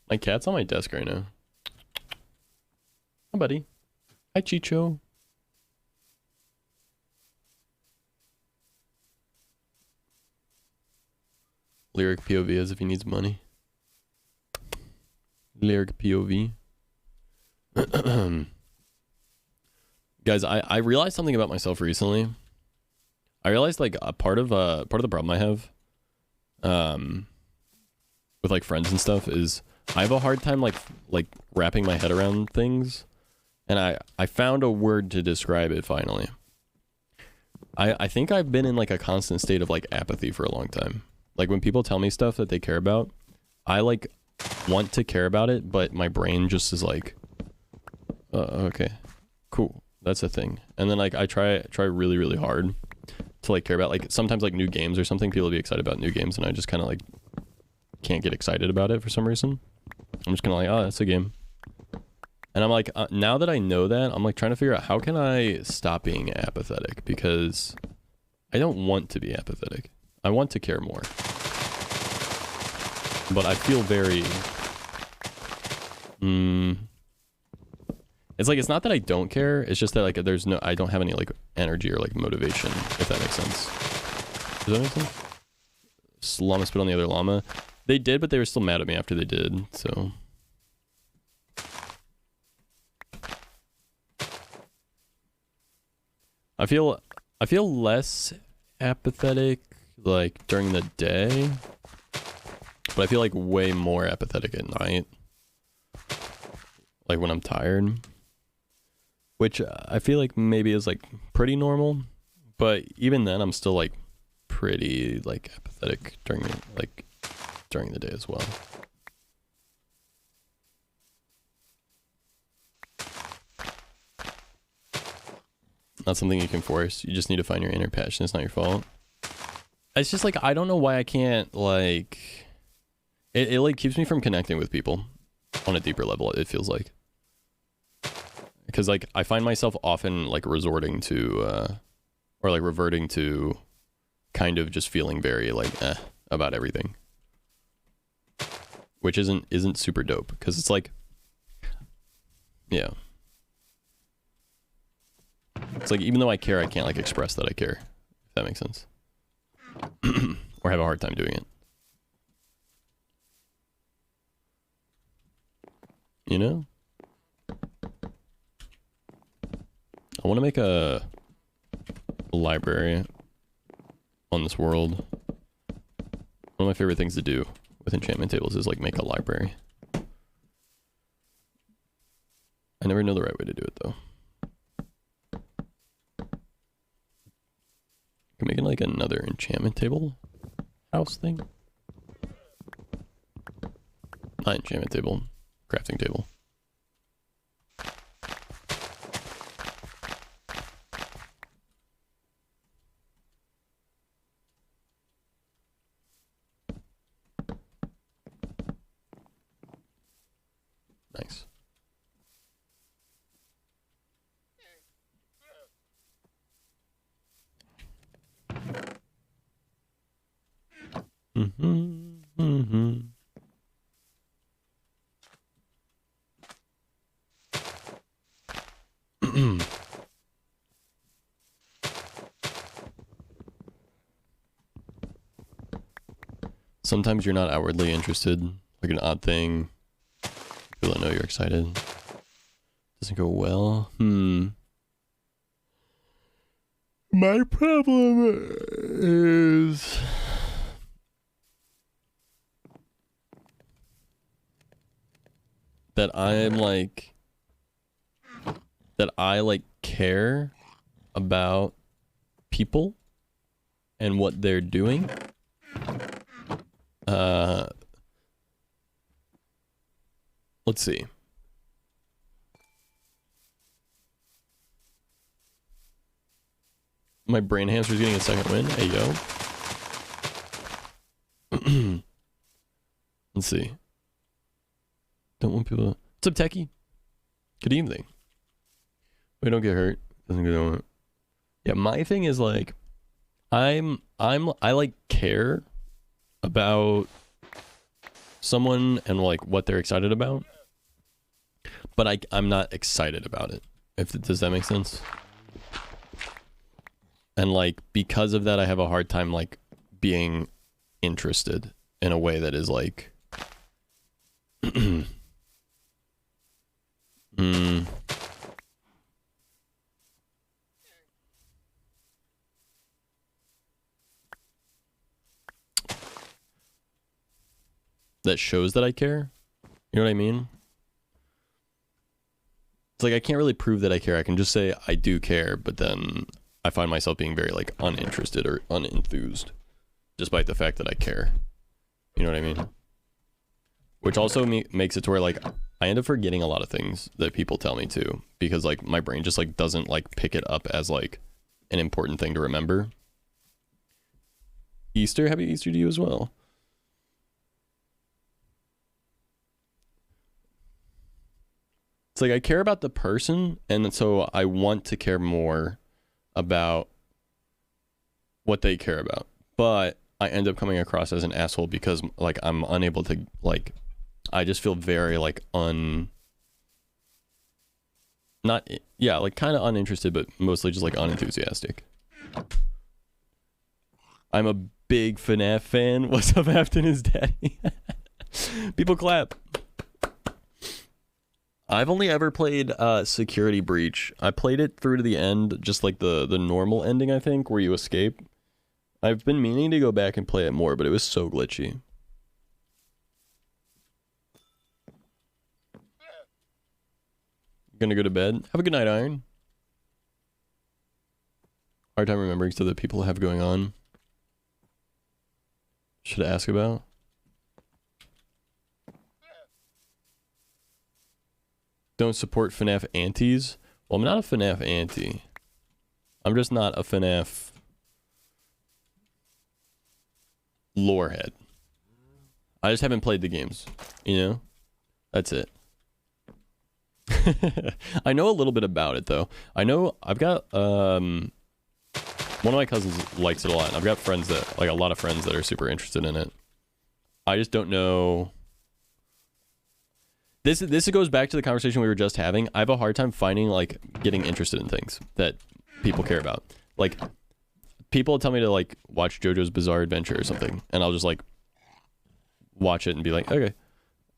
[SPEAKER 1] My cat's on my desk right now. Hi, buddy. Hi, Chicho. Lyric POV as if he needs money. Lyric POV. Guys, I realized something about myself recently. I realized like a part of the problem I have with like friends and stuff is I have a hard time like wrapping my head around things, and I found a word to describe it finally. I think I've been in like a constant state of like apathy for a long time. Like when people tell me stuff that they care about, I like want to care about it, but my brain just is like, okay, cool, that's a thing. And then like I try really, really hard to like care about like sometimes like new games or something. People will be excited about new games, and I just kind of like can't get excited about it for some reason. I'm just kind of like, oh, that's a game. And I'm like, now that I know that, I'm like trying to figure out how can I stop being apathetic, because I don't want to be apathetic. I want to care more. But I feel very... It's like, it's not that I don't care, it's just that like there's no... I don't have any like energy or like motivation, if that makes sense. Does that make sense? Llama spit on the other llama. They did, but they were still mad at me after they did, so... I feel less apathetic like during the day, but I feel like way more apathetic at night, like when I'm tired, which I feel like maybe is like pretty normal, but even then I'm still like pretty like apathetic during the day as well. Not something you can force. You just need to find your inner passion. It's not your fault. It's just like, I don't know why I can't like, it like keeps me from connecting with people on a deeper level, it feels like. Because like, I find myself often like resorting to, or like reverting to kind of just feeling very like, about everything. Which isn't super dope, because it's like, yeah. It's like, even though I care, I can't like express that I care, if that makes sense. Or have a hard time doing it. You know? I want to make a library on this world. One of my favorite things to do with enchantment tables is like make a library. I never know the right way to do it though. Can we make like another enchantment table house thing? Not enchantment table, crafting table. Nice. Sometimes you're not outwardly interested, like an odd thing. People don't know you're excited. Doesn't go well. My problem is that I'm like that I like care about people and what they're doing. Let's see. My brain hamster's getting a second win. Hey, yo. Let's see. Don't want people. What's up, Techie? Good evening. Wait, don't get hurt. Doesn't get on. Yeah, my thing is like, I like care about someone and like what they're excited about, but I'm not excited about it. Does that make sense? And like because of that, I have a hard time like being interested in a way that is like, that shows that I care. You know what I mean? It's like I can't really prove that I care. I can just say I do care, but then I find myself being very like uninterested or unenthused, despite the fact that I care. You know what I mean? Which also makes it to where like I end up forgetting a lot of things that people tell me to, because like my brain just like doesn't like pick it up as like an important thing to remember. Easter, happy Easter to you as well. It's like I care about the person, and so I want to care more about what they care about. But I end up coming across as an asshole because like I'm unable to like, I just feel very like like kind of uninterested, but mostly just like unenthusiastic. I'm a big FNAF fan. What's up, Afton is daddy? People clap. I've only ever played Security Breach. I played it through to the end, just like the normal ending, I think, where you escape. I've been meaning to go back and play it more, but it was so glitchy. Gonna go to bed. Have a good night, Iron. Hard time remembering stuff that people have going on. Should I ask about? Don't support FNAF antis. Well, I'm not a FNAF anti. I'm just not a FNAF lore head. I just haven't played the games, you know? That's it. I know a little bit about it though. I know I've got one of my cousins likes it a lot. And I've got friends that like a lot of friends that are super interested in it. I just don't know. This goes back to the conversation we were just having. I have a hard time finding like getting interested in things that people care about. Like people tell me to like watch JoJo's Bizarre Adventure or something, and I'll just like watch it and be like, okay,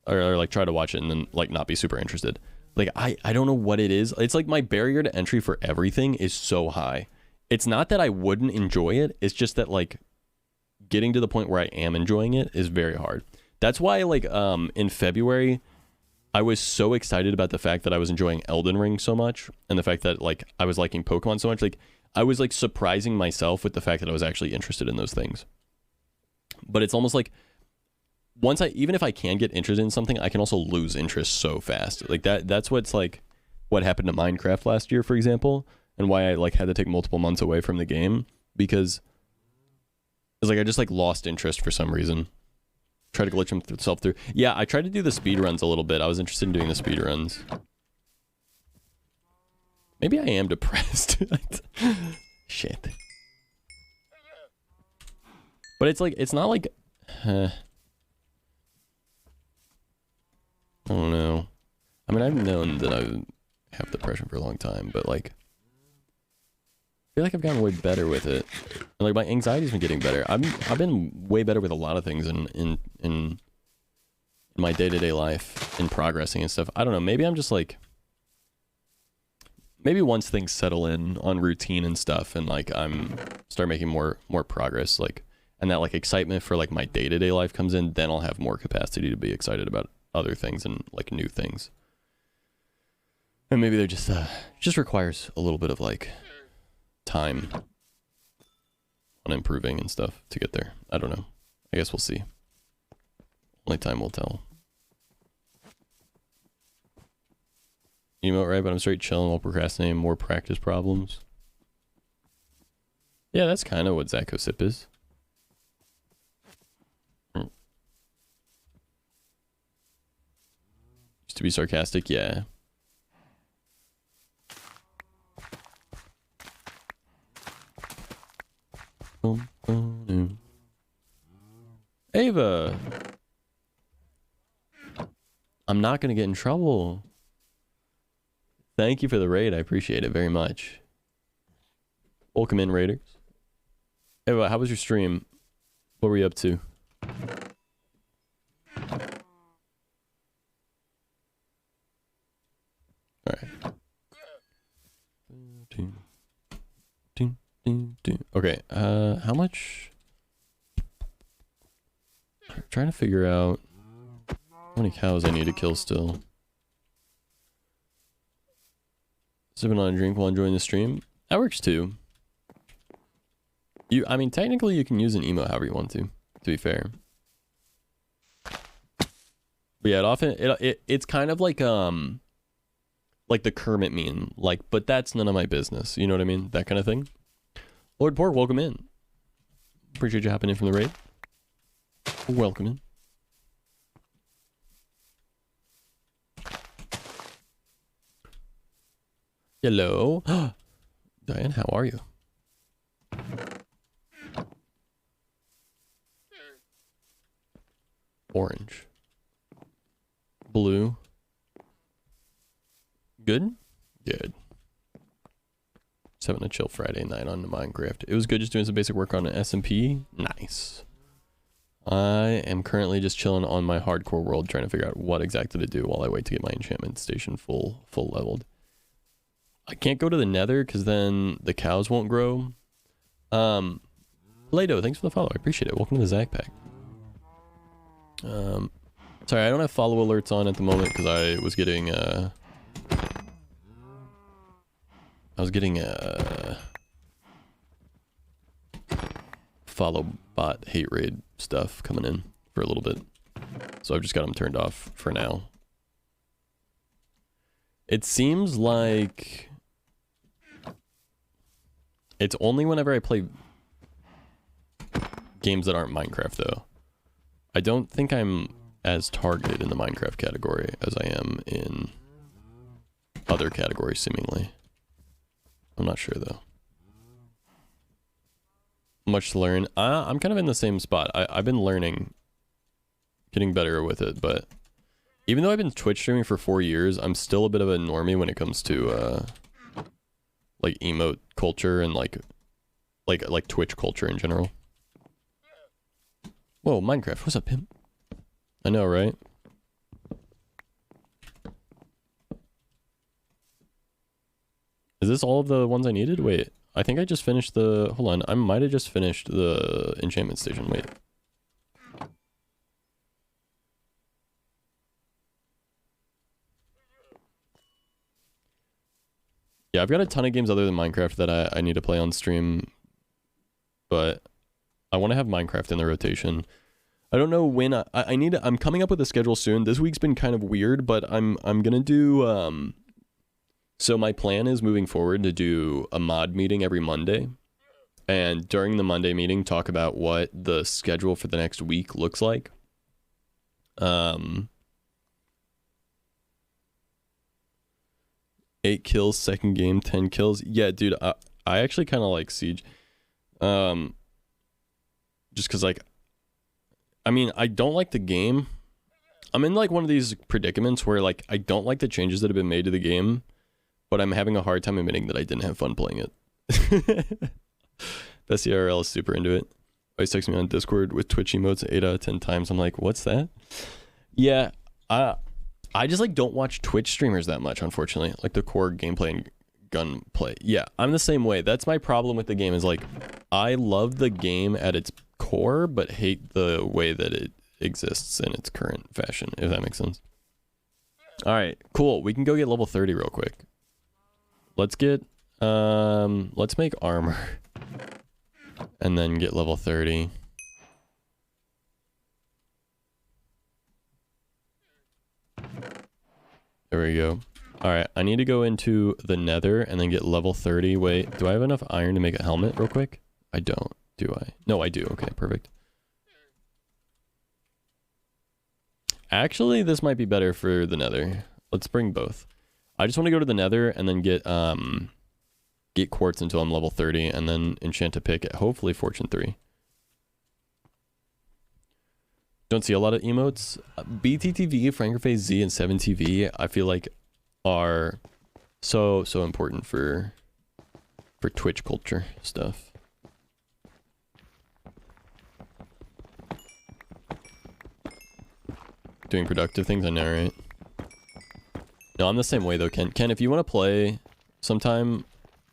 [SPEAKER 1] or like try to watch it and then like not be super interested. Like I don't know what it is. It's like my barrier to entry for everything is so high. It's not that I wouldn't enjoy it. It's just that like getting to the point where I am enjoying it is very hard. That's why like in February I was so excited about the fact that I was enjoying Elden Ring so much, and the fact that like I was liking Pokemon so much. Like I was like surprising myself with the fact that I was actually interested in those things. But it's almost like once even if I can get interested in something, I can also lose interest so fast. Like that's what's like what happened to Minecraft last year, for example, and why I like had to take multiple months away from the game, because it's like I just like lost interest for some reason. Try to glitch himself through. Yeah, I tried to do the speed runs a little bit. I was interested in doing the speed runs. Maybe I am depressed. Shit. But it's like it's not like I don't know. I mean, I've known that I have depression for a long time, but like I feel like I've gotten way better with it. And like my anxiety's been getting better. I've been way better with a lot of things in my day-to-day life, in progressing and stuff. I don't know, maybe I'm just like maybe once things settle in on routine and stuff, and like I'm start making more progress, like, and that like excitement for like my day-to-day life comes in, then I'll have more capacity to be excited about other things and like new things. And maybe they're just requires a little bit of like time on improving and stuff to get there. I don't know. I guess we'll see. Only time will tell. Emote, right? But I'm straight chilling while procrastinating, more practice problems. Yeah, that's kind of what Zakosip is. Used to be sarcastic, yeah. Ava! I'm not gonna get in trouble. Thank you for the raid. I appreciate it very much. Welcome in, raiders. Ava, how was your stream? What were you up to? Alright. Okay, how much? I'm trying to figure out how many cows I need to kill still. Sipping on a drink while enjoying the stream. That works too. I mean, technically you can use an emote however you want to be fair. But yeah, it's kind of like the Kermit meme, like, but that's none of my business. You know what I mean? That kind of thing. Lord Pork, welcome in. Appreciate you hopping in from the raid. Welcome in. Hello. Diane, how are you? Orange. Blue. Good? Good. Just having a chill Friday night on Minecraft. It was good just doing some basic work on an SMP. Nice. I am currently just chilling on my hardcore world trying to figure out what exactly to do while I wait to get my enchantment station full leveled. I can't go to the nether because then the cows won't grow. Lado, thanks for the follow. I appreciate it. Welcome to the Zach Pack. Sorry, I don't have follow alerts on at the moment because I was getting follow bot hate raid stuff coming in for a little bit. So I've just got them turned off for now. It seems like it's only whenever I play games that aren't Minecraft though. I don't think I'm as targeted in the Minecraft category as I am in other categories seemingly. I'm not sure though. Much to learn. I'm kind of in the same spot. I've been learning, getting better with it, but even though I've been Twitch streaming for 4 years, I'm still a bit of a normie when it comes to like emote culture and like Twitch culture in general. Whoa, Minecraft, what's up, pimp? I know, right? Is this all of the ones I needed? Wait, I think I just finished the... Hold on, I might have just finished the enchantment station. Wait. Yeah, I've got a ton of games other than Minecraft that I need to play on stream. But I want to have Minecraft in the rotation. I don't know when I need to... I'm coming up with a schedule soon. This week's been kind of weird, but I'm gonna do... So my plan is moving forward to do a mod meeting every Monday. And during the Monday meeting, talk about what the schedule for the next week looks like. 8 kills, second game, 10 kills. Yeah, dude, I actually kind of like Siege. Just because, like, I mean, I don't like the game. I'm in, like, one of these predicaments where, like, I don't like the changes that have been made to the game. But I'm having a hard time admitting that I didn't have fun playing it. Bessie RL is super into it. Always texts me on Discord with Twitch emotes 8 out of 10 times. I'm like, what's that? Yeah, I just like don't watch Twitch streamers that much, unfortunately. Like the core gameplay and gunplay. Yeah, I'm the same way. That's my problem with the game is like I love the game at its core but hate the way that it exists in its current fashion, if that makes sense. All right, cool. We can go get level 30 real quick. Let's get let's make armor and then get level 30. There we go. All right, I need to go into the nether and then get level 30. Wait, do I have enough iron to make a helmet real quick? I don't, do I? No, I do. Okay, perfect. Actually, this might be better for the nether. Let's bring both. I just want to go to the nether and then get quartz until I'm level 30 and then enchant a pick at hopefully fortune 3. Don't see a lot of emotes. BTTV, Frankerface Z, and 7TV, I feel like are so important for Twitch culture stuff. Doing productive things, I know, right? No, I'm the same way though, Ken. Ken, if you want to play sometime,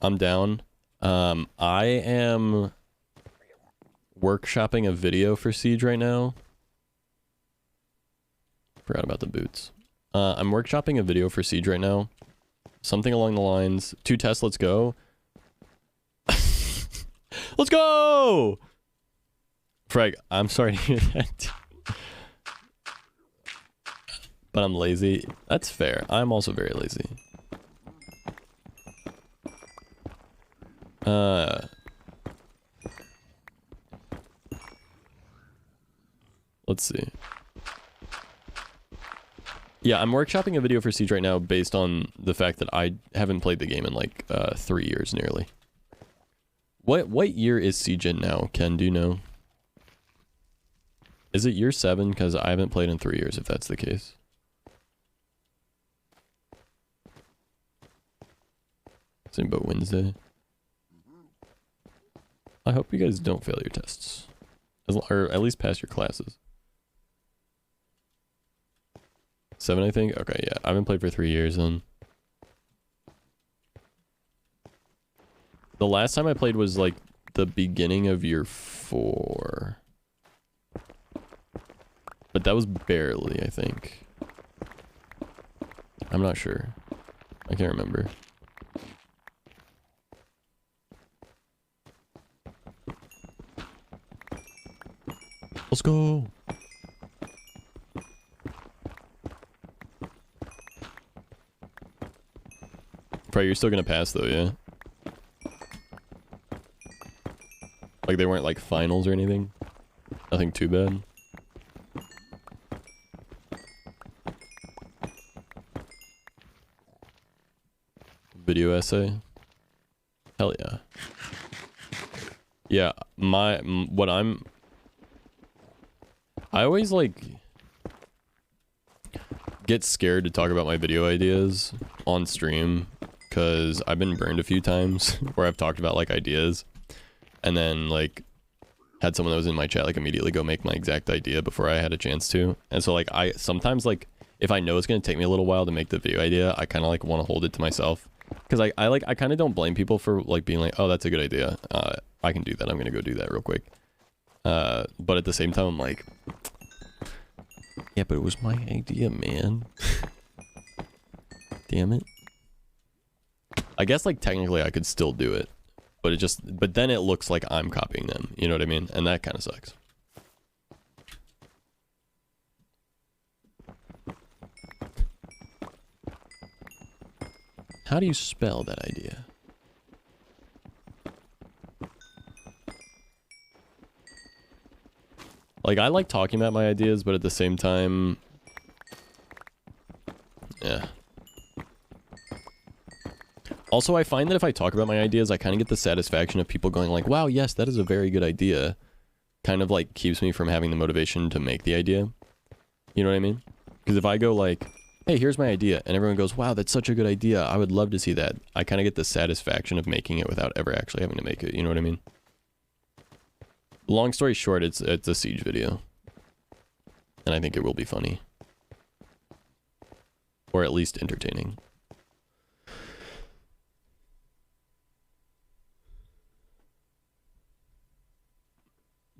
[SPEAKER 1] I'm down. I am workshopping a video for Siege right now. Forgot about the boots. I'm workshopping a video for Siege right now. Something along the lines, 2 tests, let's go. Let's go! Frag, I'm sorry to hear that. But I'm lazy. That's fair. I'm also very lazy. Let's see. Yeah, I'm workshopping a video for Siege right now based on the fact that I haven't played the game in like 3 years nearly. What year is Siege in now, Ken? Do you know? Is it year 7? Because I haven't played in 3 years, if that's the case. Same about Wednesday. I hope you guys don't fail your tests. Or at least pass your classes. 7, I think? Okay, yeah. I haven't played for 3 years then. The last time I played was like the beginning of year 4. But that was barely, I think. I'm not sure. I can't remember. Let's go. Probably you're still gonna pass though, yeah? Like they weren't like finals or anything? Nothing too bad? Video essay? Hell yeah. Yeah, I always like get scared to talk about my video ideas on stream because I've been burned a few times where I've talked about like ideas and then like had someone that was in my chat like immediately go make my exact idea before I had a chance to. And so like I sometimes like if I know it's gonna take me a little while to make the video idea, I kind of like want to hold it to myself because I kind of don't blame people for like being like, oh, that's a good idea. I can do that. I'm gonna go do that real quick. But at the same time, I'm like, yeah, but it was my idea, man. Damn it. I guess like technically I could still do it, but then it looks like I'm copying them. You know what I mean? And that kind of sucks. How do you spell that idea? Like, I like talking about my ideas, but at the same time... Yeah. Also, I find that if I talk about my ideas, I kind of get the satisfaction of people going like, wow, yes, that is a very good idea. Kind of, like, keeps me from having the motivation to make the idea. You know what I mean? Because if I go like, hey, here's my idea, and everyone goes, wow, that's such a good idea, I would love to see that. I kind of get the satisfaction of making it without ever actually having to make it. You know what I mean? Long story short, it's a Siege video. And I think it will be funny. Or at least entertaining.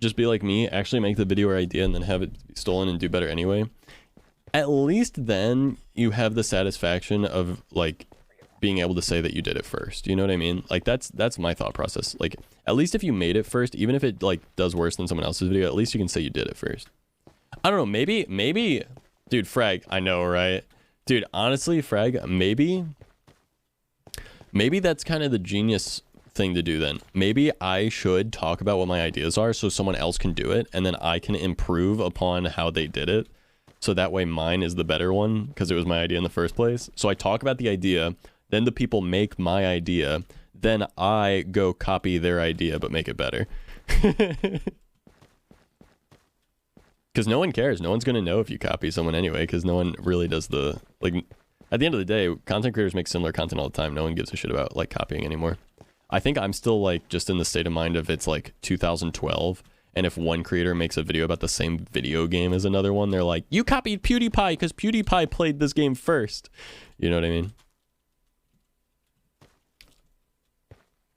[SPEAKER 1] just be like me, actually make the video or idea and then have it stolen and do better anyway, at least then you have the satisfaction of like being able to say that you did it first. You know what I mean? Like that's my thought process. Like at least if you made it first, even if it like does worse than someone else's video, at least you can say you did it first. I don't know, maybe dude, Frag, I know, right? Dude, honestly, Frag, maybe that's kind of the genius thing to do then. Maybe I should talk about what my ideas are so someone else can do it and then I can improve upon how they did it. So that way mine is the better one because it was my idea in the first place. So I talk about the idea, then the people make my idea, then I go copy their idea but make it better. Because no one cares. No one's going to know if you copy someone anyway because no one really does the... like. At the end of the day, content creators make similar content all the time. No one gives a shit about like copying anymore. I think I'm still like just in the state of mind of it's like 2012. And if one creator makes a video about the same video game as another one, they're like, you copied PewDiePie because PewDiePie played this game first. You know what I mean?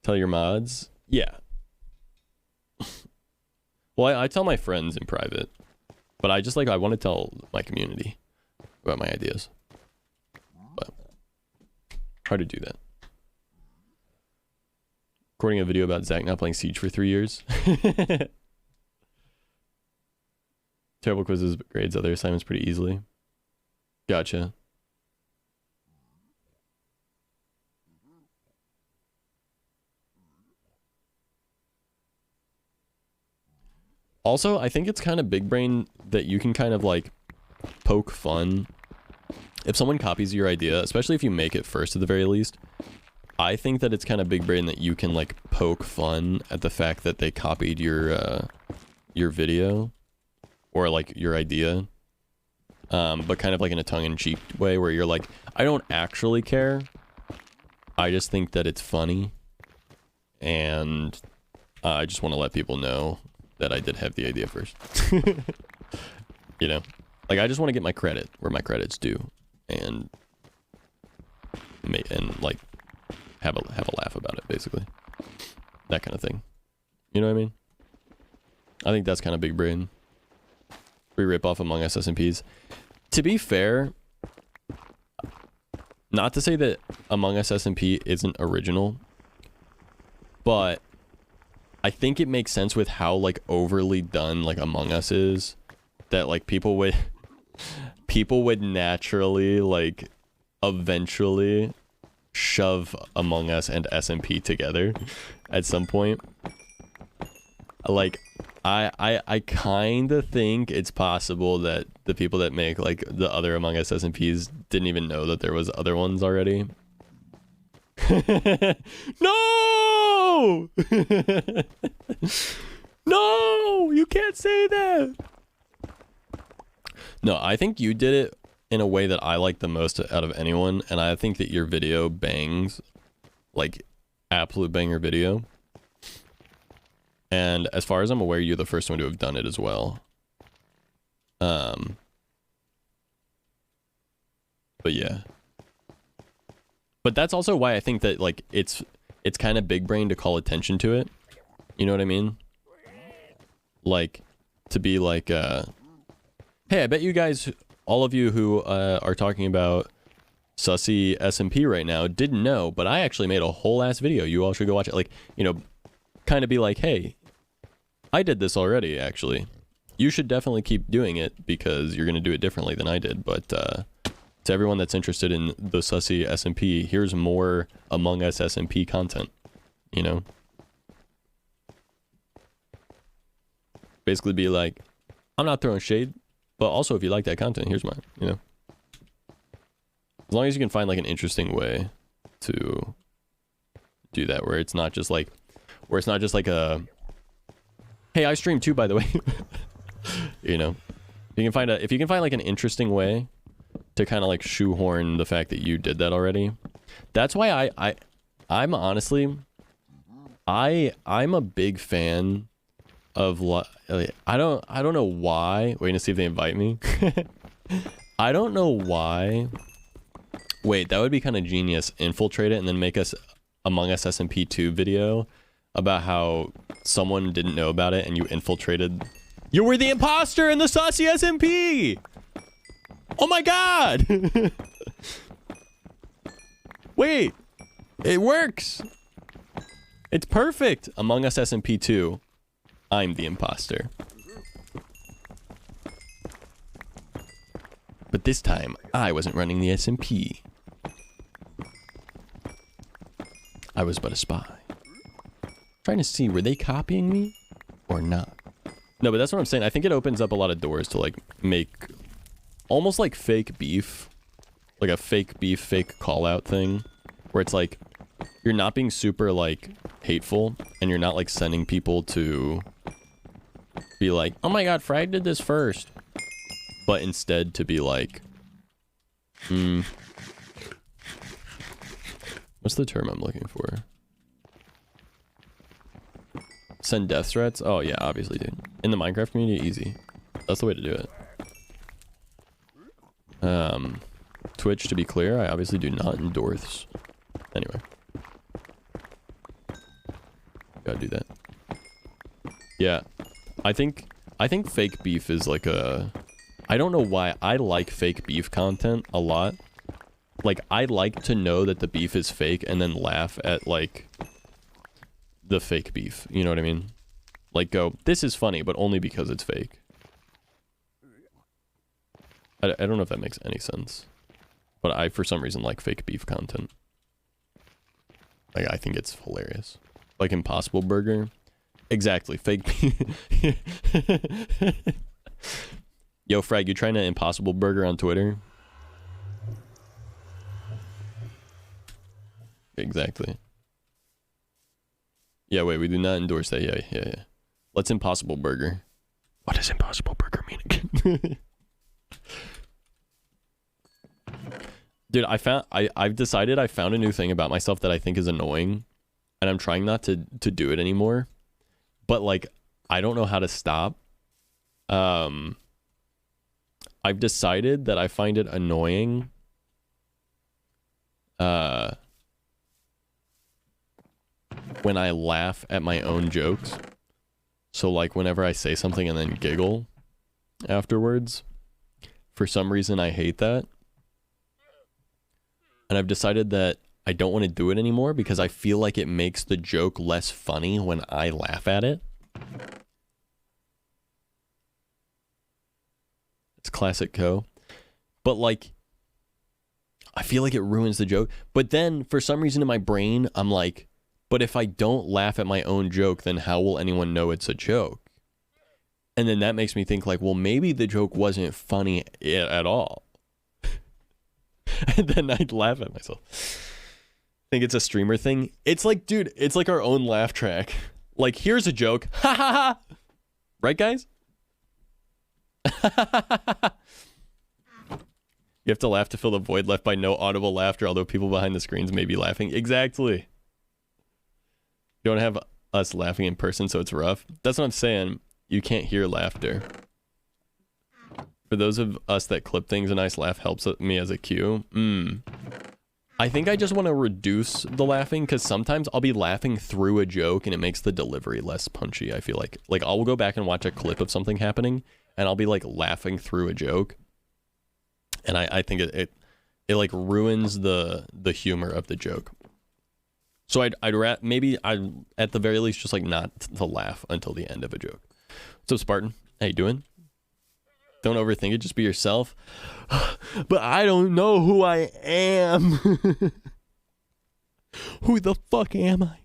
[SPEAKER 1] Tell your mods? Yeah. Well, I tell my friends in private. But I just like, I want to tell my community about my ideas. But try to do that. Recording a video about Zach not playing Siege for 3 years. Terrible quizzes, but grades other assignments pretty easily. Gotcha. Also, I think it's kind of big brain that you can kind of like poke fun. If someone copies your idea, especially if you make it first at the very least, I think that it's kind of big brain that you can like poke fun at the fact that they copied your video or like your idea, but kind of like in a tongue-in-cheek way where you're like, I don't actually care. I just think that it's funny, and I just want to let people know that I did have the idea first. You know, like I just want to get my credit where my credit's due, and like have a laugh about it, basically. That kind of thing. You know what I mean? I think that's kind of big brain. Free rip-off Among Us SMPs. To be fair, not to say that Among Us SMP isn't original, but I think it makes sense with how like overly done like Among Us is, that like people would naturally like eventually shove Among Us and SMP together at some point. Like I kind of think it's possible that the people that make like the other Among Us SMPs didn't even know that there was other ones already. No! No! You can't say that! No, I think you did it in a way that I like the most out of anyone, and I think that your video bangs. Like, absolute banger video. And as far as I'm aware, you're the first one to have done it as well. But yeah. But that's also why I think that like it's kind of big brain to call attention to it. You know what I mean? Like to be like hey, I bet you guys, all of you who are talking about Sussy SMP right now didn't know, but I actually made a whole ass video. You all should go watch it. Like, you know, kind of be like, hey, I did this already, actually. You should definitely keep doing it because you're going to do it differently than I did. But to everyone that's interested in the Sussy SMP, here's more Among Us SMP content, you know? Basically be like, I'm not throwing shade, but also if you like that content, here's mine, you know? As long as you can find like an interesting way to do that, where it's not just like a, hey, I stream too, by the way. You know, if you can find like an interesting way to kind of like shoehorn the fact that you did that already. That's why I'm honestly, I'm a big fan of I don't know why. Waiting to see if they invite me. I don't know why. Wait, that would be kind of genius. Infiltrate it and then make us Among Us SMP 2 video about how someone didn't know about it and you infiltrated. You were the imposter in the Saucy SMP! Oh my god! Wait! It works! It's perfect! Among Us SMP 2, I'm the imposter. But this time, I wasn't running the SMP. I was but a spy. Trying to see, were they copying me or not? No, but that's what I'm saying. I think it opens up a lot of doors to like make almost like fake beef. Like a fake beef, fake call out thing. Where it's like, you're not being super like hateful and you're not like sending people to be like, oh my god, Frag did this first. But instead to be like, what's the term I'm looking for? Send death threats? Oh yeah, obviously, dude. In the Minecraft community, easy. That's the way to do it. Twitch, to be clear, I obviously do not endorse. Anyway. Gotta do that. Yeah. I think fake beef is like a... I don't know why I like fake beef content a lot. Like, I like to know that the beef is fake and then laugh at, like, the fake beef. You know what I mean? Like, go, this is funny, but only because it's fake. I don't know if that makes any sense. But I, for some reason, like fake beef content. Like, I think it's hilarious. Like Impossible Burger. Exactly, fake beef. Yo, Frag, you trying to Impossible Burger on Twitter? Exactly. Yeah, wait, we do not endorse that. Yeah. Let's Impossible Burger. What does Impossible Burger mean again? Dude, I've decided I found a new thing about myself that I think is annoying. And I'm trying not to do it anymore. But, like, I don't know how to stop. I've decided that I find it annoying. When I laugh at my own jokes. So, like, whenever I say something and then giggle afterwards. For some reason, I hate that. And I've decided that I don't want to do it anymore because I feel like it makes the joke less funny when I laugh at it. It's classic Co. But like, I feel like it ruins the joke. But then for some reason in my brain, I'm like, but if I don't laugh at my own joke, then how will anyone know it's a joke? And then that makes me think like, well, maybe the joke wasn't funny at all. And then I'd laugh at myself. Think it's a streamer thing. It's like, dude, it's like our own laugh track. Like, here's a joke. Ha ha ha. Right, guys? You have to laugh to fill the void left by no audible laughter, although people behind the screens may be laughing. Exactly. You don't have us laughing in person, so it's rough. That's what I'm saying. You can't hear laughter. For those of us that clip things, a nice laugh helps me as a cue. I think I just want to reduce the laughing because sometimes I'll be laughing through a joke and it makes the delivery less punchy, I feel like. Like, I'll go back and watch a clip of something happening and I'll be, like, laughing through a joke. And I think it like, ruins the humor of the joke. So I'd at the very least, just, like, not to laugh until the end of a joke. What's up, Spartan? How you doing? Don't overthink it, just be yourself. But I don't know who I am. Who the fuck am I?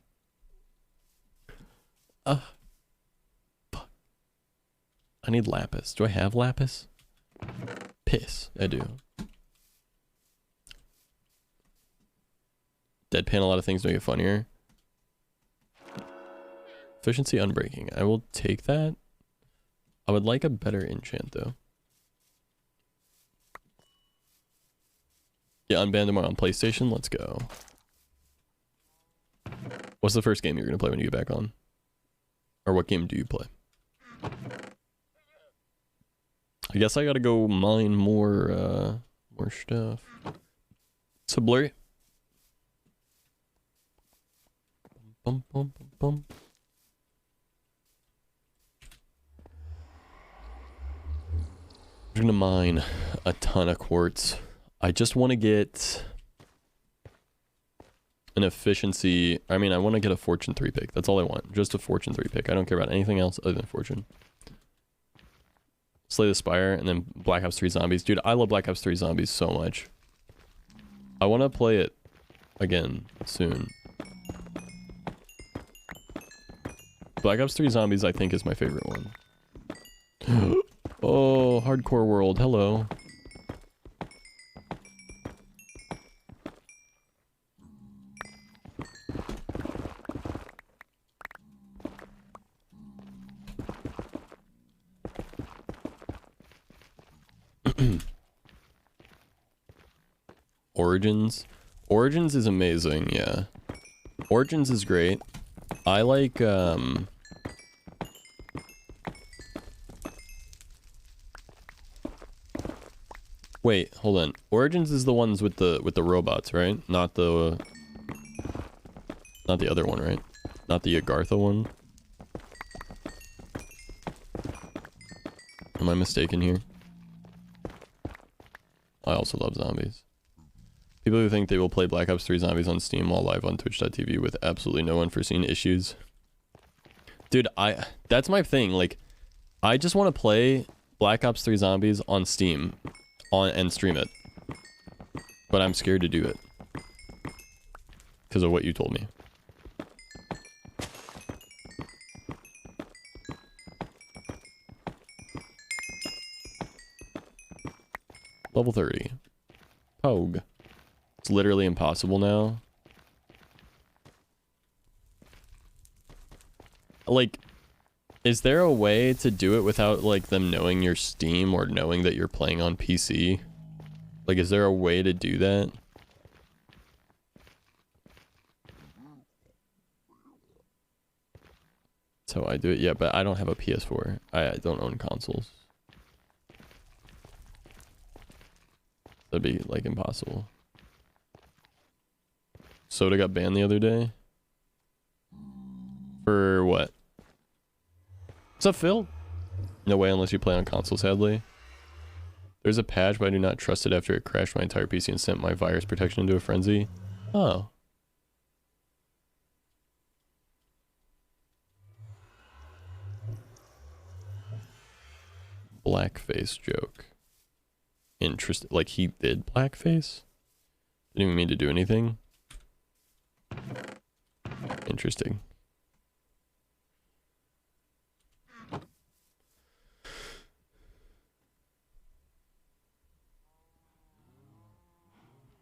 [SPEAKER 1] Fuck. I need lapis. Do I have lapis? Piss. I do. Deadpan a lot of things make it funnier. Efficiency unbreaking. I will take that. I would like a better enchant though. Yeah, unbanned tomorrow on PlayStation. Let's go. What's the first game you're gonna play when you get back on? Or what game do you play? I guess I gotta go mine more stuff. So blurry. Bum, bum, bum, bum. I'm gonna mine a ton of quartz. I just want to get an efficiency. I mean, I want to get a Fortune 3 pick. That's all I want. Just a Fortune 3 pick. I don't care about anything else other than Fortune. Slay the Spire and then Black Ops 3 Zombies. Dude, I love Black Ops 3 Zombies so much. I want to play it again soon. Black Ops 3 Zombies, I think, is my favorite one. Oh, Hardcore World. Hello. Origins. Origins is amazing, yeah. Origins is great. I like, wait, hold on. Origins is the ones with the robots, right? Not the other one, right? Not the Agartha one. Am I mistaken here? I also love zombies. People who think they will play Black Ops 3 Zombies on Steam while live on Twitch.tv with absolutely no unforeseen issues. Dude, that's my thing. Like, I just want to play Black Ops 3 Zombies on Steam and stream it. But I'm scared to do it. Because of what you told me. Level 30. Pogue. It's literally impossible now. Like, is there a way to do it without, like, them knowing your Steam or knowing that you're playing on PC? Like, is there a way to do that? That's how I do it. Yeah, but I don't have a PS4. I don't own consoles. That'd be, like, impossible. Soda got banned the other day. For what? What's up, Phil? No way unless you play on console, sadly. There's a patch, but I do not trust it after it crashed my entire PC and sent my virus protection into a frenzy. Oh. Blackface joke. Interesting. Like, he did blackface? Didn't even mean to do anything. Interesting.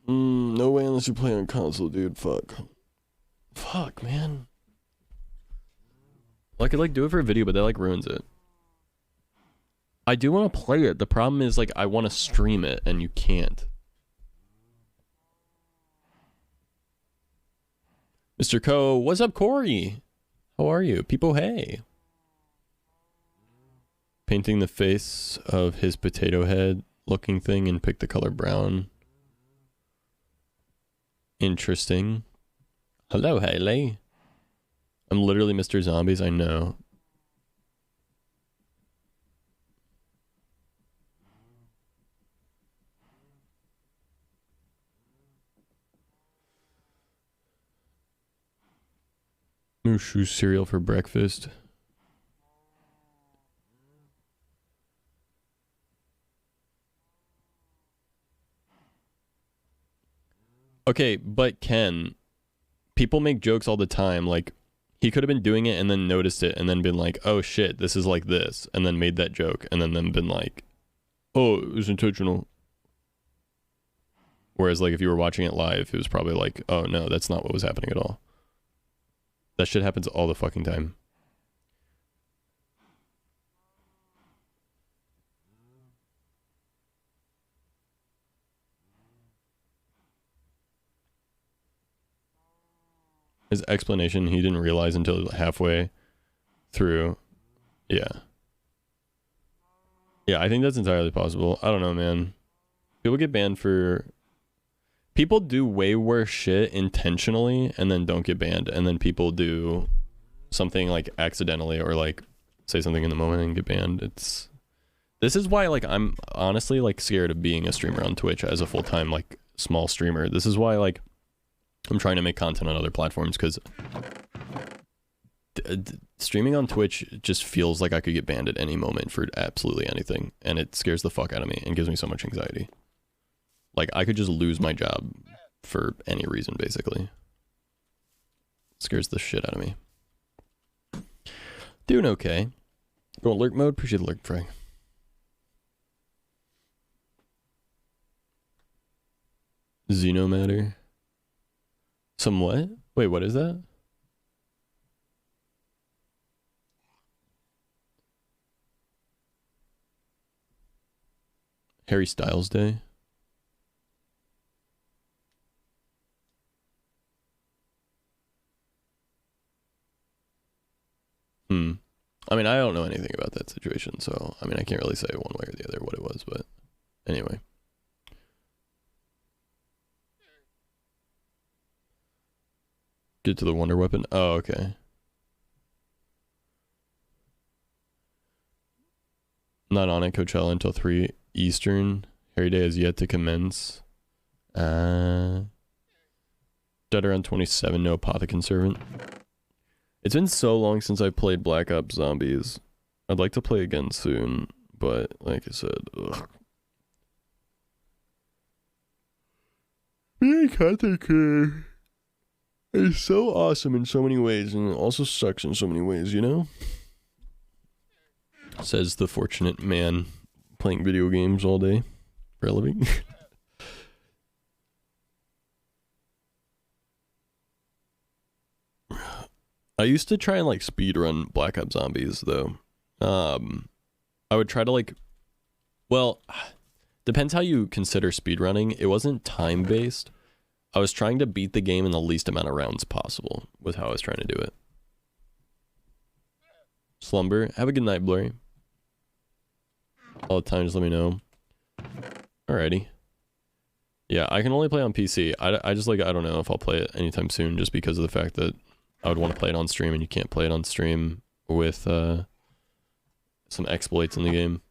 [SPEAKER 1] No way unless you play on console, dude. Fuck. Fuck, man. Well, I could, like, do it for a video, but that, like, ruins it. I do want to play it. The problem is, like, I want to stream it, and you can't. Mr. Co, what's up, Corey? How are you? People, hey. Painting the face of his potato head looking thing and pick the color brown. Interesting. Hello, Haley. I'm literally Mr. Zombies, I know. Mushu cereal for breakfast. Okay, but Ken, people make jokes all the time. Like, he could have been doing it and then noticed it and then been like, oh shit, this is like this. And then made that joke and then been like, oh, it was intentional. Whereas, like, if you were watching it live, it was probably like, oh no, that's not what was happening at all. That shit happens all the fucking time. His explanation, he didn't realize until halfway through. Yeah. Yeah, I think that's entirely possible. I don't know, man. People get banned for People do way worse shit intentionally and then don't get banned, and then people do something like accidentally or like say something in the moment and get banned. This is why like I'm honestly like scared of being a streamer on Twitch as a full-time like small streamer. This is why like I'm trying to make content on other platforms, because streaming on Twitch just feels like I could get banned at any moment for absolutely anything, and it scares the fuck out of me and gives me so much anxiety. Like I could just lose my job for any reason, basically. It scares the shit out of me. Doing okay. Going lurk mode. Appreciate the lurk, Frag. Xenomatter. Some what? Wait, what is that? Harry Styles Day. I mean, I don't know anything about that situation, so I mean, I can't really say one way or the other what it was, but anyway. Get to the Wonder Weapon. Oh, okay. Not on at Coachella until 3 Eastern. Harry Day has yet to commence. Dead around 27, no Apothecon Servant. It's been so long since I played Black Ops Zombies. I'd like to play again soon, but like I said, ugh. Being a content creator is so awesome in so many ways, and it also sucks in so many ways, you know? Says the fortunate man playing video games all day for a living. I used to try and like speedrun Black Ops Zombies though. I would try to like, well, depends how you consider speedrunning. It wasn't time based. I was trying to beat the game in the least amount of rounds possible with how I was trying to do it. Slumber. Have a good night, Blurry. All the time, just let me know. Alrighty. Yeah, I can only play on PC. I just like, I don't know if I'll play it anytime soon just because of the fact that I would want to play it on stream, and you can't play it on stream with some exploits in the game.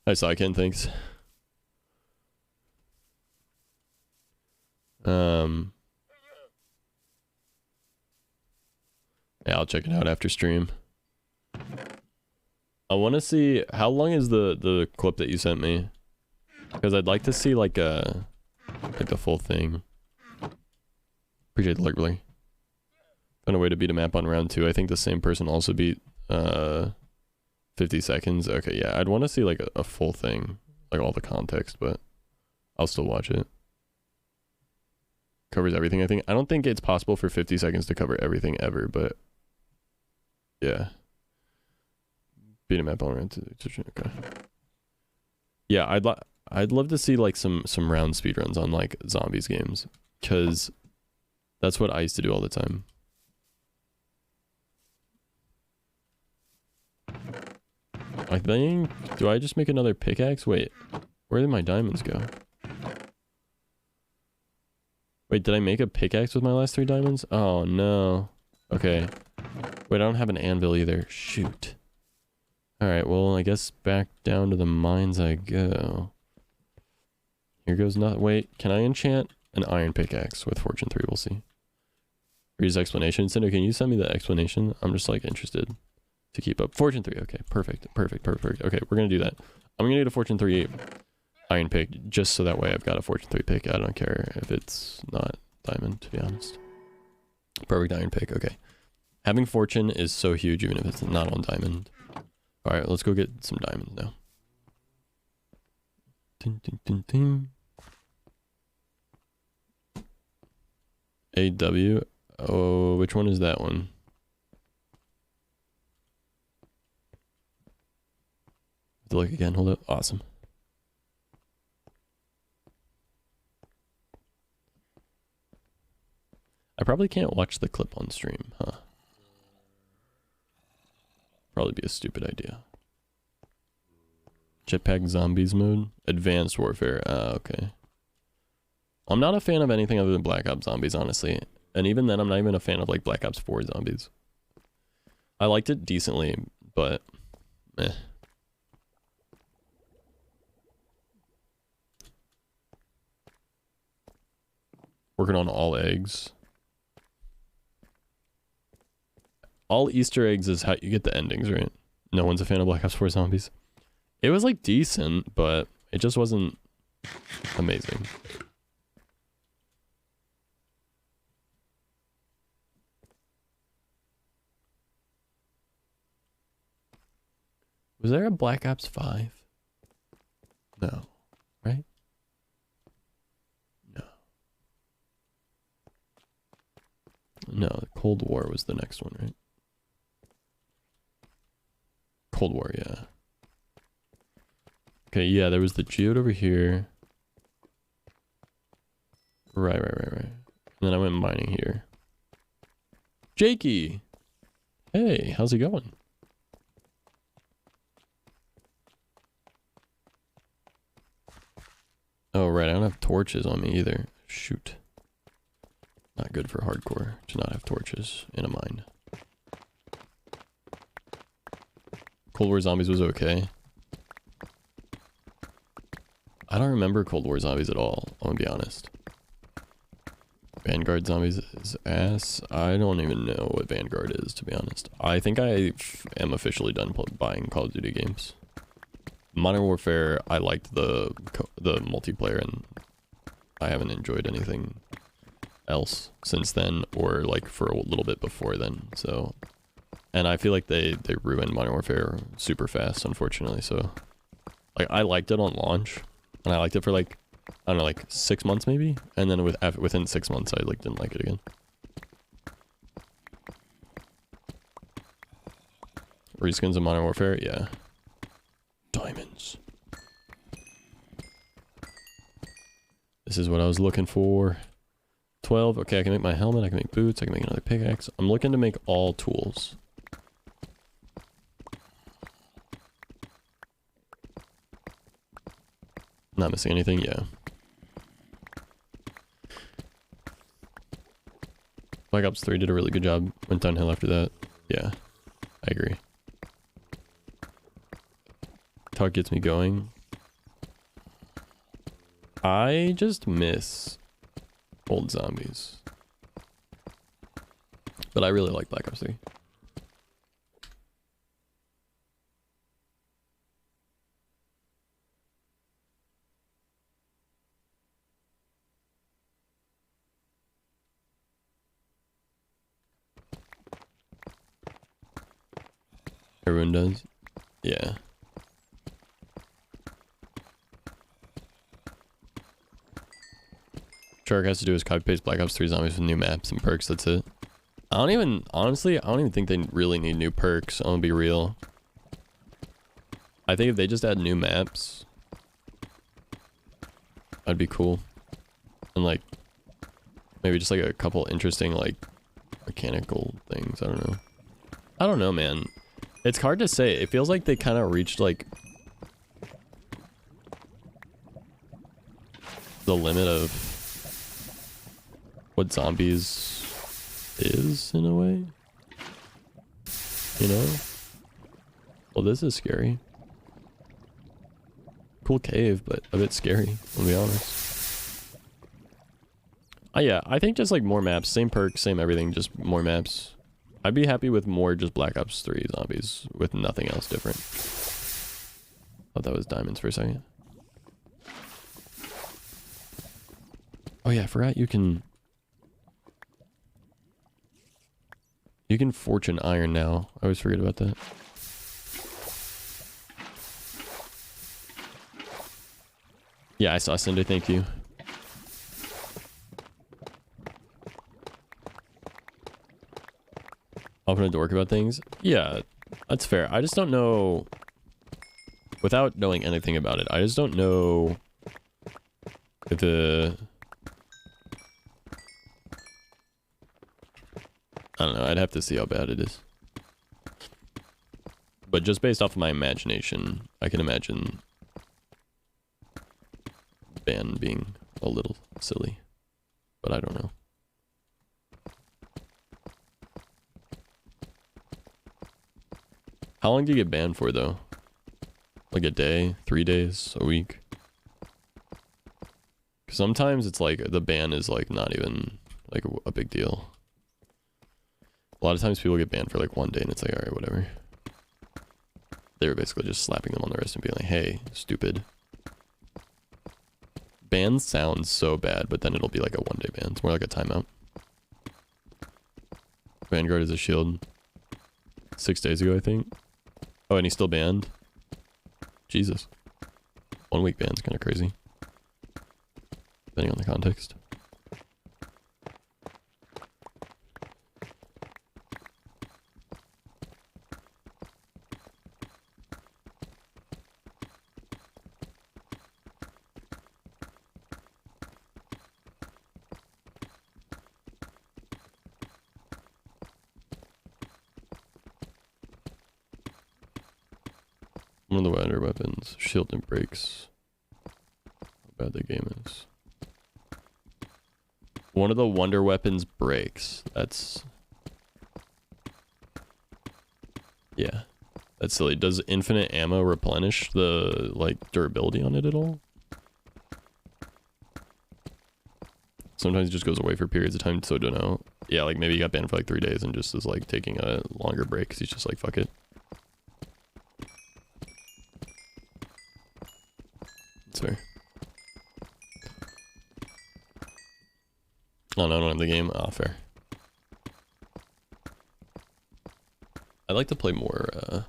[SPEAKER 1] Hi, Saiken, thanks. Yeah, I'll check it out after stream. I want to see, how long is the clip that you sent me? Because I'd like to see like the full thing. Appreciate the lurk. Found a way to beat a map on round 2. I think the same person also beat 50 seconds. Okay, yeah, I'd want to see like a full thing, like all the context, but I'll still watch it. Covers everything, I think. I don't think it's possible for 50 seconds to cover everything ever, but yeah. Beat a map on round 2. Okay. Yeah, I'd love to see like some round speedruns on like zombies games, because that's what I used to do all the time. I think, do I just make another pickaxe? Wait, where did my diamonds go? Wait, did I make a pickaxe with my last 3 diamonds? Oh no. Okay. Wait, I don't have an anvil either. Shoot. Alright, well, I guess back down to the mines I go. Here goes nothing. Wait, can I enchant an iron pickaxe with Fortune 3? We'll see. Read his explanation. Cinder, can you send me the explanation? I'm just like interested to keep up. Fortune 3, okay, perfect. Okay, we're gonna do that. I'm gonna need a Fortune 3 iron pick, just so that way I've got a Fortune 3 pick. I don't care if it's not diamond, to be honest. Perfect iron pick, okay. Having Fortune is so huge, even if it's not on diamond. Alright, let's go get some diamonds now. Ding, ding, ding, ding. AW. Oh, which one is that one? Have to look again, hold up. Awesome. probably can't watch the clip on stream, huh? Probably be a stupid idea. Jetpack zombies mode? Advanced warfare. Ah, okay. I'm not a fan of anything other than Black Ops zombies, honestly. And even then, I'm not even a fan of like Black Ops 4 zombies. I liked it decently, but meh. Working on all eggs. All Easter eggs is how you get the endings, right? No one's a fan of Black Ops 4 zombies. It was like decent, but it just wasn't amazing. Was there a Black Ops 5? No. Right? No. No, Cold War was the next one, right? Cold War, yeah. Okay, yeah, there was the geode over here. Right. And then I went mining here. Jakey! Hey, how's it going? Oh, right, I don't have torches on me either. Shoot. Not good for hardcore to not have torches in a mine. Cold War Zombies was okay. I don't remember Cold War Zombies at all, I'm gonna be honest. Vanguard Zombies is ass. I don't even know what Vanguard is, to be honest. I think I am officially done buying Call of Duty games. Modern Warfare, I liked the multiplayer, and I haven't enjoyed anything else since then, or like for a little bit before then, so. And I feel like they ruined Modern Warfare super fast, unfortunately, so. Like, I liked it on launch, and I liked it for like, I don't know, like 6 months maybe? And then within 6 months, I like didn't like it again. Reskins of Modern Warfare? Yeah. Diamonds. This is what I was looking for. 12. Okay, I can make my helmet, I can make boots, I can make another pickaxe. I'm looking to make all tools. Not missing anything? Yeah. Black Ops 3 did a really good job. Went downhill after that. Yeah, I agree. Talk gets me going. I just miss old zombies. But I really like Black Ops 3. Everyone does? Yeah. Shark has to do is copy paste Black Ops 3 zombies with new maps and perks, that's it. Honestly, I don't even think they really need new perks, I'm gonna be real. I think if they just add new maps, that'd be cool. And like, maybe just like a couple interesting like mechanical things, I don't know, man. It's hard to say. It feels like they kind of reached like the limit of what zombies is in a way. You know? Well, this is scary. Cool cave, but a bit scary, I'll be honest. Yeah, I think just like more maps, same perks, same everything, just more maps. I'd be happy with more just Black Ops 3 zombies with nothing else different. Thought that was diamonds for a second. Oh yeah, I forgot you can fortune iron now. I always forget about that. Yeah, I saw Cinder, thank you. Open a door about things? Yeah, that's fair. I just don't know, without knowing anything about it, I just don't know if I don't know. I'd have to see how bad it is. But just based off of my imagination, I can imagine ban being a little silly. But I don't know. How long do you get banned for, though? Like a day, 3 days, a week? 'Cause sometimes it's like the ban is like not even like a big deal. A lot of times people get banned for like 1 day and it's like, alright, whatever. They were basically just slapping them on the wrist and being like, hey, stupid. Ban sounds so bad, but then it'll be like a 1 day ban. It's more like a timeout. Vanguard is a shield. 6 days ago, I think. Oh, and he's still banned? Jesus. 1 week ban's kind of crazy. Depending on the context. One of the wonder weapons, shield and breaks. How bad the game is. One of the wonder weapons breaks. That's... Yeah. That's silly. Does infinite ammo replenish the, like, durability on it at all? Sometimes it just goes away for periods of time, so I don't know. Yeah, like maybe he got banned for like 3 days and just is like taking a longer break because he's just like, fuck it. It's fair. Oh no, I don't have the game. Oh, fair. I'd like to play more, or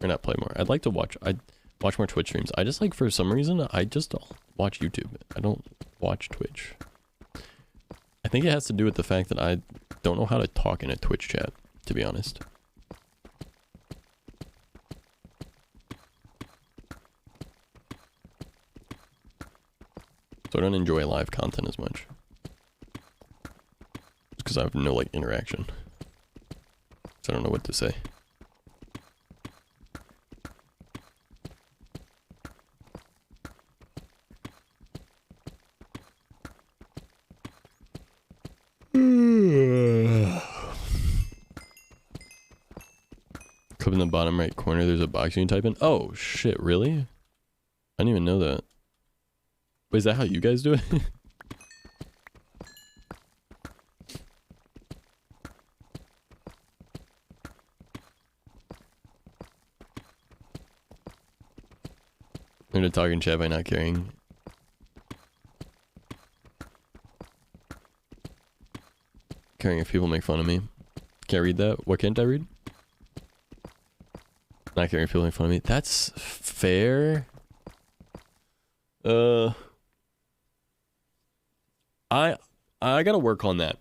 [SPEAKER 1] not play more. I'd like to watch, I'd watch more Twitch streams. I just like, for some reason, I just watch YouTube. I don't watch Twitch. I think it has to do with the fact that I don't know how to talk in a Twitch chat, to be honest. So I don't enjoy live content as much. Just because I have no, like, interaction. So I don't know what to say. Clip in the bottom right corner, there's a box you can type in. Oh, shit, really? I didn't even know that. Wait, is that how you guys do it? I'm gonna talk in chat by not caring. Caring if people make fun of me. Can't read that? What can't I read? Not caring if people make fun of me. That's fair. I gotta work on that.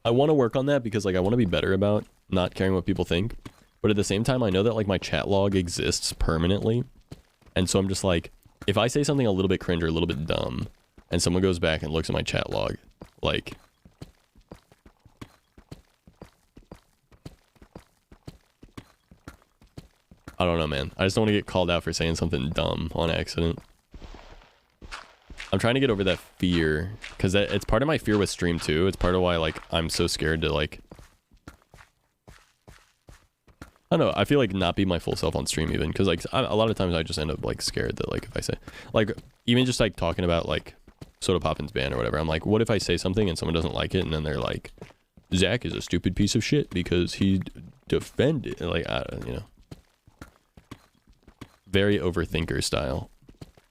[SPEAKER 1] I want to work on that because, like, I want to be better about not caring what people think. But at the same time, I know that, like, my chat log exists permanently. And so I'm just like, if I say something a little bit cringe or a little bit dumb, and someone goes back and looks at my chat log, like... I don't know, man. I just don't want to get called out for saying something dumb on accident. I'm trying to get over that fear, because it's part of my fear with stream too. It's part of why, like, I'm so scared to, like, I don't know, I feel like not be my full self on stream even, because, like, a lot of times I just end up, like, scared that, like, if I say, like, even just, like, talking about, like, Soda Poppin's band or whatever, I'm like, what if I say something and someone doesn't like it, and then they're like, Zach is a stupid piece of shit because he defended, like, you know. Very overthinker style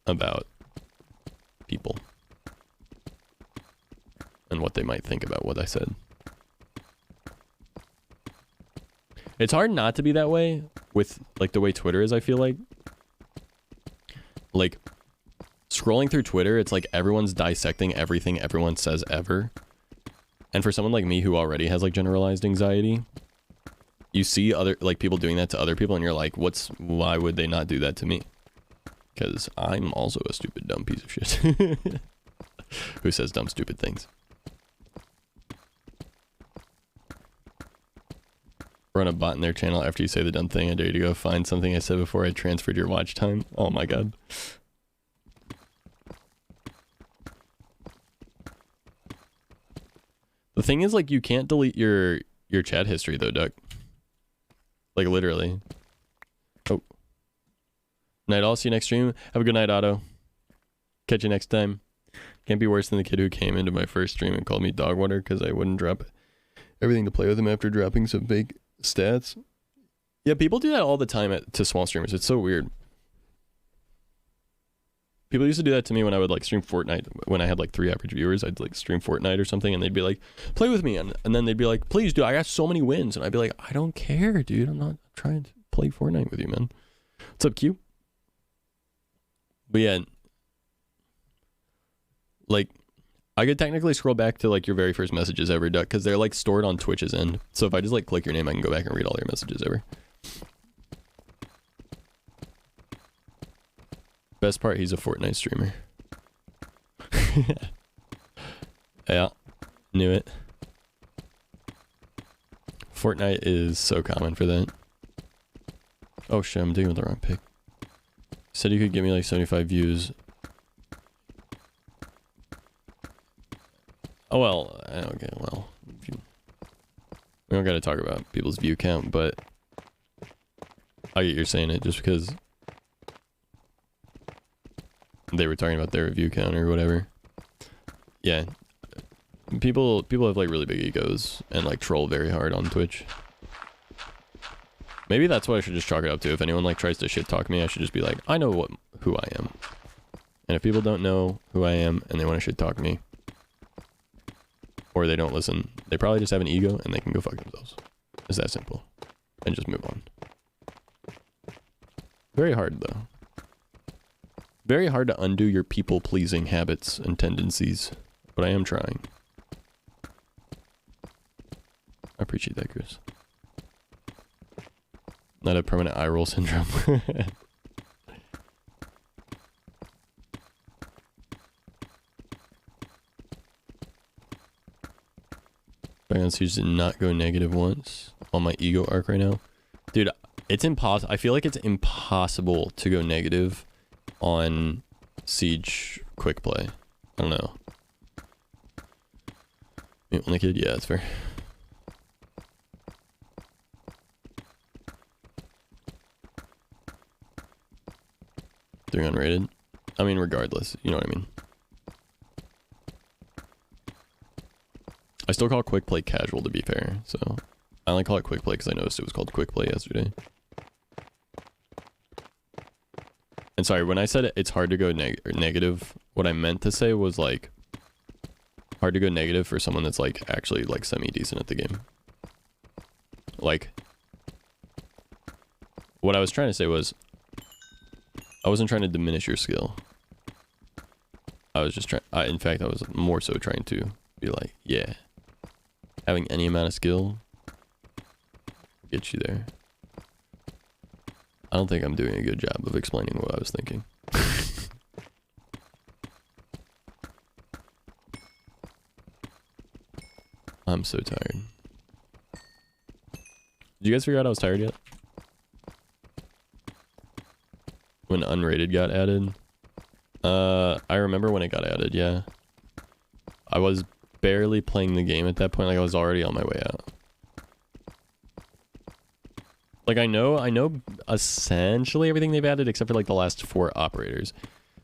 [SPEAKER 1] about people and what they might think about what I said. It's hard not to be that way with, like, the way Twitter is, I feel like. Like, scrolling through Twitter, it's like everyone's dissecting everything everyone says ever. And for someone like me who already has, like, generalized anxiety, you see other, like, people doing that to other people and you're like, why would they not do that to me? Because I'm also a stupid, dumb piece of shit. Who says dumb, stupid things. run a bot in their channel after you say the dumb thing. I dare you to go find something I said before I transferred your watch time. Oh my god. The thing is, like, you can't delete your chat history though, Duck. Like, literally. Oh. Night, I'll see you next stream. Have a good night, Otto. Catch you next time. Can't be worse than the kid who came into my first stream and called me dog water because I wouldn't drop everything to play with him after dropping some fake stats. Yeah, people do that all the time to small streamers. It's so weird. People used to do that to me when I would like stream Fortnite. When I had like 3 average viewers, I'd like stream Fortnite or something, and they'd be like, "Play with me," and then they'd be like, "Please, dude, I got so many wins," and I'd be like, "I don't care, dude. I'm not trying to play Fortnite with you, man." What's up, Q? But yeah, like, I could technically scroll back to like your very first messages ever, Duck, because they're like stored on Twitch's end. So if I just like click your name, I can go back and read all your messages ever. Best part, he's a Fortnite streamer. Yeah, knew it. Fortnite is so common for that. Oh shit, I'm digging with the wrong pick. Said you could give me like 75 views. Oh well, okay, well, we don't gotta talk about people's view count, but I get you're saying it just because they were talking about their view count or whatever. Yeah, people have like really big egos and like troll very hard on Twitch. Maybe that's what I should just chalk it up to. If anyone like tries to shit talk me, I should just be like, I know who I am. And if people don't know who I am and they want to shit talk me, or they don't listen, they probably just have an ego and they can go fuck themselves. It's that simple. And just move on. Very hard though. Very hard to undo your people-pleasing habits and tendencies, but I am trying. I appreciate that, Chris. Not a permanent eye roll syndrome. Siege did not go negative once on my ego arc right now. Dude, it's impossible. I feel like it's impossible to go negative on Siege quick play. I don't know. Mute only kid? Yeah, that's fair. Doing unrated? I mean, regardless, you know what I mean. I still call quick play casual, to be fair, so I only call it quick play because I noticed it was called quick play yesterday. And sorry, when I said it's hard to go negative, what I meant to say was like hard to go negative for someone that's like actually like semi-decent at the game. Like, what I was trying to say was I wasn't trying to diminish your skill. I was just trying, in fact, I was more so trying to be like, yeah, having any amount of skill gets you there. I don't think I'm doing a good job of explaining what I was thinking. I'm so tired. Did you guys figure out I was tired yet? When unrated got added? I remember when it got added, yeah. I was barely playing the game at that point, like I was already on my way out. Like I know essentially everything they've added except for like the last 4 operators.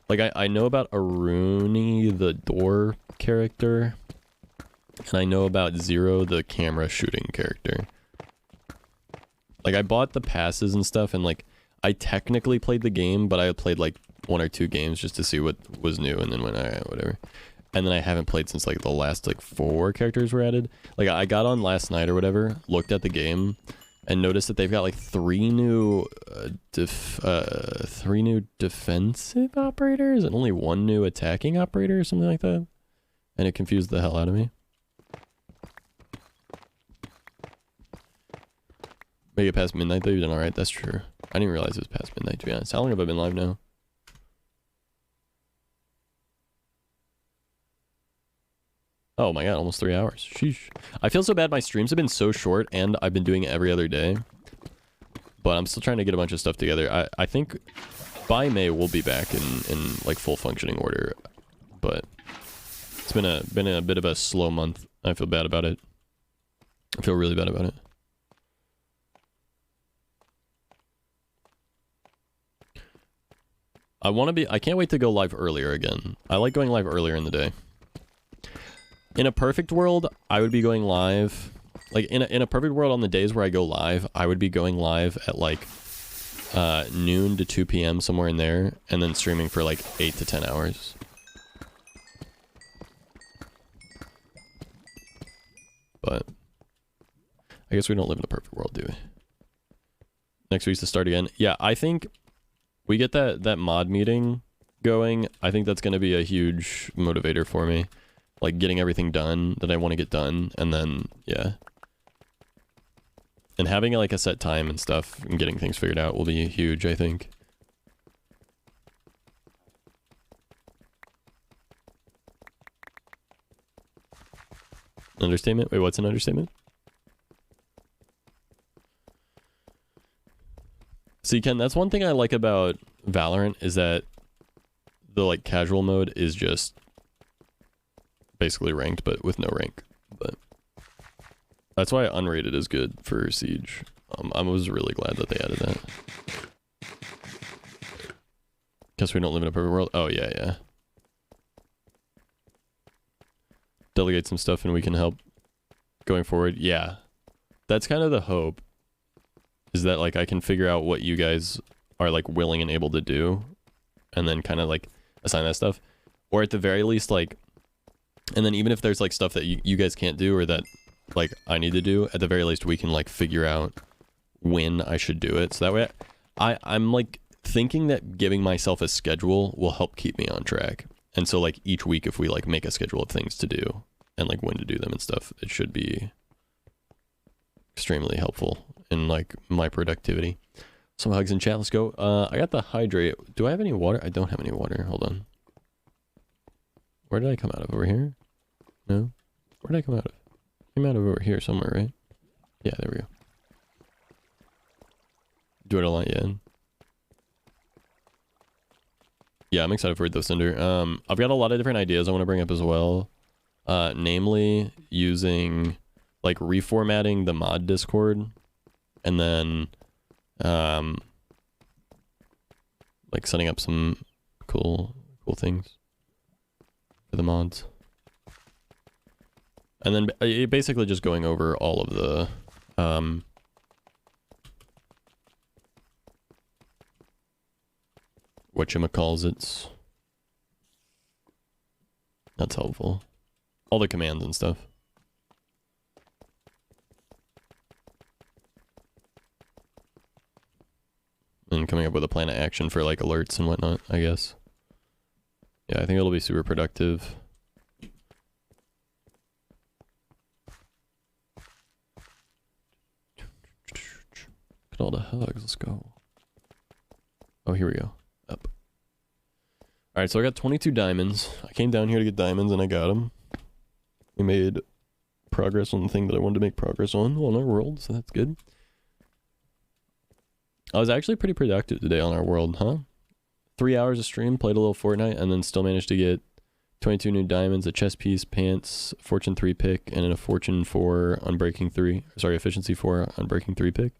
[SPEAKER 1] Like I know about Aruni, the door character, and I know about Zero, the camera shooting character. Like I bought the passes and stuff, and like I technically played the game, but I played like 1 or 2 games just to see what was new, and then went, alright, whatever. And then I haven't played since like the last like 4 characters were added. Like I got on last night or whatever, looked at the game, and noticed that they've got like 3 new defensive operators and only 1 new attacking operator or something like that. And it confused the hell out of me. Make it past midnight though, you've done alright, that's true. I didn't realize it was past midnight, to be honest. How long have I been live now? Oh my god, almost 3 hours. Sheesh. I feel so bad. My streams have been so short, and I've been doing it every other day. But I'm still trying to get a bunch of stuff together. I think by May we'll be back in like full functioning order. But it's been a bit of a slow month. I feel bad about it. I feel really bad about it. I can't wait to go live earlier again. I like going live earlier in the day. In a perfect world, I would be going live, like in a perfect world on the days where I go live, I would be going live at like noon to 2 p.m. somewhere in there, and then streaming for like 8 to 10 hours. But I guess we don't live in a perfect world, do we? Next week's to start again. Yeah, I think we get that mod meeting going. I think that's going to be a huge motivator for me. Like getting everything done that I want to get done, and then yeah, and having like a set time and stuff and getting things figured out will be huge, I think. Understatement? Wait, what's an understatement? See, Ken, that's one thing I like about Valorant is that the like casual mode is just basically ranked, but with no rank. But that's why unrated is good for Siege. I was really glad that they added that. Guess we don't live in a perfect world. Oh yeah, yeah. Delegate some stuff and we can help going forward. Yeah, that's kind of the hope. Is that like I can figure out what you guys are like willing and able to do, and then kind of like assign that stuff, or at the very least like. And then even if there's like stuff that you guys can't do or that like I need to do, at the very least we can like figure out when I should do it. So that way I'm like thinking that giving myself a schedule will help keep me on track. And so like each week if we like make a schedule of things to do and like when to do them and stuff, it should be extremely helpful in like my productivity. Some hugs in chat, let's go. I got the hydrate. Do I have any water? I don't have any water. Hold on. Where did I come out of? Over here? No? Where did I come out of? I came out of over here somewhere, right? Yeah, there we go. Do it a lot, yeah. Yeah, I'm excited for Those Cinder. I've got a lot of different ideas I want to bring up as well. Namely, using, like, reformatting the mod Discord. And then, like, setting up some cool things for the mods. And then basically just going over all of the whatchamacallits. That's helpful. All the commands and stuff. And coming up with a plan of action for like alerts and whatnot, I guess. Yeah, I think it'll be super productive. Look at all the hugs, let's go. Oh, here we go. Up. Alright, so I got 22 diamonds. I came down here to get diamonds and I got them. We made progress on the thing that I wanted to make progress on our world, so that's good. I was actually pretty productive today on our world, huh? 3 hours of stream, played a little Fortnite, and then still managed to get 22 new diamonds, a chest piece, pants, Fortune 3 pick, and then a Fortune 4 Unbreaking 3. Sorry, Efficiency 4 Unbreaking 3 pick.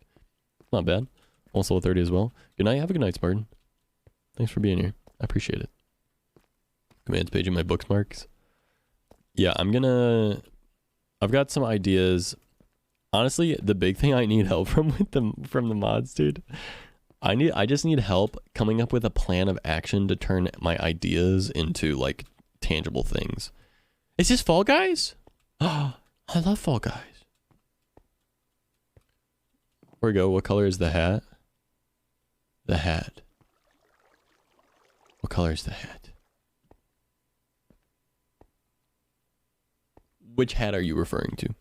[SPEAKER 1] Not bad. Almost level 30 as well. Good night. Have a good night, Spartan. Thanks for being here. I appreciate it. Commands page in my bookmarks. Yeah, I've got some ideas. Honestly, the big thing I need help from the mods, dude. I just need help coming up with a plan of action to turn my ideas into like tangible things. Is this Fall Guys? Oh, I love Fall Guys. Where we go? What color is the hat? The hat. What color is the hat? Which hat are you referring to?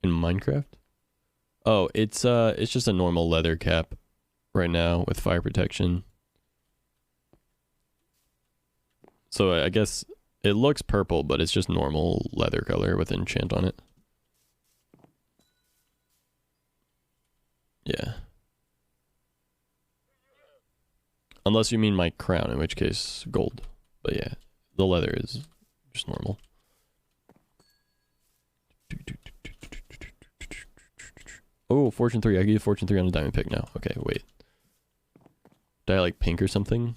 [SPEAKER 1] In Minecraft? Oh, it's just a normal leather cap. right now with fire protection. So I guess it looks purple, but it's just normal leather color with enchant on it. Yeah. Unless you mean my crown, in which case gold. But yeah, the leather is just normal. Oh, fortune 3. I give you fortune 3 on a diamond pick now. Okay, wait. Did I like pink or something?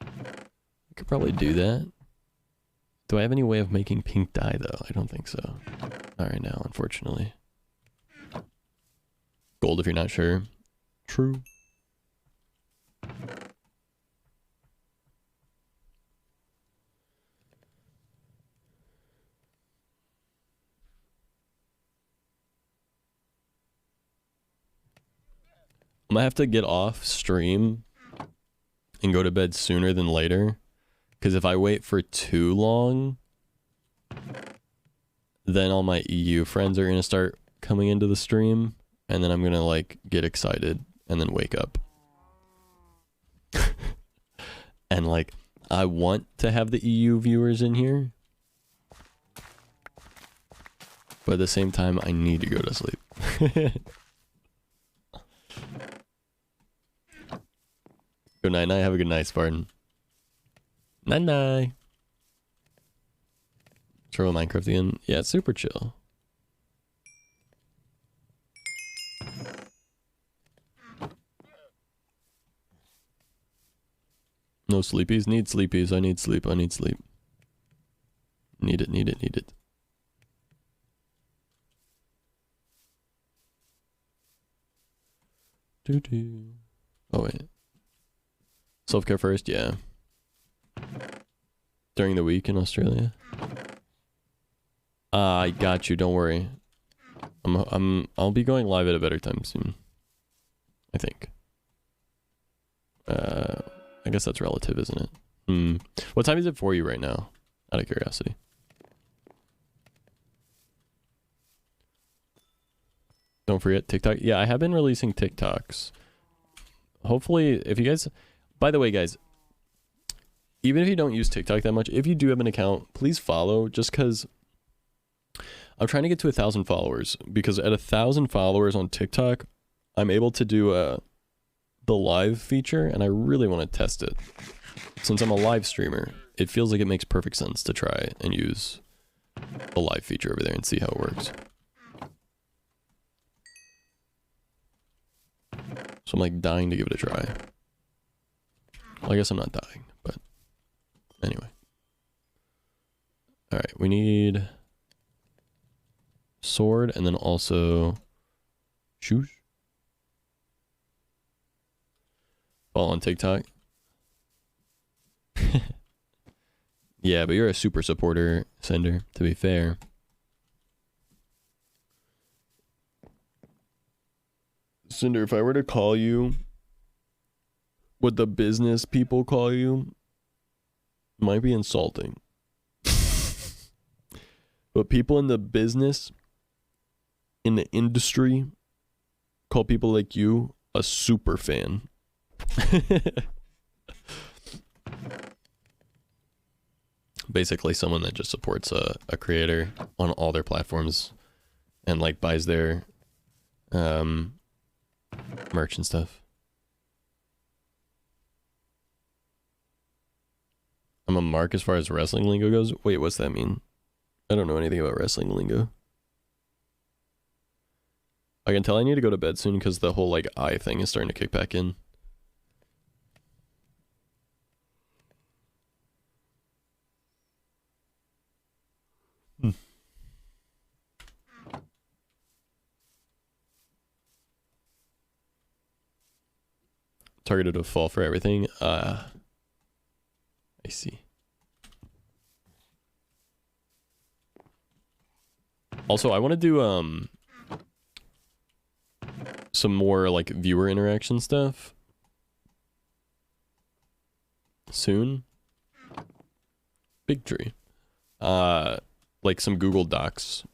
[SPEAKER 1] I could probably do that. Do I have any way of making pink dye though? I don't think so. Not right now, unfortunately. Gold if you're not sure. True. I'm gonna have to get off stream and go to bed sooner than later. Because if I wait for too long, then all my EU friends are gonna start coming into the stream. And then I'm gonna like get excited and then wake up. And like, I want to have the EU viewers in here. But at the same time, I need to go to sleep. Good night, night. Have a good night, Spartan. Night, night. Turbo Minecraft again. Yeah, it's super chill. No sleepies? Need sleepies. I need sleep. I need sleep. Need it, need it, need it. Doo-doo. Oh, wait. Self-care first? Yeah. During the week in Australia? I got you. Don't worry. I'll be going live at a better time soon. I think. I guess that's relative, isn't it? What time is it for you right now? Out of curiosity. Don't forget TikTok. Yeah, I have been releasing TikToks. Hopefully, if you guys... By the way, guys, even if you don't use TikTok that much, if you do have an account, please follow, just because I'm trying to get to 1,000 followers. Because at 1,000 followers on TikTok, I'm able to do the live feature, and I really want to test it. Since I'm a live streamer, it feels like it makes perfect sense to try and use the live feature over there and see how it works. So I'm like dying to give it a try. Well, I guess I'm not dying, but anyway. Alright, we need sword and then also shoes. Follow on TikTok. Yeah, but you're a super supporter, Sender, to be fair. Cinder, if I were to call you what the business people call you, might be insulting. But people in the business, in the industry, call people like you a super fan. Basically someone that just supports a creator on all their platforms and like buys their merch and stuff. I'm a mark as far as wrestling lingo goes. Wait, what's that mean? I don't know anything about wrestling lingo. I can tell I need to go to bed soon because the whole like eye thing is starting to kick back in. Targeted to fall for everything. I see. Also, I want to do some more like viewer interaction stuff soon. Big tree. Like some Google Docs,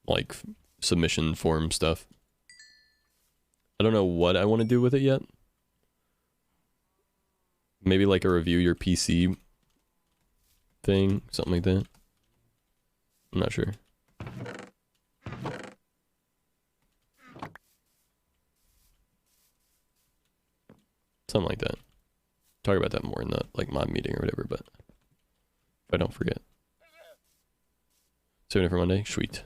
[SPEAKER 1] like submission form stuff. I don't know what I want to do with it yet. Maybe like a review your PC thing, something like that. I'm not sure. Something like that. Talk about that more in the like mod meeting or whatever, but if I don't forget. Saving it for Monday? Sweet.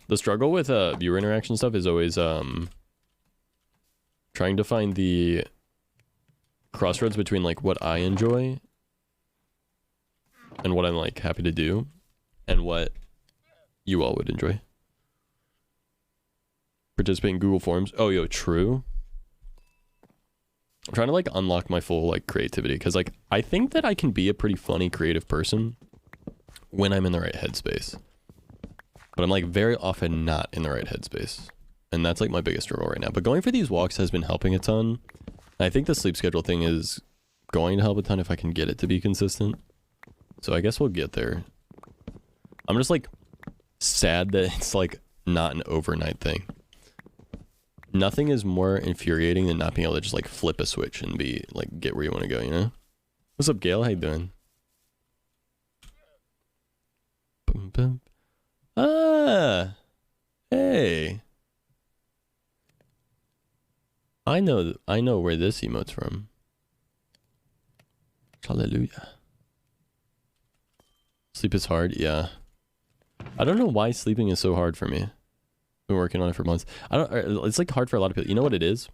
[SPEAKER 1] The struggle with viewer interaction stuff is always trying to find the crossroads between like what I enjoy and what I'm like happy to do and what you all would enjoy. Participate in Google Forms. Oh, yo, true. I'm trying to like unlock my full like creativity because like I think that I can be a pretty funny creative person when I'm in the right headspace. But I'm like very often not in the right headspace. And that's like my biggest struggle right now. But going for these walks has been helping a ton. I think the sleep schedule thing is going to help a ton if I can get it to be consistent. So I guess we'll get there. I'm just like sad that it's like not an overnight thing. Nothing is more infuriating than not being able to just like flip a switch and be like get where you want to go, you know? What's up, Gail? How you doing? Boom, boom. Ah, hey. I know where this emote's from. Hallelujah. Sleep is hard, yeah. I don't know why sleeping is so hard for me. Been working on it for months. It's like hard for a lot of people. You know what it is?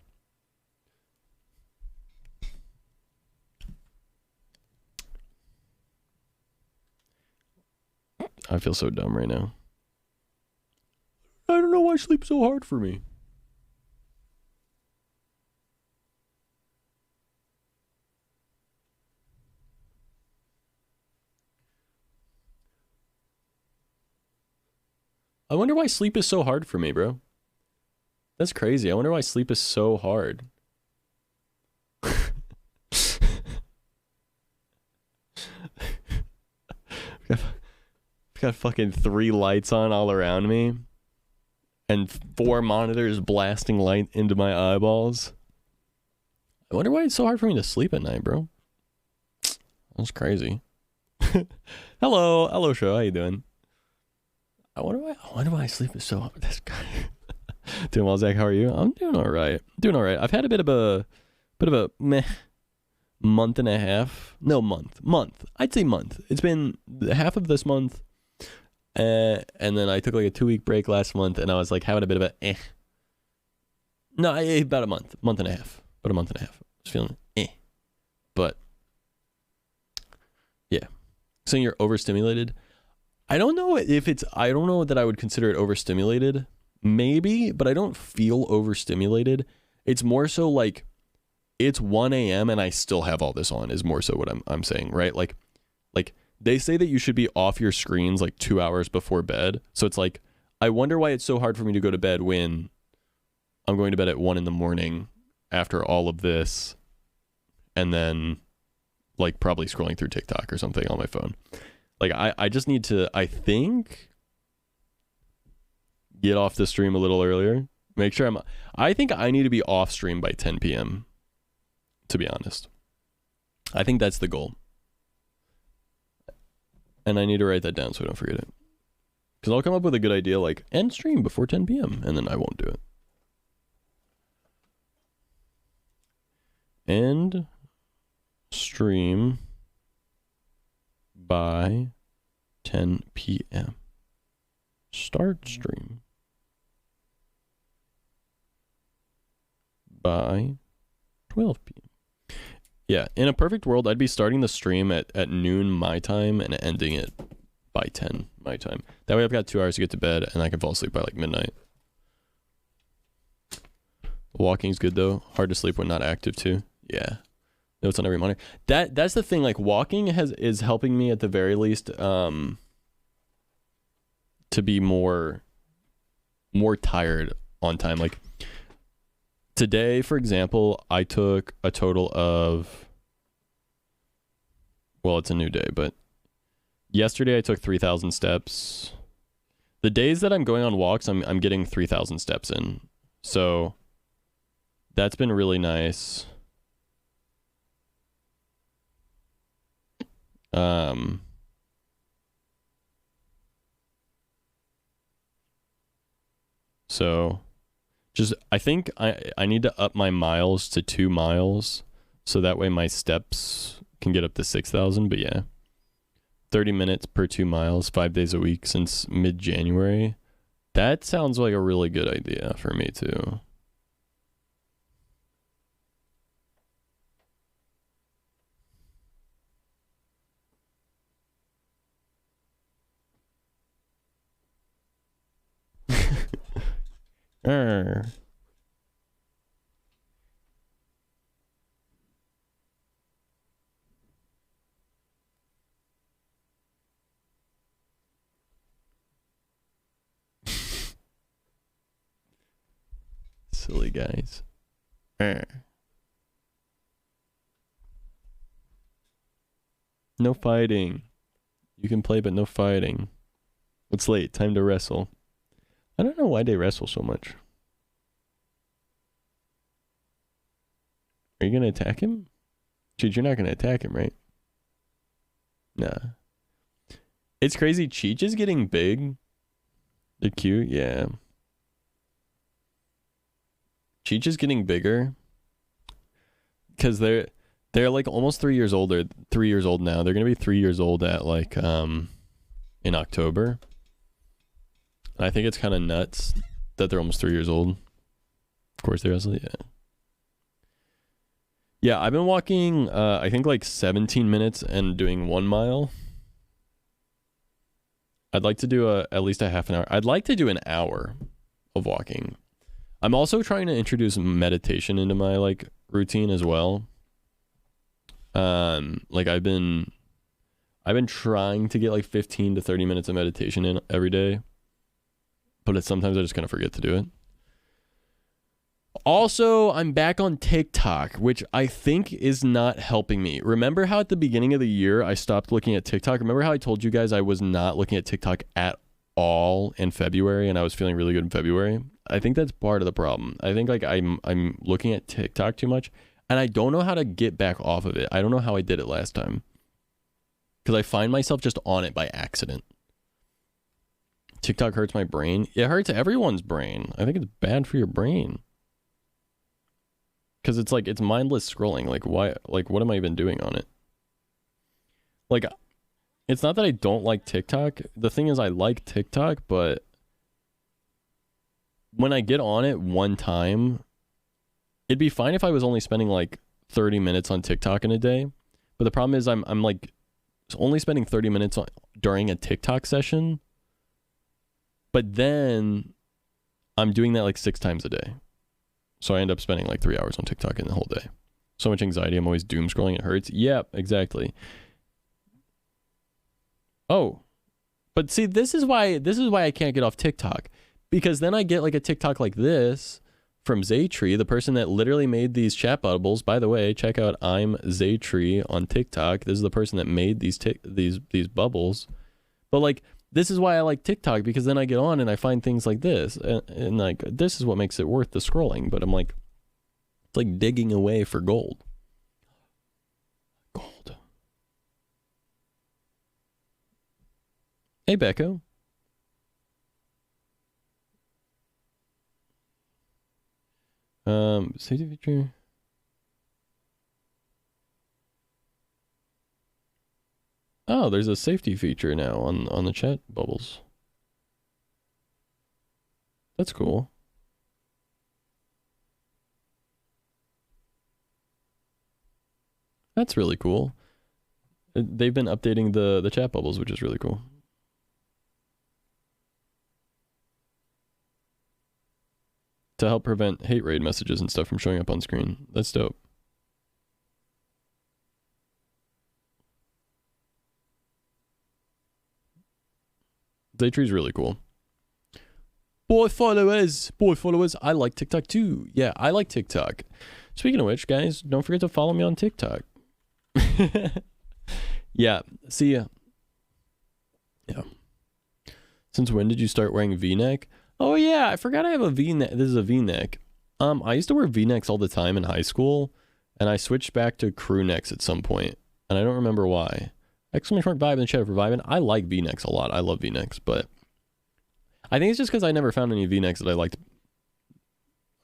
[SPEAKER 1] I feel so dumb right now. I don't know why sleep's so hard for me. I wonder why sleep is so hard for me, bro. That's crazy. I wonder why sleep is so hard. Got fucking 3 lights on all around me and 4 monitors blasting light into my eyeballs. I wonder why it's so hard for me to sleep at night, bro. That's crazy. Hello show. How you doing? I wonder why sleep is so hard. This guy. Doing well, Zach. How are you? I'm doing all right. I've had a bit of a meh month and a half. No, month. I'd say month. It's been half of this month. And then I took like a 2-week break last month, and I was like having a bit of a eh. No, about a month and a half. About a month and a half. I was feeling eh. But yeah. Saying you're overstimulated. I don't know that I would consider it overstimulated. Maybe, but I don't feel overstimulated. It's more so like it's 1 a.m. and I still have all this on is more so what I'm saying, right? Like they say that you should be off your screens like 2 hours before bed. So it's like, I wonder why it's so hard for me to go to bed when I'm going to bed at 1 in the morning after all of this. And then like probably scrolling through TikTok or something on my phone. Like I just need to, I think, get off the stream a little earlier. Make sure I think I need to be off stream by 10 p.m. to be honest. I think that's the goal. And I need to write that down so I don't forget it. Because I'll come up with a good idea like end stream before 10 p.m. and then I won't do it. End stream by 10 p.m. Start stream by 12 p.m. Yeah, in a perfect world, I'd be starting the stream at noon my time and ending it by 10 my time. That way I've got 2 hours to get to bed and I can fall asleep by like midnight. Walking's good though. Hard to sleep when not active too. Yeah. Notes on every monitor. That's the thing. Like walking is helping me at the very least to be more tired on time. Like today, for example, I took a total of, well, it's a new day, but Yesterday I took 3,000 steps. The days that I'm going on walks, I'm getting 3,000 steps in. So that's been really nice. So just I think I need to up my miles to 2 miles so that way my steps can get up to 6,000, but yeah. 30 minutes per 2 miles, 5 days a week since mid-January. That sounds like a really good idea for me too. Silly guys. No fighting. You can play, but no fighting. It's late. Time to wrestle. I don't know why they wrestle so much. Are you going to attack him? Cheech, you're not going to attack him, right? Nah. It's crazy. Cheech is getting big. They're cute, yeah. Cheech is getting bigger. Because they're like almost 3 years older. 3 years old now. They're going to be 3 years old at like in October. I think it's kind of nuts that they're almost 3 years old. Of course, they're wrestling. Yeah. Yeah, I've been walking, I think like 17 minutes and doing 1 mile. I'd like to do at least a half an hour. I'd like to do an hour of walking. I'm also trying to introduce meditation into my like routine as well. Like I've been trying to get like 15 to 30 minutes of meditation in every day. But sometimes I just kind of forget to do it. Also, I'm back on TikTok, which I think is not helping me. Remember how at the beginning of the year I stopped looking at TikTok? Remember how I told you guys I was not looking at TikTok at all in February and I was feeling really good in February? I think that's part of the problem. I think like I'm looking at TikTok too much and I don't know how to get back off of it. I don't know how I did it last time. Because I find myself just on it by accident. TikTok hurts my brain. It hurts everyone's brain. I think it's bad for your brain. Because it's like, it's mindless scrolling. Like, why? Like, what am I even doing on it? Like, it's not that I don't like TikTok. The thing is, I like TikTok, but when I get on it one time, it'd be fine if I was only spending like 30 minutes on TikTok in a day. But the problem is, I'm like only spending 30 minutes during a TikTok session. But then I'm doing that like 6 times a day. So I end up spending like 3 hours on TikTok in the whole day. So much anxiety. I'm always doom scrolling. It hurts. Yep, exactly. Oh, but see, this is why I can't get off TikTok, because then I get like a TikTok like this from Zaytree, the person that literally made these chat bubbles. By the way, check out I'm Zaytree on TikTok. This is the person that made these bubbles. But like, this is why I like TikTok, because then I get on and I find things like this, and like this is what makes it worth the scrolling. But I'm like, it's like digging away for gold. Gold. Hey, Becco. Safety feature. Oh, there's a safety feature now on the chat bubbles. That's cool. That's really cool. They've been updating the chat bubbles, which is really cool. To help prevent hate raid messages and stuff from showing up on screen. That's dope. Zaytree's really cool. Boy followers, I like TikTok too. Yeah, I like TikTok. Speaking of which, guys, don't forget to follow me on TikTok. Yeah, see ya. Yeah. Since when did you start wearing V-neck? Oh yeah, I forgot I have a V-neck. This is a V-neck. I used to wear V-necks all the time in high school, and I switched back to crew necks at some point, and I don't remember why. Exclamation mark vibe in the chat for vibing. I like V-necks a lot. I love V-necks, but I think it's just because I never found any V-necks that I liked,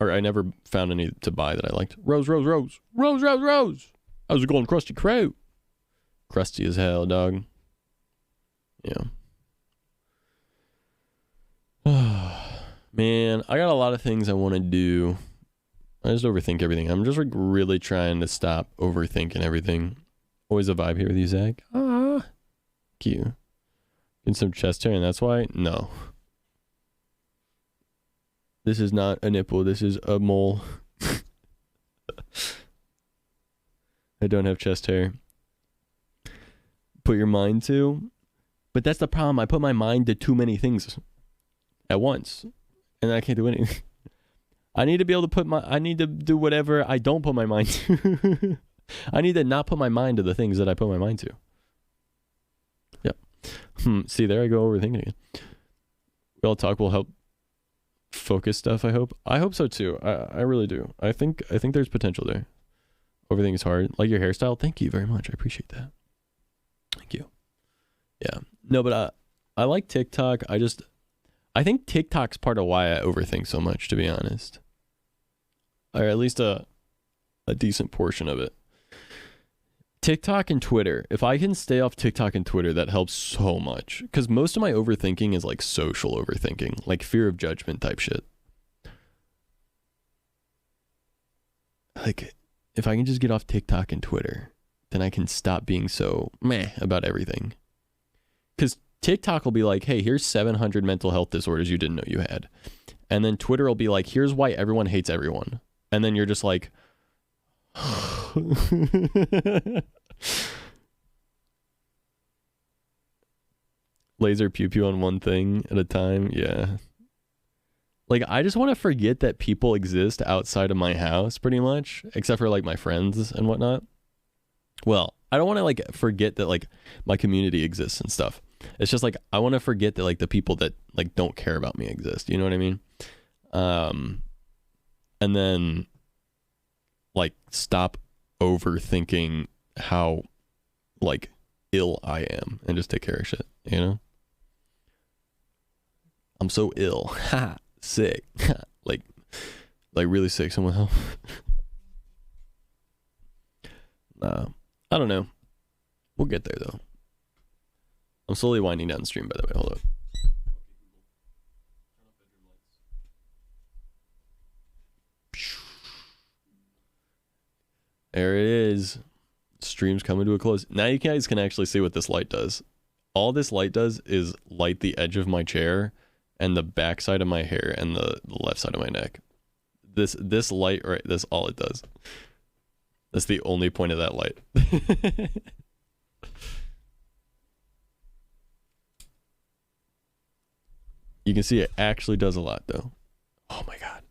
[SPEAKER 1] or I never found any to buy that I liked. Rose. I was a golden crusty crow. Crusty as hell, dog. Yeah. Man, I got a lot of things I want to do. I just overthink everything. I'm just like really trying to stop overthinking everything. Always a vibe here with you, Zach. Ah, cute. Getting some chest hair, and that's why? No. This is not a nipple. This is a mole. I don't have chest hair. Put your mind to. But that's the problem. I put my mind to too many things at once. And I can't do anything. I need to be able to I need to do whatever I don't put my mind to. I need to not put my mind to the things that I put my mind to. Yep. See, there I go overthinking again. We all talk will help focus stuff, I hope. I hope so too. I really do. I think there's potential there. Everything is hard. Like your hairstyle. Thank you very much. I appreciate that. Thank you. Yeah. No, but I like TikTok. I think TikTok's part of why I overthink so much, to be honest. Or at least a decent portion of it. TikTok and Twitter. If I can stay off TikTok and Twitter, that helps so much. Because most of my overthinking is like social overthinking. Like fear of judgment type shit. Like, if I can just get off TikTok and Twitter, then I can stop being so meh about everything. Because TikTok will be like, hey, here's 700 mental health disorders you didn't know you had. And then Twitter will be like, here's why everyone hates everyone. And then you're just like, laser pew pew on one thing at a time. Yeah. Like, I just want to forget that people exist outside of my house, pretty much, except for like my friends and whatnot. Well, I don't want to like forget that like my community exists and stuff. It's just like I want to forget that like the people that like don't care about me exist. You know what I mean? And then like stop overthinking how like ill I am and just take care of shit. You know? I'm so ill. Ha. Sick. like really sick. Someone help. I don't know. We'll get there though. I'm slowly winding down the stream, by the way. Hold up. There it is. Stream's coming to a close. Now you guys can actually see what this light does. All this light does is light the edge of my chair and the back side of my hair and the left side of my neck. This light, right, that's all it does. That's the only point of that light. You can see it actually does a lot though. Oh my god.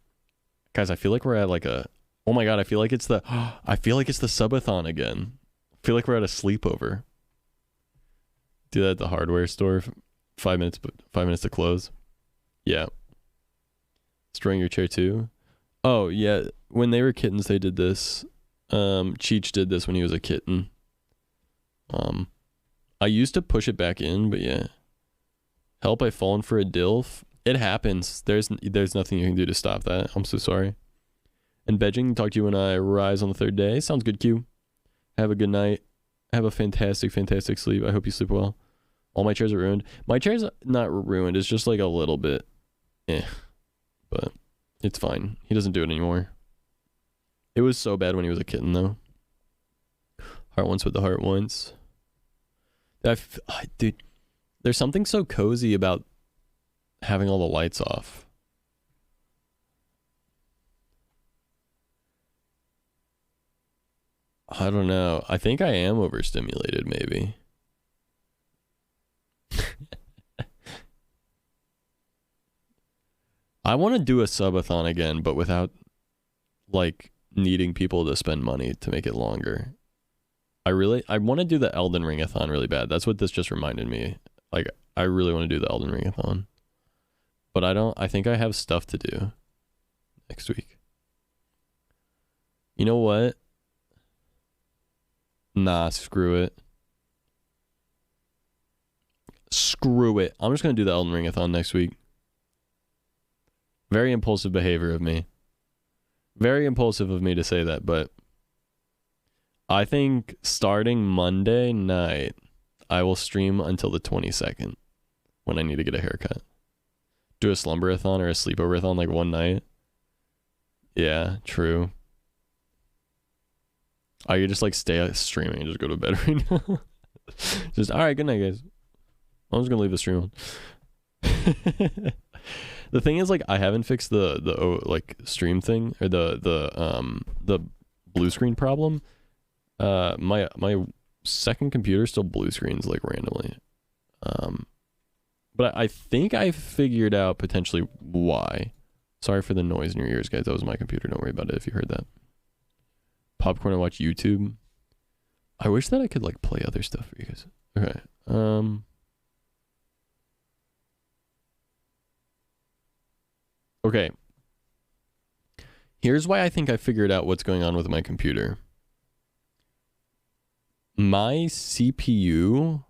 [SPEAKER 1] Guys, I feel like we're at like a, oh my god, I feel like it's the subathon again. I feel like we're at a sleepover. Do that at the hardware store. 5 minutes to close. Yeah. Destroying your chair too. Oh yeah, when they were kittens they did this. Cheech did this when he was a kitten. I used to push it back in, but yeah. Help, I've fallen for a DILF. It happens. There's nothing you can do to stop that. I'm so sorry. And Beijing, talk to you when I rise on the third day. Sounds good, Q. Have a good night. Have a fantastic, fantastic sleep. I hope you sleep well. All my chairs are ruined. My chair's not ruined. It's just like a little bit. But it's fine. He doesn't do it anymore. It was so bad when he was a kitten, though. Heart once with the heart once. Dude, there's something so cozy about having all the lights off. I don't know. I think I am overstimulated, maybe. I want to do a subathon again, but without, like, needing people to spend money to make it longer. I want to do the Elden Ring-a-thon really bad. That's what this just reminded me Like, I really want to do the Elden Ring-a-thon. But I think I have stuff to do next week. You know what? Nah, screw it. Screw it. I'm just going to do the Elden Ring-a-thon next week. Very impulsive behavior of me. Very impulsive of me to say that, but I think starting Monday night, I will stream until the 22nd when I need to get a haircut. Do a slumberathon or a sleepoverathon like one night. Yeah, true. I could just like stay streaming and just go to bed right now. Just, all right, good night, guys. I'm just gonna leave the stream on. The thing is, like, I haven't fixed the like stream thing or the blue screen problem. My second computer still blue screens like randomly. But I think I figured out potentially why. Sorry for the noise in your ears, guys. That was my computer. Don't worry about it if you heard that. Popcorn and watch YouTube. I wish that I could like play other stuff for you guys. Okay. Okay. Here's why I think I figured out what's going on with my computer. My CPU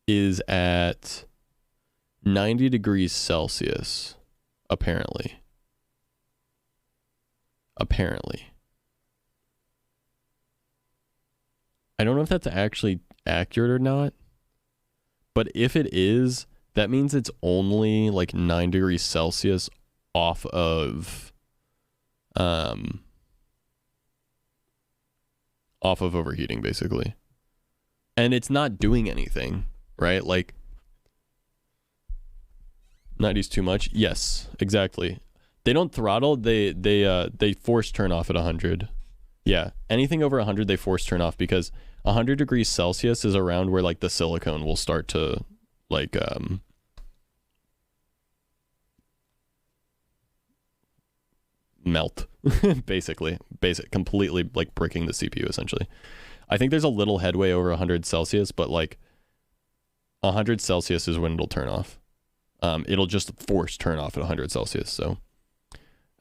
[SPEAKER 1] is at 90 degrees Celsius, apparently. Apparently. I don't know if that's actually accurate or not, but if it is, that means it's only like 9 degrees Celsius off of overheating, basically. And it's not doing anything, right? Like 90's too much. Yes, exactly. They don't throttle, they force turn off at 100. Yeah, anything over 100 they force turn off because 100 degrees Celsius is around where like the silicone will start to like melt. Completely like bricking the CPU essentially. I think there's a little headway over 100 Celsius, but like 100 Celsius is when it'll turn off. It'll just force turn off at 100 Celsius. So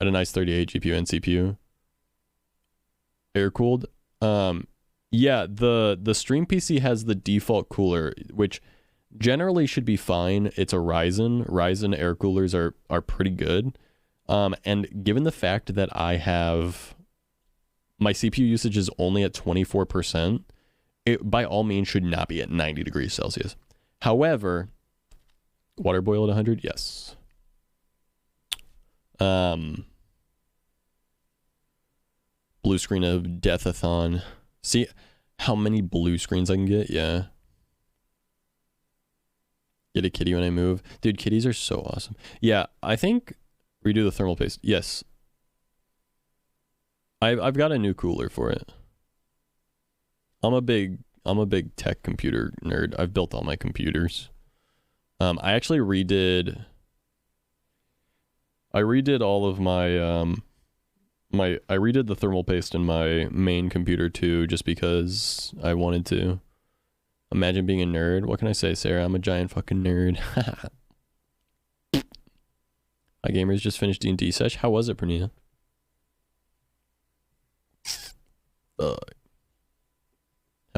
[SPEAKER 1] at a nice 38 GPU and CPU, air cooled. Yeah, the stream PC has the default cooler, which generally should be fine. It's a Ryzen air coolers are pretty good. And given the fact that I have my CPU usage is only at 24%, it by all means should not be at 90 degrees Celsius. However, water boil at 100, yes. Blue screen of Deathathon. See how many blue screens I can get? Yeah. Get a kitty when I move. Dude, kitties are so awesome. Yeah, I think redo the thermal paste. Yes. I've got a new cooler for it. I'm a big tech computer nerd. I've built all my computers. I actually redid all of my I redid the thermal paste in my main computer too, just because I wanted to. Imagine being a nerd. What can I say, Sarah? I'm a giant fucking nerd. My gamers just finished D&D sesh. How was it, Pernina? How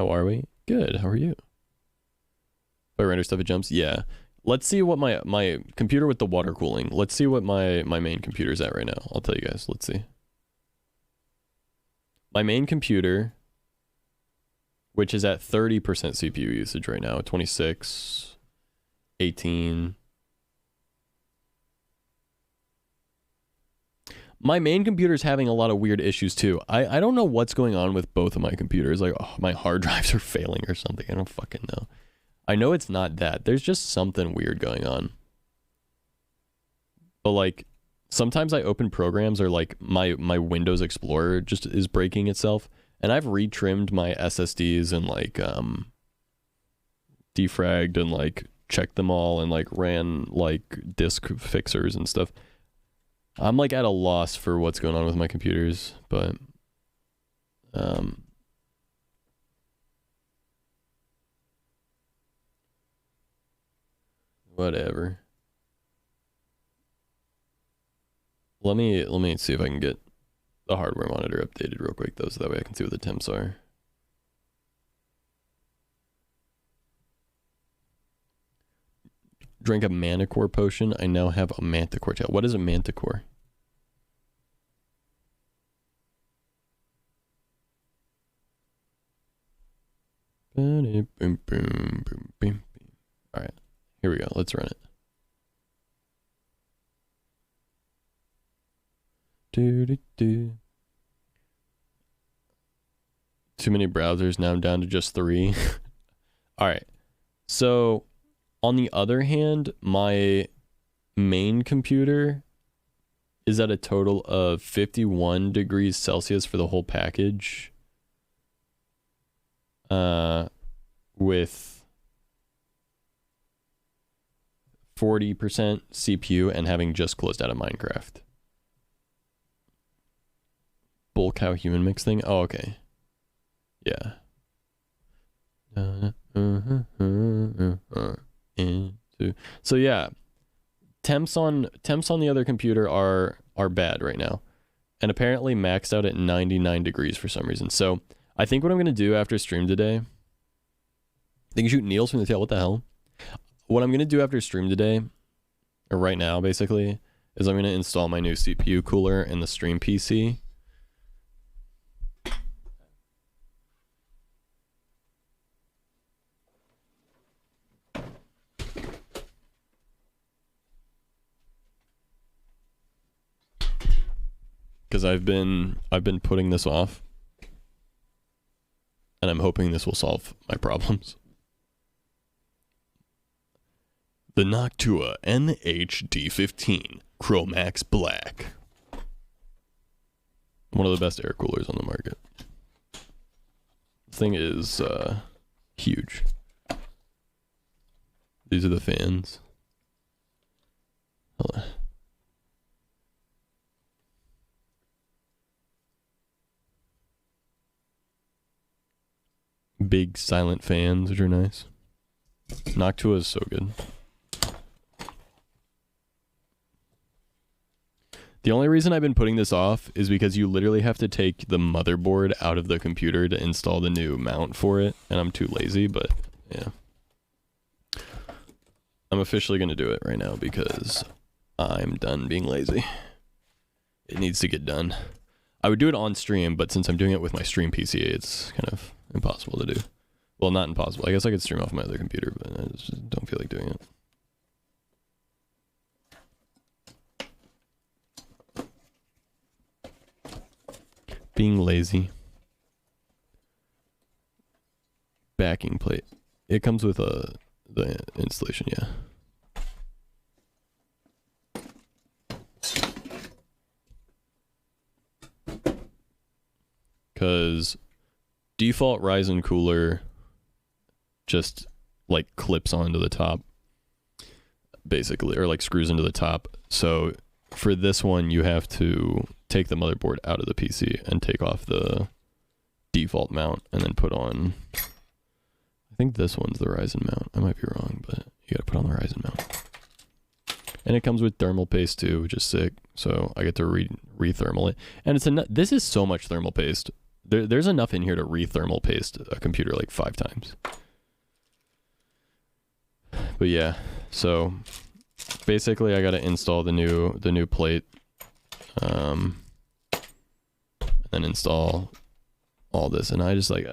[SPEAKER 1] are we? Good. How are you? If I render stuff, it jumps. Yeah. Let's see what my computer with the water cooling. Let's see what my main computer's at right now. I'll tell you guys. Let's see. My main computer, which is at 30% CPU usage right now, 26, 18. My main computer is having a lot of weird issues too. I don't know what's going on with both of my computers. Like, oh, my hard drives are failing or something. I don't fucking know. I know it's not that. There's just something weird going on. But like, sometimes I open programs or like my Windows Explorer just is breaking itself. And I've retrimmed my SSDs and like defragged and like checked them all and like ran like disk fixers and stuff. I'm like at a loss for what's going on with my computers, but Whatever. Let me see if I can get the hardware monitor updated real quick though, so that way I can see what the temps are. Drink a Manticore potion. I now have a Manticore tail. What is a Manticore? Alright, here we go. Let's run it. Too many browsers. Now I'm down to just 3. Alright. So, on the other hand, my main computer is at a total of 51 degrees Celsius for the whole package. With 40% CPU and having just closed out of Minecraft. Bull cow human mix thing? Oh, okay. Yeah. So yeah, temps on the other computer are bad right now, and apparently maxed out at 99 degrees for some reason. So I think what I'm gonna do after stream today, they can shoot Niels from the tail. What the hell? What I'm gonna do after stream today, or right now basically, is I'm gonna install my new CPU cooler in the stream PC. Because I've been putting this off, and I'm hoping this will solve my problems. The Noctua NHD15 Chromax Black. One of the best air coolers on the market. This thing is huge. These are the fans. Hold on. Big silent fans, which are nice. Noctua is so good. The only reason I've been putting this off is because you literally have to take the motherboard out of the computer to install the new mount for it, and I'm too lazy, but yeah. I'm officially going to do it right now because I'm done being lazy. It needs to get done. I would do it on stream, but since I'm doing it with my stream PC, it's kind of impossible to do. Well, not impossible. I guess I could stream off my other computer, but I just don't feel like doing it. Being lazy. Backing plate. It comes with the installation, yeah. Because default Ryzen cooler just like clips onto the top, basically, or like screws into the top. So for this one, you have to take the motherboard out of the PC and take off the default mount and then put on, I think this one's the Ryzen mount. I might be wrong, but you gotta put on the Ryzen mount. And it comes with thermal paste too, which is sick. So I get to re-thermal it. And it's this is so much thermal paste. There's enough in here to re-thermal paste a computer like 5 times. But yeah, so basically I gotta install the new plate, and then install all this, and I just like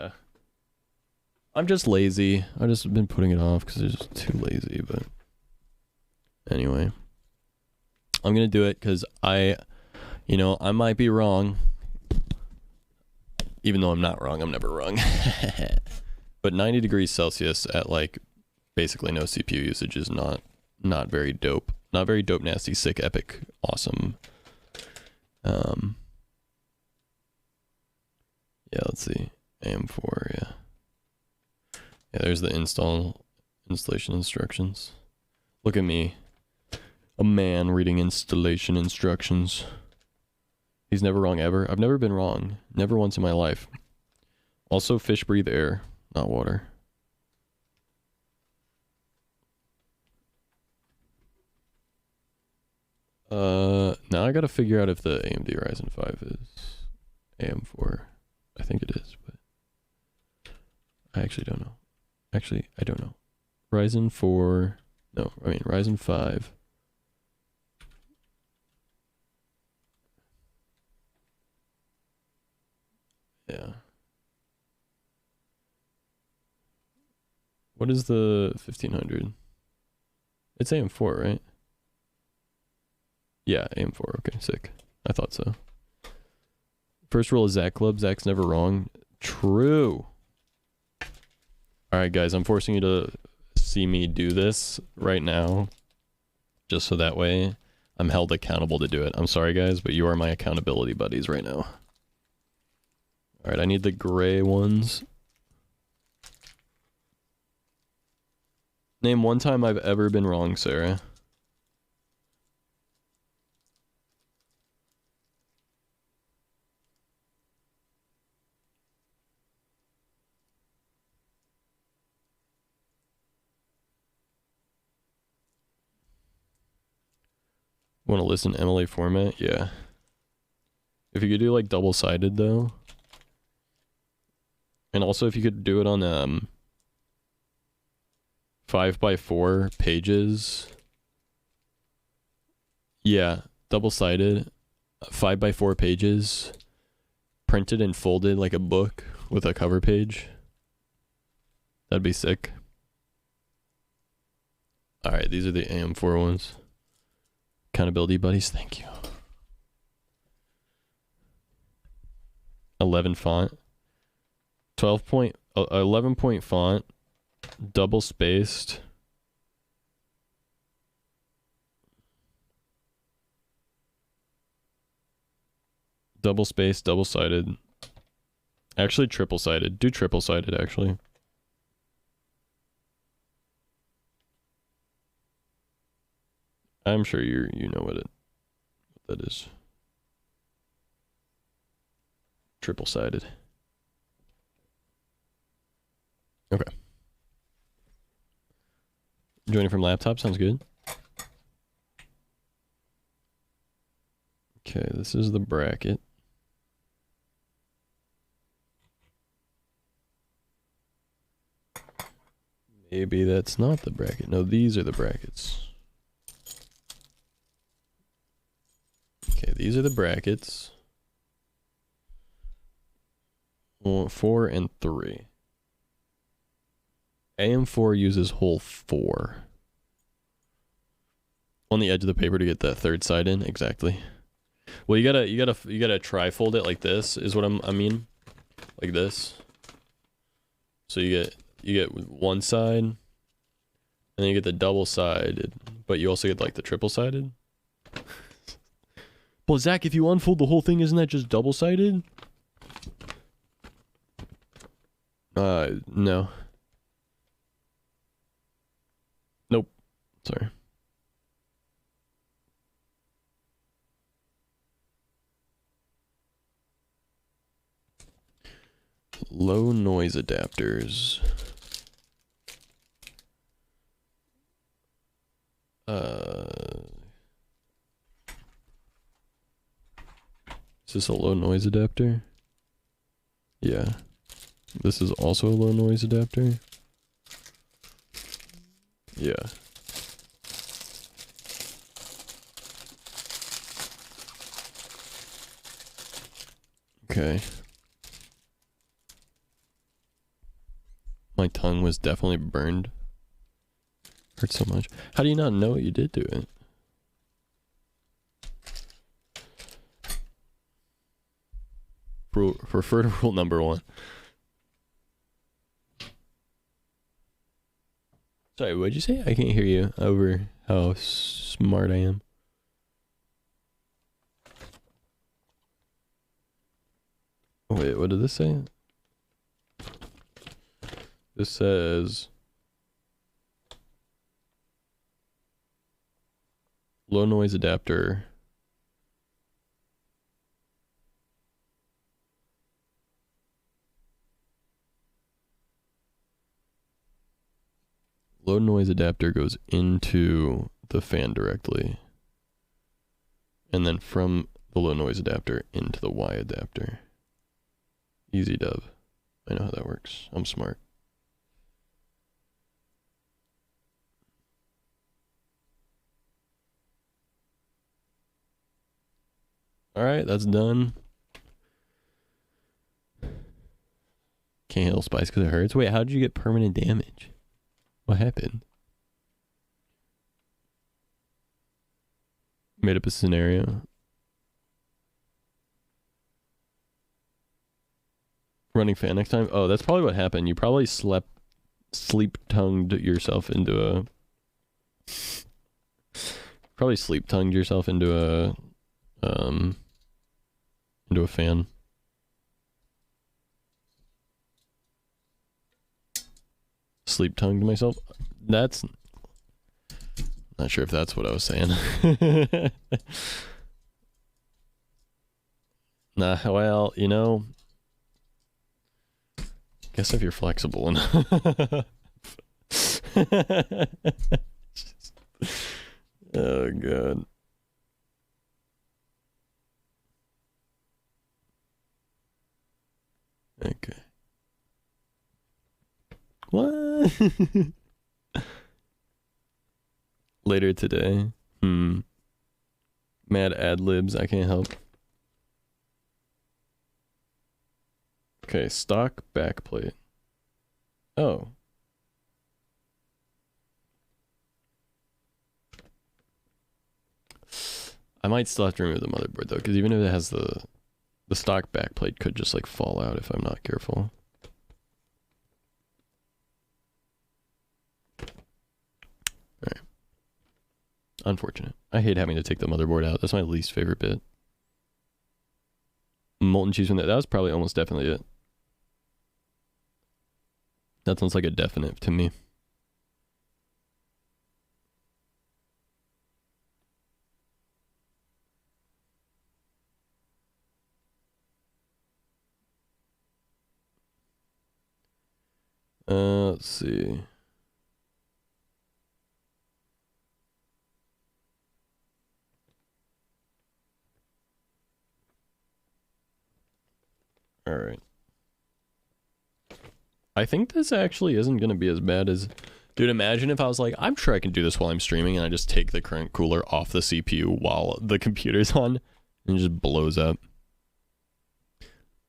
[SPEAKER 1] I'm just lazy. I just been putting it off because I'm just too lazy. But anyway, I'm gonna do it because I might be wrong. Even though I'm not wrong, I'm never wrong. But 90 degrees Celsius at like basically no CPU usage is not very dope. Not very dope, nasty, sick, epic, awesome. Yeah, let's see. AM4, yeah. Yeah, there's the installation instructions. Look at me. A man reading installation instructions. He's never wrong ever. I've never been wrong. Never once in my life. Also, fish breathe air, not water. Now I gotta figure out if the AMD Ryzen 5 is AM4. I think it is, but I actually don't know. Actually, I don't know. Ryzen 4. No, I mean Ryzen 5. Yeah. What is the 1500? It's AM4, right? Yeah, AM4. Okay, sick. I thought so. First rule of Zach Club. Zach's never wrong. True. Alright, guys. I'm forcing you to see me do this right now. Just so that way I'm held accountable to do it. I'm sorry, guys, but you are my accountability buddies right now. Alright, I need the gray ones. Name one time I've ever been wrong, Sarah. Want to listen MLA format? Yeah. If you could do like double-sided though. And also if you could do it on 5x4 pages. Yeah, double-sided, 5x4 pages, printed and folded like a book with a cover page. That'd be sick. Alright, these are the AM4 ones. Accountability buddies, thank you. 11 font. 11 point font. Double spaced. Double spaced, double sided. Actually triple sided. Do triple sided actually. I'm sure you know what that is. Triple sided. Okay. Joining from laptop sounds good. Okay, this is the bracket. Maybe that's not the bracket. No, these are the brackets. Okay, these are the brackets. 4 and 3. AM4 uses hole 4 on the edge of the paper to get that third side in. Exactly. Well, you gotta tri-fold it like this is what I mean, like this. So you get one side, and then you get the double-sided, but you also get like the triple-sided. Well, Zach, if you unfold the whole thing, isn't that just double-sided? No. Nope. Sorry. Low noise adapters. Is this a low noise adapter? Yeah. This is also a low noise adapter. Yeah. Okay. My tongue was definitely burned. Hurt so much. How do you not know what you did to it? Refer to rule number 1. Sorry, what'd you say? I can't hear you over how smart I am. Wait, what did this say? This says low noise adapter. Low noise adapter goes into the fan directly. and then from the low noise adapter into the Y adapter. Easy dub. I know how that works. I'm smart. All right, that's done. Can't handle spice because it hurts. Wait, how did you get permanent damage? What happened? Made up a scenario. Running fan next time? Oh, that's probably what happened. You probably sleep-tongued yourself into a... Probably sleep-tongued yourself into a fan. Sleep-tongued myself? That's... Not sure if that's what I was saying. Nah, well, you know... Guess if you're flexible enough. Oh, God. Okay. What? Later today. Mad ad libs. I can't help. Okay, stock backplate. Oh. I might still have to remove the motherboard though, because even if it has the stock backplate could just like fall out if I'm not careful. Alright. Unfortunate. I hate having to take the motherboard out. That's my least favorite bit. Molten cheese from that was probably almost definitely it. That sounds like a definite to me. Let's see. All right. I think this actually isn't going to be as bad as... Dude, imagine if I was like, I'm sure I can do this while I'm streaming, and I just take the current cooler off the CPU while the computer's on, and it just blows up.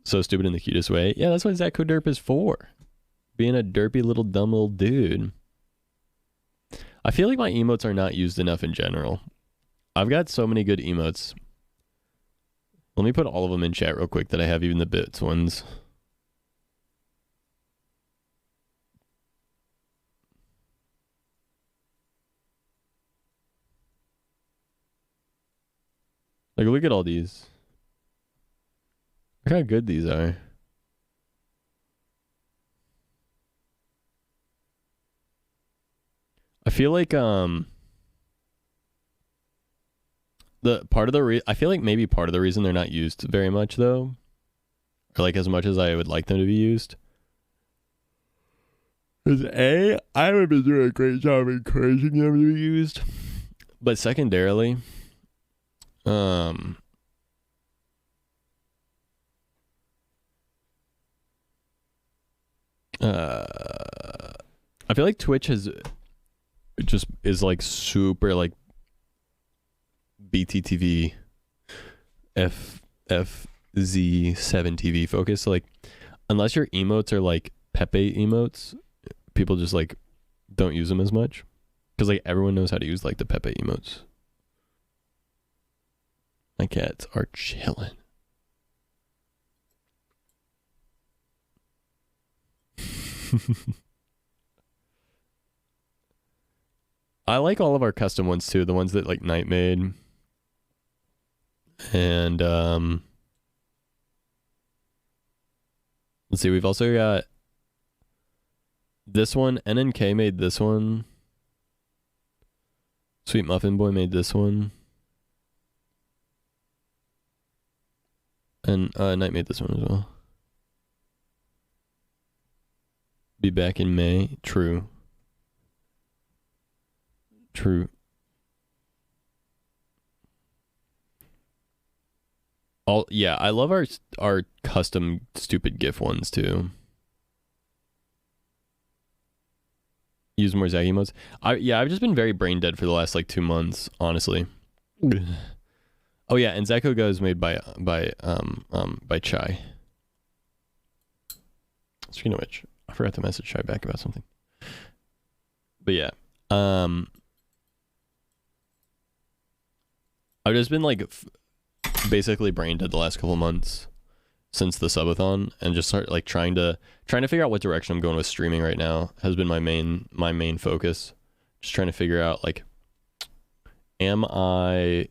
[SPEAKER 1] So stupid in the cutest way. Yeah, that's what ZakoDerp is for. Being a derpy little dumb little dude. I feel like my emotes are not used enough in general. I've got so many good emotes. Let me put all of them in chat real quick that I have, even the bits ones. Like, look at all these. Look how good these are. I feel like I feel like maybe part of the reason they're not used very much though, or like as much as I would like them to be used, is A, I haven't been doing a great job encouraging them to be used, but secondarily, I feel like Twitch has just is like super like BTTV FFZ7 TV focus. So like unless your emotes are like Pepe emotes, people just like don't use them as much because like everyone knows how to use like the Pepe emotes. My cats are chilling. I like all of our custom ones too, the ones that like Knight made. And let's see, we've also got this one. NNK made this one. Sweet Muffin Boy made this one. And Knight made this one as well. Be back in May. True. Yeah, I love our custom stupid GIF ones too. Use more Zaggy modes. I've just been very brain dead for the last like 2 months, honestly. Oh yeah, and Zekoga is made by Chai. Speaking of which, I forgot to message Chai back about something. But yeah, I've just been like basically brain dead the last couple months since the subathon, and just start like trying to figure out what direction I'm going with streaming right now has been my main focus. Just trying to figure out like, am I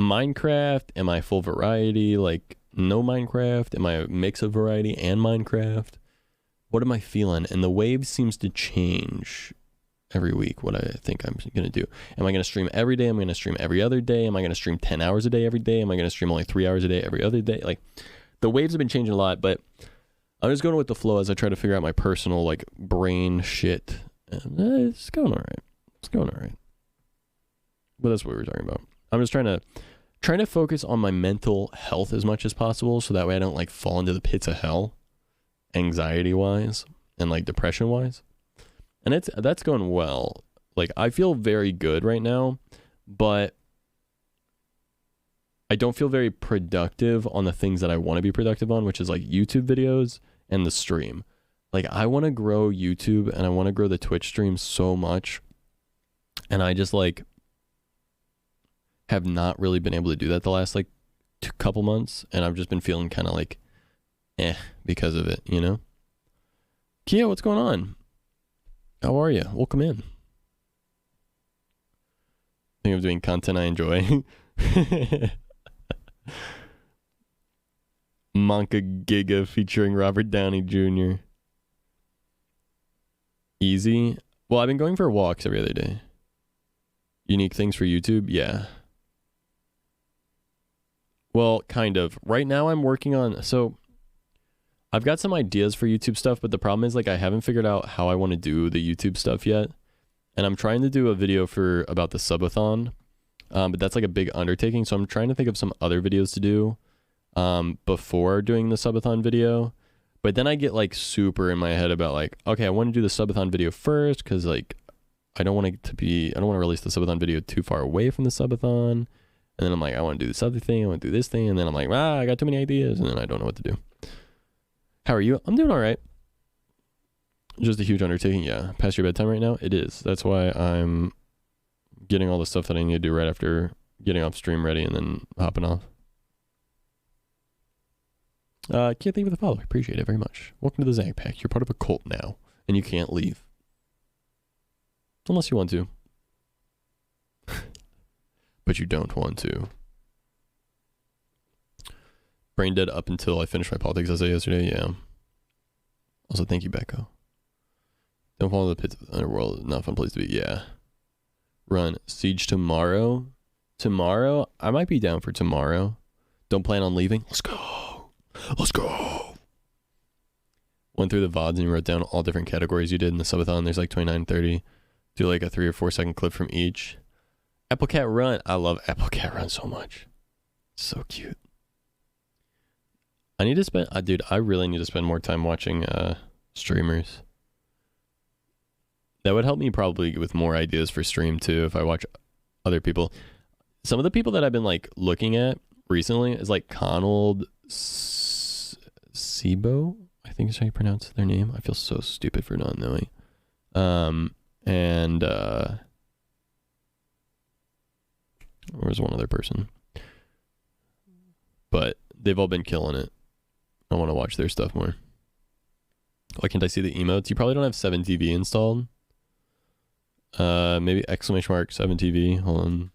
[SPEAKER 1] Minecraft? Am I full variety? Like no Minecraft? Am I a mix of variety and Minecraft? What am I feeling? And the wave seems to change every week what I think I'm going to do. Am I going to stream every day? Am I going to stream every other day? Am I going to stream 10 hours a day every day? Am I going to stream only 3 hours a day every other day? Like, the waves have been changing a lot, but I'm just going with the flow as I try to figure out my personal, like, brain shit. And, it's going all right. It's going all right. But that's what we were talking about. I'm just trying to focus on my mental health as much as possible, so that way I don't, like, fall into the pits of hell, anxiety-wise and, like, depression-wise. And that's going well. Like, I feel very good right now, but I don't feel very productive on the things that I want to be productive on, which is like YouTube videos and the stream. Like, I want to grow YouTube and I want to grow the Twitch stream so much. And I just like have not really been able to do that the last like couple months. And I've just been feeling kind of like, because of it, you know? Kia, what's going on? How are you? Welcome in. I think I'm doing content I enjoy. Monka Giga featuring Robert Downey Jr. Easy. Well, I've been going for walks every other day. Unique things for YouTube? Yeah. Well, kind of. Right now I'm working on... So, I've got some ideas for YouTube stuff, but the problem is, like, I haven't figured out how I want to do the YouTube stuff yet. And I'm trying to do a video about the subathon. But that's like a big undertaking, so I'm trying to think of some other videos to do before doing the subathon video. But then I get like super in my head about like, okay, I want to do the subathon video first because like I don't want to release the subathon video too far away from the subathon. And then I'm like, I want to do this other thing, I want to do this thing, and then I'm like, I got too many ideas, and then I don't know what to do. How are you? I'm doing all right. Just a huge undertaking, yeah. Past your bedtime right now? It is. That's why I'm getting all the stuff that I need to do right after getting off stream ready and then hopping off. Can't thank you for the follow. I appreciate it very much. Welcome to the Zag Pack. You're part of a cult now, and you can't leave. Unless you want to. But you don't want to. Brain dead up until I finished my politics essay yesterday, yeah. Also, thank you, Becco. Don't fall into the pits of the underworld. Not a fun place to be, yeah. Run. Siege tomorrow? Tomorrow? I might be down for tomorrow. Don't plan on leaving? Let's go. Let's go. Went through the VODs and you wrote down all different categories you did in the subathon. There's like 29, 30. Do like a 3 or 4 second clip from each. Applecat Run. I love Applecat Run so much. So cute. I need to spend... dude, I really need to spend more time watching streamers. That would help me probably with more ideas for stream too if I watch other people. Some of the people that I've been like looking at recently is like Conald Sibo, I think is how you pronounce their name. I feel so stupid for not knowing. And there was one other person. But they've all been killing it. I want to watch their stuff more. Why can't I see the emotes? You probably don't have 7TV installed. Maybe exclamation mark 7TV. Hold on.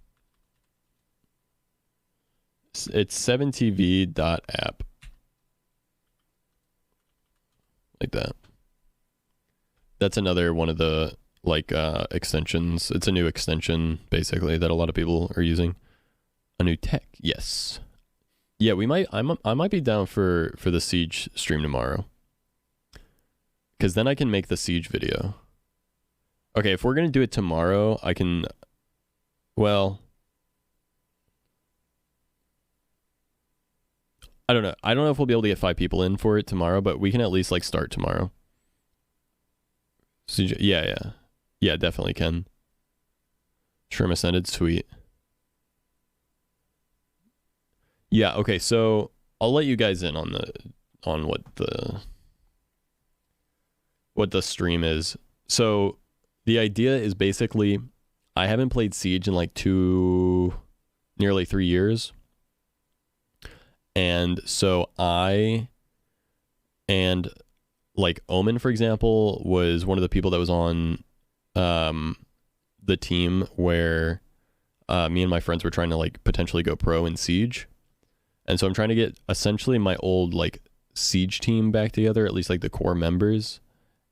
[SPEAKER 1] It's 7TV.app. Like that. That's another one of the like extensions. It's a new extension basically that a lot of people are using. A new tech. Yes. Yeah, we might I might be down for the Siege stream tomorrow. Cuz then I can make the Siege video. Okay, if we're going to do it tomorrow, I can... Well... I don't know. I don't know if we'll be able to get 5 people in for it tomorrow, but we can at least like start tomorrow. Yeah, definitely can. Shrimp Ascended, sweet. Yeah, okay, so I'll let you guys in on what the stream is. So the idea is basically I haven't played Siege in like nearly 3 years. And so I and like Omen, for example, was one of the people that was on the team where me and my friends were trying to like potentially go pro in Siege. And so I'm trying to get essentially my old like Siege team back together, at least like the core members.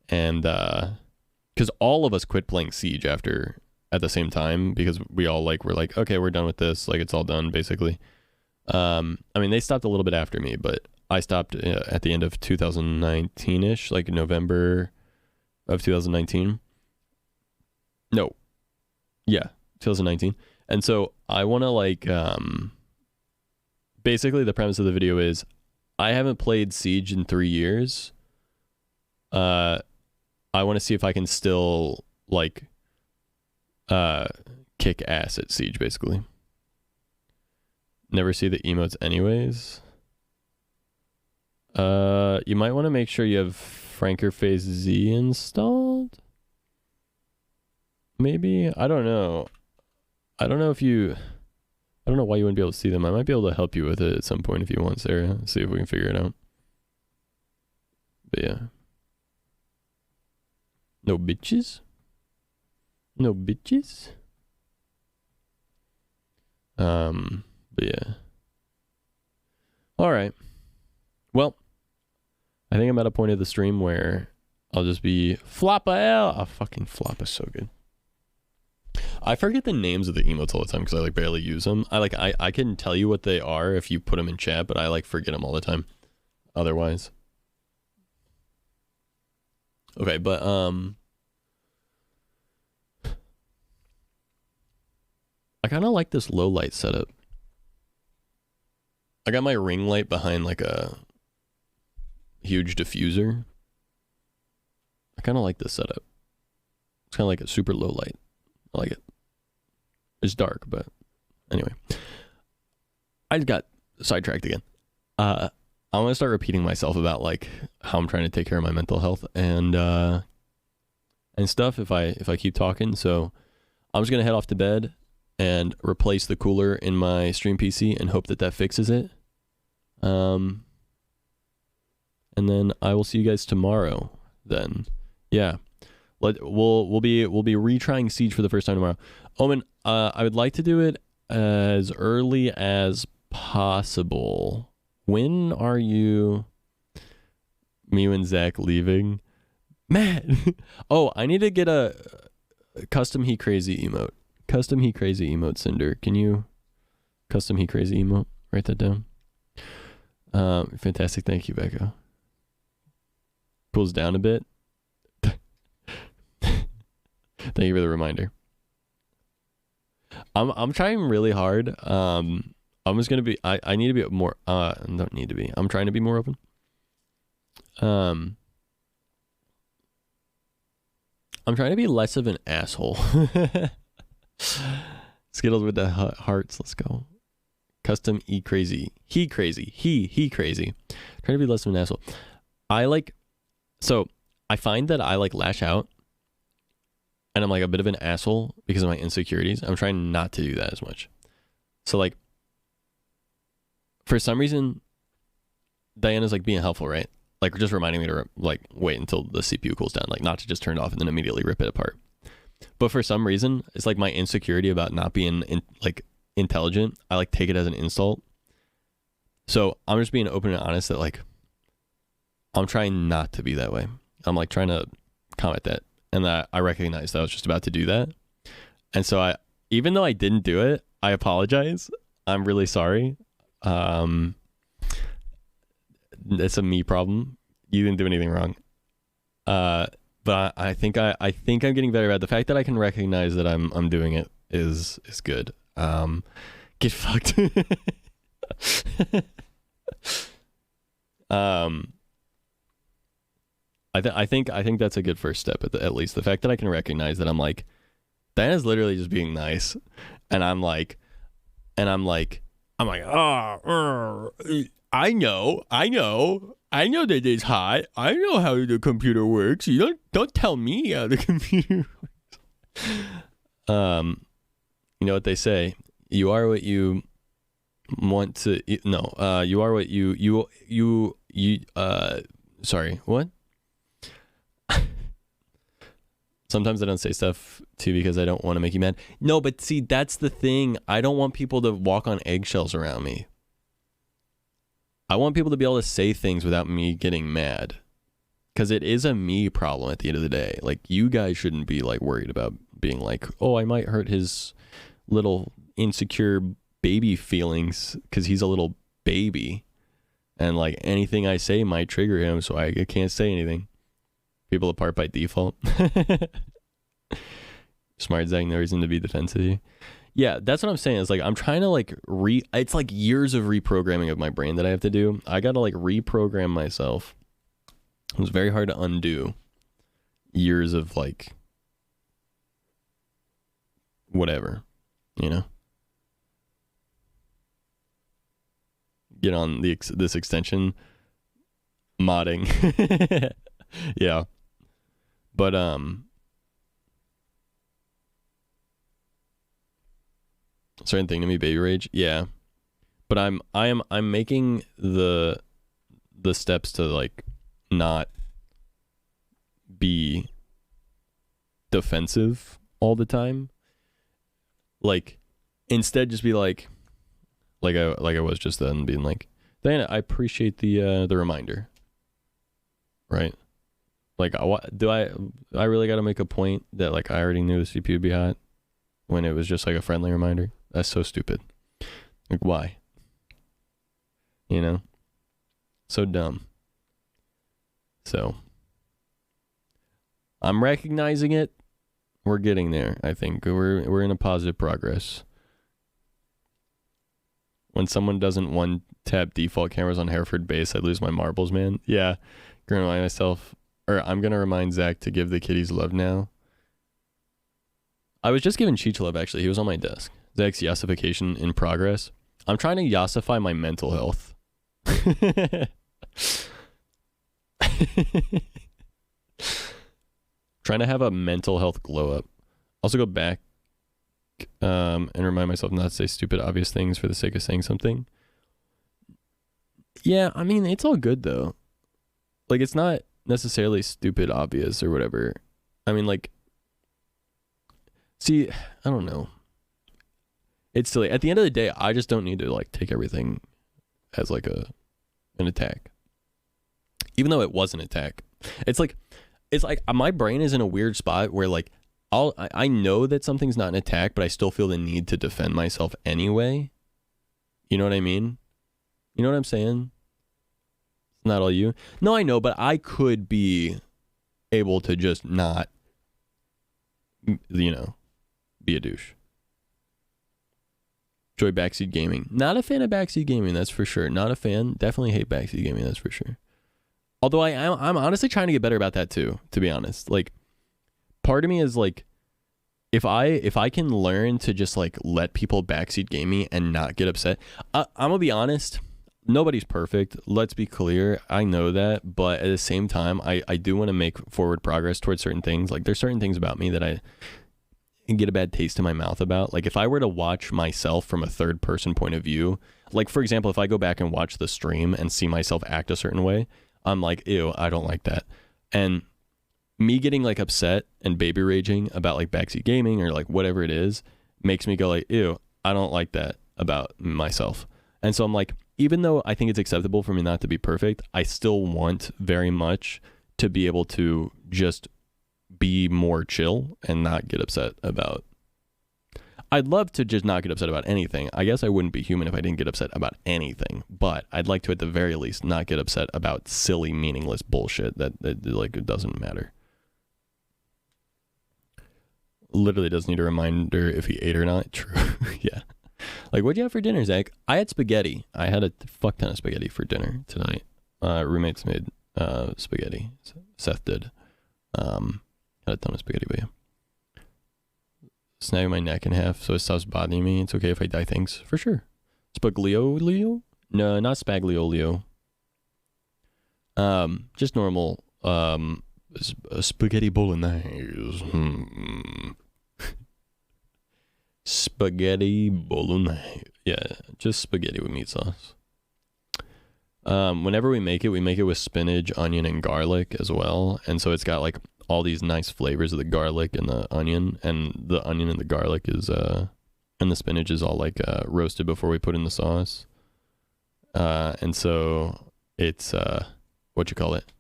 [SPEAKER 1] And because all of us quit playing Siege at the same time, because we all like were like, okay, we're done with this, like it's all done basically. I mean, they stopped a little bit after me, but I stopped at the end of 2019-ish, like November of 2019. No. Yeah, 2019. And so I want to like, basically the premise of the video is I haven't played Siege in 3 years. I want to see if I can still like kick ass at Siege, basically. Never see the emotes anyways. You might want to make sure you have Frankerface Z installed. Maybe, I don't know. I don't know why you wouldn't be able to see them. I might be able to help you with it at some point if you want, Sarah. See if we can figure it out. But yeah. No bitches? No bitches? But yeah. Alright. Well, I think I'm at a point of the stream where I'll just be Floppa L. Oh, fucking Floppa is so good. I forget the names of the emotes all the time because I like barely use them. I can tell you what they are if you put them in chat, but I like forget them all the time otherwise. Okay, but I kind of like this low light setup. I got my ring light behind like a huge diffuser. I kind of like this setup. It's kind of like a super low light. I like it. It's dark, but anyway. I just got sidetracked again. I want to start repeating myself about like how I'm trying to take care of my mental health and stuff if I keep talking. So I'm just gonna head off to bed and replace the cooler in my stream PC and hope that fixes it. And then I will see you guys tomorrow. Then, yeah, we'll be retrying Siege for the first time tomorrow. Omen, I would like to do it as early as possible. When are you, Mew and Zach leaving? Matt. Oh, I need to get a custom He Crazy emote. Custom He Crazy emote, Cinder. Can you custom He Crazy emote? Write that down. Fantastic. Thank you, Becca. Pulls down a bit. Thank you for the reminder. I'm trying really hard. I'm just gonna be. I need to be more. Don't need to be. I'm trying to be more open. I'm trying to be less of an asshole. Skittles with the hearts. Let's go. Custom He Crazy. He crazy. He crazy. Trying to be less of an asshole. So I find that I like lash out and I'm like a bit of an asshole because of my insecurities. I'm trying not to do that as much. So like, for some reason, Diana's like being helpful, right? Like just reminding me to like wait until the CPU cools down, like not to just turn it off and then immediately rip it apart. But for some reason, it's like my insecurity about not being intelligent. I like take it as an insult. So I'm just being open and honest that like I'm trying not to be that way. I'm like trying to combat that, and that I recognized that I was just about to do that. And so even though I didn't do it, I apologize. I'm really sorry. It's a me problem. You didn't do anything wrong. But I think I'm getting better at it. The fact that I can recognize that I'm doing it is good. Get fucked. I think that's a good first step at least. The fact that I can recognize that I'm like, Diana's literally just being nice, and I'm like, I know that it's hot. I know how the computer works. You don't tell me how the computer works. You know what they say. You are what you want to. No. You are what you. Sorry. What? Sometimes I don't say stuff too because I don't want to make you mad. No, but see, that's the thing. I don't want people to walk on eggshells around me. I want people to be able to say things without me getting mad. Because it is a me problem at the end of the day. Like, you guys shouldn't be like worried about being like, oh, I might hurt his little insecure baby feelings because he's a little baby. And like anything I say might trigger him, so I can't say anything. People apart by default. Smart Zach, no reason to be defensive. Yeah, that's what I'm saying. It's like I'm trying to like it's like years of reprogramming of my brain that I have to do. I gotta like reprogram myself. It was very hard to undo years of like whatever, you know. Get on this extension modding. Yeah. But certain thing to me, baby rage. Yeah. But I'm making the steps to like not be defensive all the time. Like instead just be like I was just then, being like, Diana, I appreciate the reminder. Right? Like, do I really got to make a point that like I already knew the CPU would be hot when it was just like a friendly reminder? That's so stupid. Like, why? You know? So dumb. So I'm recognizing it. We're getting there. I think we're in a positive progress. When someone doesn't one-tap default cameras on Hereford base, I lose my marbles, man. Yeah, gonna remind myself, or I'm gonna remind Zach to give the kitties love now. I was just giving Cheech love, actually. He was on my desk. Zach's yassification in progress. I'm trying to yassify my mental health. Trying to have a mental health glow up. Also go back and remind myself not to say stupid obvious things for the sake of saying something. Yeah, I mean, it's all good though. Like, it's not necessarily stupid obvious or whatever. I mean, like, see, I don't know. It's silly. At the end of the day, I just don't need to like take everything as like an attack. Even though it was an attack. It's like my brain is in a weird spot where like I know that something's not an attack, but I still feel the need to defend myself anyway. You know what I mean? You know what I'm saying? It's not all you. No, I know, but I could be able to just not, you know, be a douche. Enjoy backseat gaming. Not a fan of backseat gaming, that's for sure. Not a fan. Definitely hate backseat gaming, that's for sure. Although I'm honestly trying to get better about that too, to be honest. Like, part of me is like, if I can learn to just like let people backseat game me and not get upset. I'm gonna be honest, nobody's perfect. Let's be clear. I know that, but at the same time, I do want to make forward progress towards certain things. Like, there's certain things about me that I get a bad taste in my mouth about. Like, if I were to watch myself from a third person point of view, like for example, if I go back and watch the stream and see myself act a certain way, I'm like, ew, I don't like that. And me getting like upset and baby raging about like backseat gaming or like whatever it is makes me go like, ew, I don't like that about myself. And so I'm like, even though I think it's acceptable for me not to be perfect, I still want very much to be able to just be more chill and not get upset about. I'd love to just not get upset about anything. I guess I wouldn't be human if I didn't get upset about anything, but I'd like to at the very least not get upset about silly, meaningless bullshit that like it doesn't matter. Literally doesn't need a reminder if he ate or not. True. Yeah. Like, what'd you have for dinner, Zach? I had spaghetti. I had a fuck ton of spaghetti for dinner tonight. Roommates made spaghetti. Seth did. Had a ton of spaghetti, but yeah. Snagging my neck in half so it stops bothering me. It's okay if I die. Thanks. For sure. Spaglio? No, not spagliolio. Just normal. Spaghetti bolognese. Spaghetti bolognese. Yeah, just spaghetti with meat sauce. Whenever we make it with spinach, onion, and garlic as well. And so it's got like all these nice flavors of the garlic and the onion. And the onion and the garlic is, and the spinach is all like roasted before we put in the sauce. And so it's, what you call it?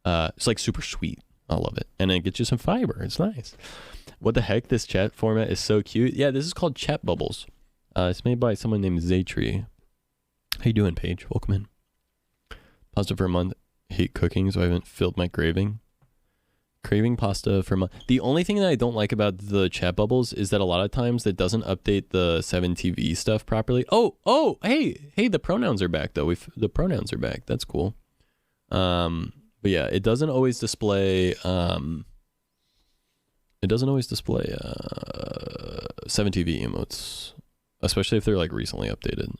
[SPEAKER 1] It's like super sweet. I love it. And it gets you some fiber. It's nice. What the heck? This chat format is so cute. Yeah, this is called Chat Bubbles. It's made by someone named Zaytree. How you doing, Paige? Welcome in. Pasta for a month. Hate cooking, so I haven't filled my craving. Craving pasta for a month. The only thing that I don't like about the Chat Bubbles is that a lot of times it doesn't update the 7TV stuff properly. Oh, hey, the pronouns are back though. The pronouns are back. That's cool. But yeah, it doesn't always display 7TV emotes, especially if they're like recently updated.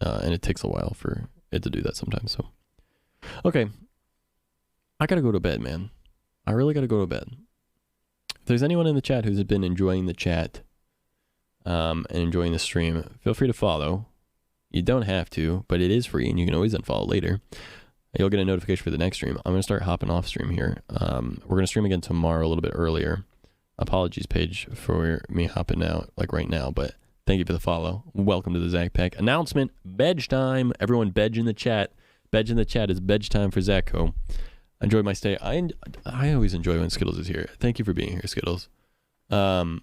[SPEAKER 1] And it takes a while for it to do that sometimes. So, okay, I gotta go to bed, man. I really gotta go to bed. If there's anyone in the chat who's been enjoying the chat, and enjoying the stream, feel free to follow. You don't have to, but it is free, and you can always unfollow later. You'll get a notification for the next stream. I'm gonna start hopping off stream here. We're gonna stream again tomorrow a little bit earlier. Apologies, Paige, for me hopping out like right now, but thank you for the follow. Welcome to the Zach Pack announcement. Bedge time. Everyone, bedge in the chat. Bedge in the chat is bedge time for Zacho. Enjoy my stay. I always enjoy when Skittles is here. Thank you for being here, Skittles. But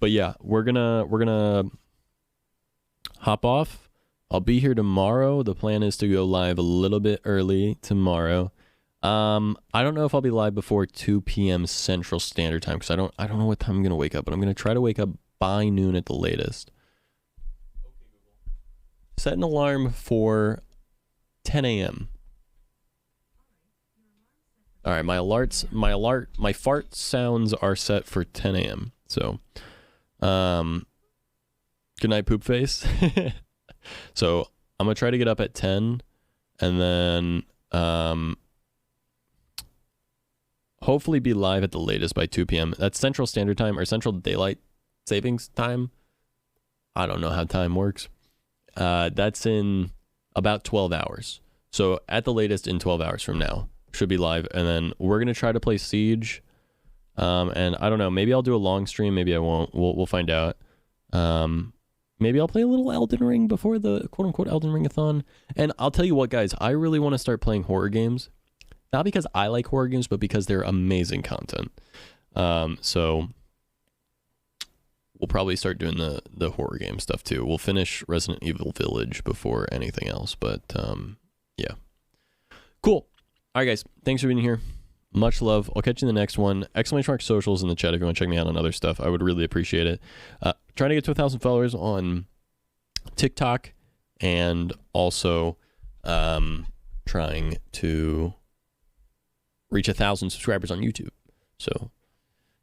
[SPEAKER 1] yeah, we're gonna hop off. I'll be here tomorrow. The plan is to go live a little bit early tomorrow. I don't know if I'll be live before 2 p.m. Central Standard Time because I don't know what time I'm gonna wake up, but I'm gonna try to wake up by noon at the latest. Okay, Google. Set an alarm for 10 a.m. All right, my fart sounds are set for 10 a.m. So, good night, poop face. So I'm gonna try to get up at 10, and then hopefully be live at the latest by 2 p.m. That's Central Standard Time or Central Daylight Savings Time. I don't know how time works. That's in about 12 hours. So at the latest in 12 hours from now should be live, and then we're gonna try to play Siege. And I don't know, maybe I'll do a long stream, maybe I won't. We'll find out. Maybe I'll play a little Elden Ring before the quote-unquote Elden Ring-a-thon. And I'll tell you what, guys, I really want to start playing horror games. Not because I like horror games, but because they're amazing content. So we'll probably start doing the horror game stuff too. We'll finish Resident Evil Village before anything else. But yeah. Cool. All right, guys. Thanks for being here. Much love. I'll catch you in the next one. Exclamation mark socials in the chat if you want to check me out on other stuff. I would really appreciate it. Trying to get to 1,000 followers on TikTok, and also trying to reach 1,000 subscribers on YouTube. So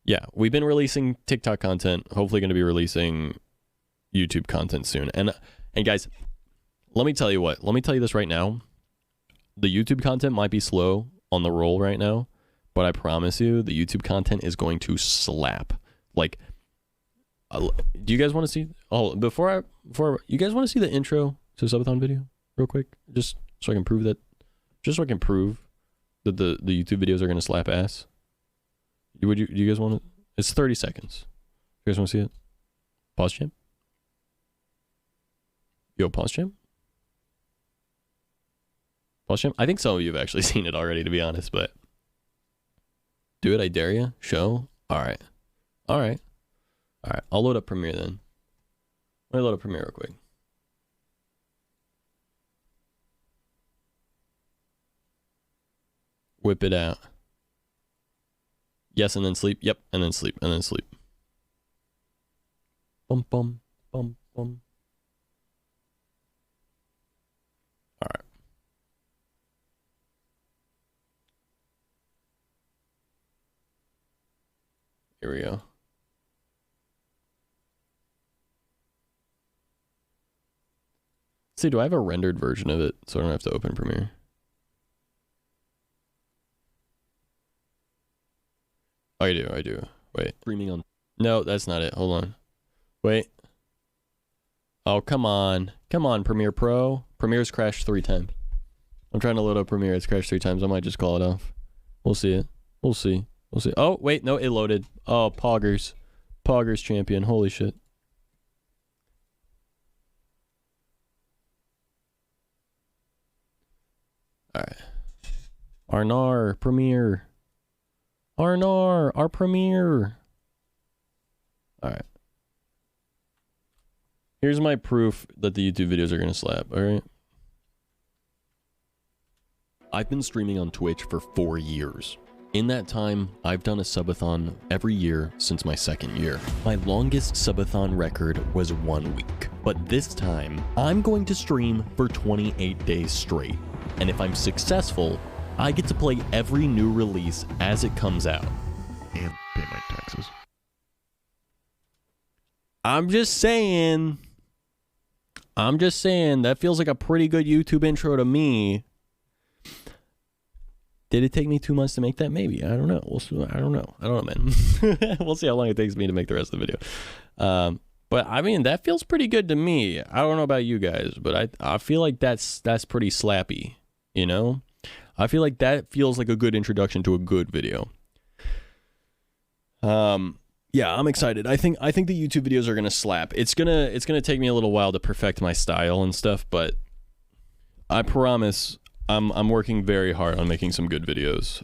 [SPEAKER 1] yeah, we've been releasing TikTok content. Hopefully going to be releasing YouTube content soon. And guys, let me tell you what. Let me tell you this right now. The YouTube content might be slow on the roll right now, but I promise you the YouTube content is going to slap. Like, do you guys want to see? Oh, before you guys want to see the intro to the subathon video real quick, just so I can prove that the YouTube videos are going to slap ass. Do you guys want to? It's 30 seconds. You guys want to see it? Pause champ. Yo, pause champ. Pause champ. I think some of you have actually seen it already, to be honest, but do it. I dare you. Show. All right. I'll load up Premiere then. Let me load up Premiere real quick. Whip it out. Yes, and then sleep. Yep, and then sleep, and then sleep. Bum bum bum Alright. Here we go. See, do I have a rendered version of it so I don't have to open Premiere? Oh, I do. Wait. Streaming on. No, that's not it. Hold on. Wait. Oh, come on. Come on, Premiere Pro. Premiere's crashed 3 times. I'm trying to load up Premiere. It's crashed 3 times. I might just call it off. We'll see it. We'll see. We'll see. Oh, wait. No, it loaded. Oh, Poggers. Poggers champion. Holy shit. Alright. Arnar. Premiere. Arnar. Our Premiere. Alright. Here's my proof that the YouTube videos are going to slap, alright? I've been streaming on Twitch for 4 years. In that time, I've done a subathon every year since my 2nd year. My longest subathon record was 1 week. But this time, I'm going to stream for 28 days straight. And if I'm successful, I get to play every new release as it comes out.
[SPEAKER 7] And pay my taxes.
[SPEAKER 1] I'm just saying that feels like a pretty good YouTube intro to me. Did it take me 2 months to make that? Maybe. I don't know. I don't know, man. We'll see how long it takes me to make the rest of the video. But I mean, that feels pretty good to me. I don't know about you guys, but I feel like that's pretty slappy, you know? I feel like that feels like a good introduction to a good video. Yeah, I'm excited. I think the YouTube videos are gonna slap. It's gonna take me a little while to perfect my style and stuff, but I promise I'm working very hard on making some good videos.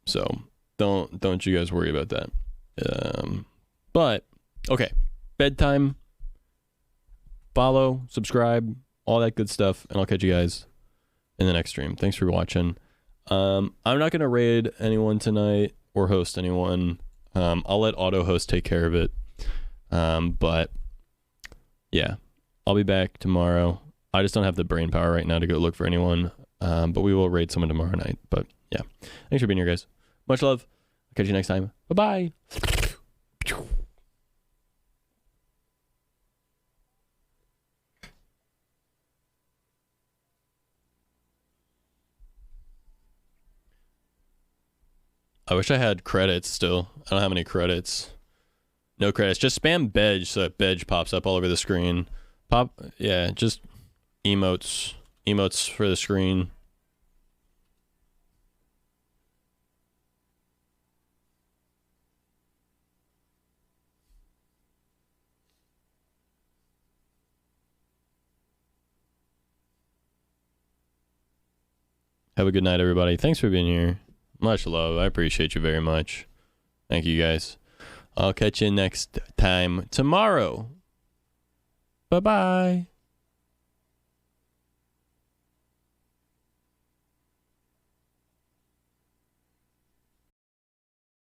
[SPEAKER 1] So don't you guys worry about that. But okay, bedtime. Follow, subscribe, all that good stuff, and I'll catch you guys in the next stream. Thanks for watching. I'm not gonna raid anyone tonight or host anyone. I'll let auto host take care of it. But yeah, I'll be back tomorrow. I just don't have the brain power right now to go look for anyone. But we will raid someone tomorrow night. But yeah, thanks for being here, guys. Much love. I'll catch you next time. Bye-bye. I wish I had credits still. I don't have any credits. No credits. Just spam Bedge so that Bedge pops up all over the screen. Yeah, just emotes. Emotes for the screen. Have a good night, everybody. Thanks for being here. Much love. I appreciate you very much. Thank you, guys. I'll catch you next time tomorrow. Bye-bye.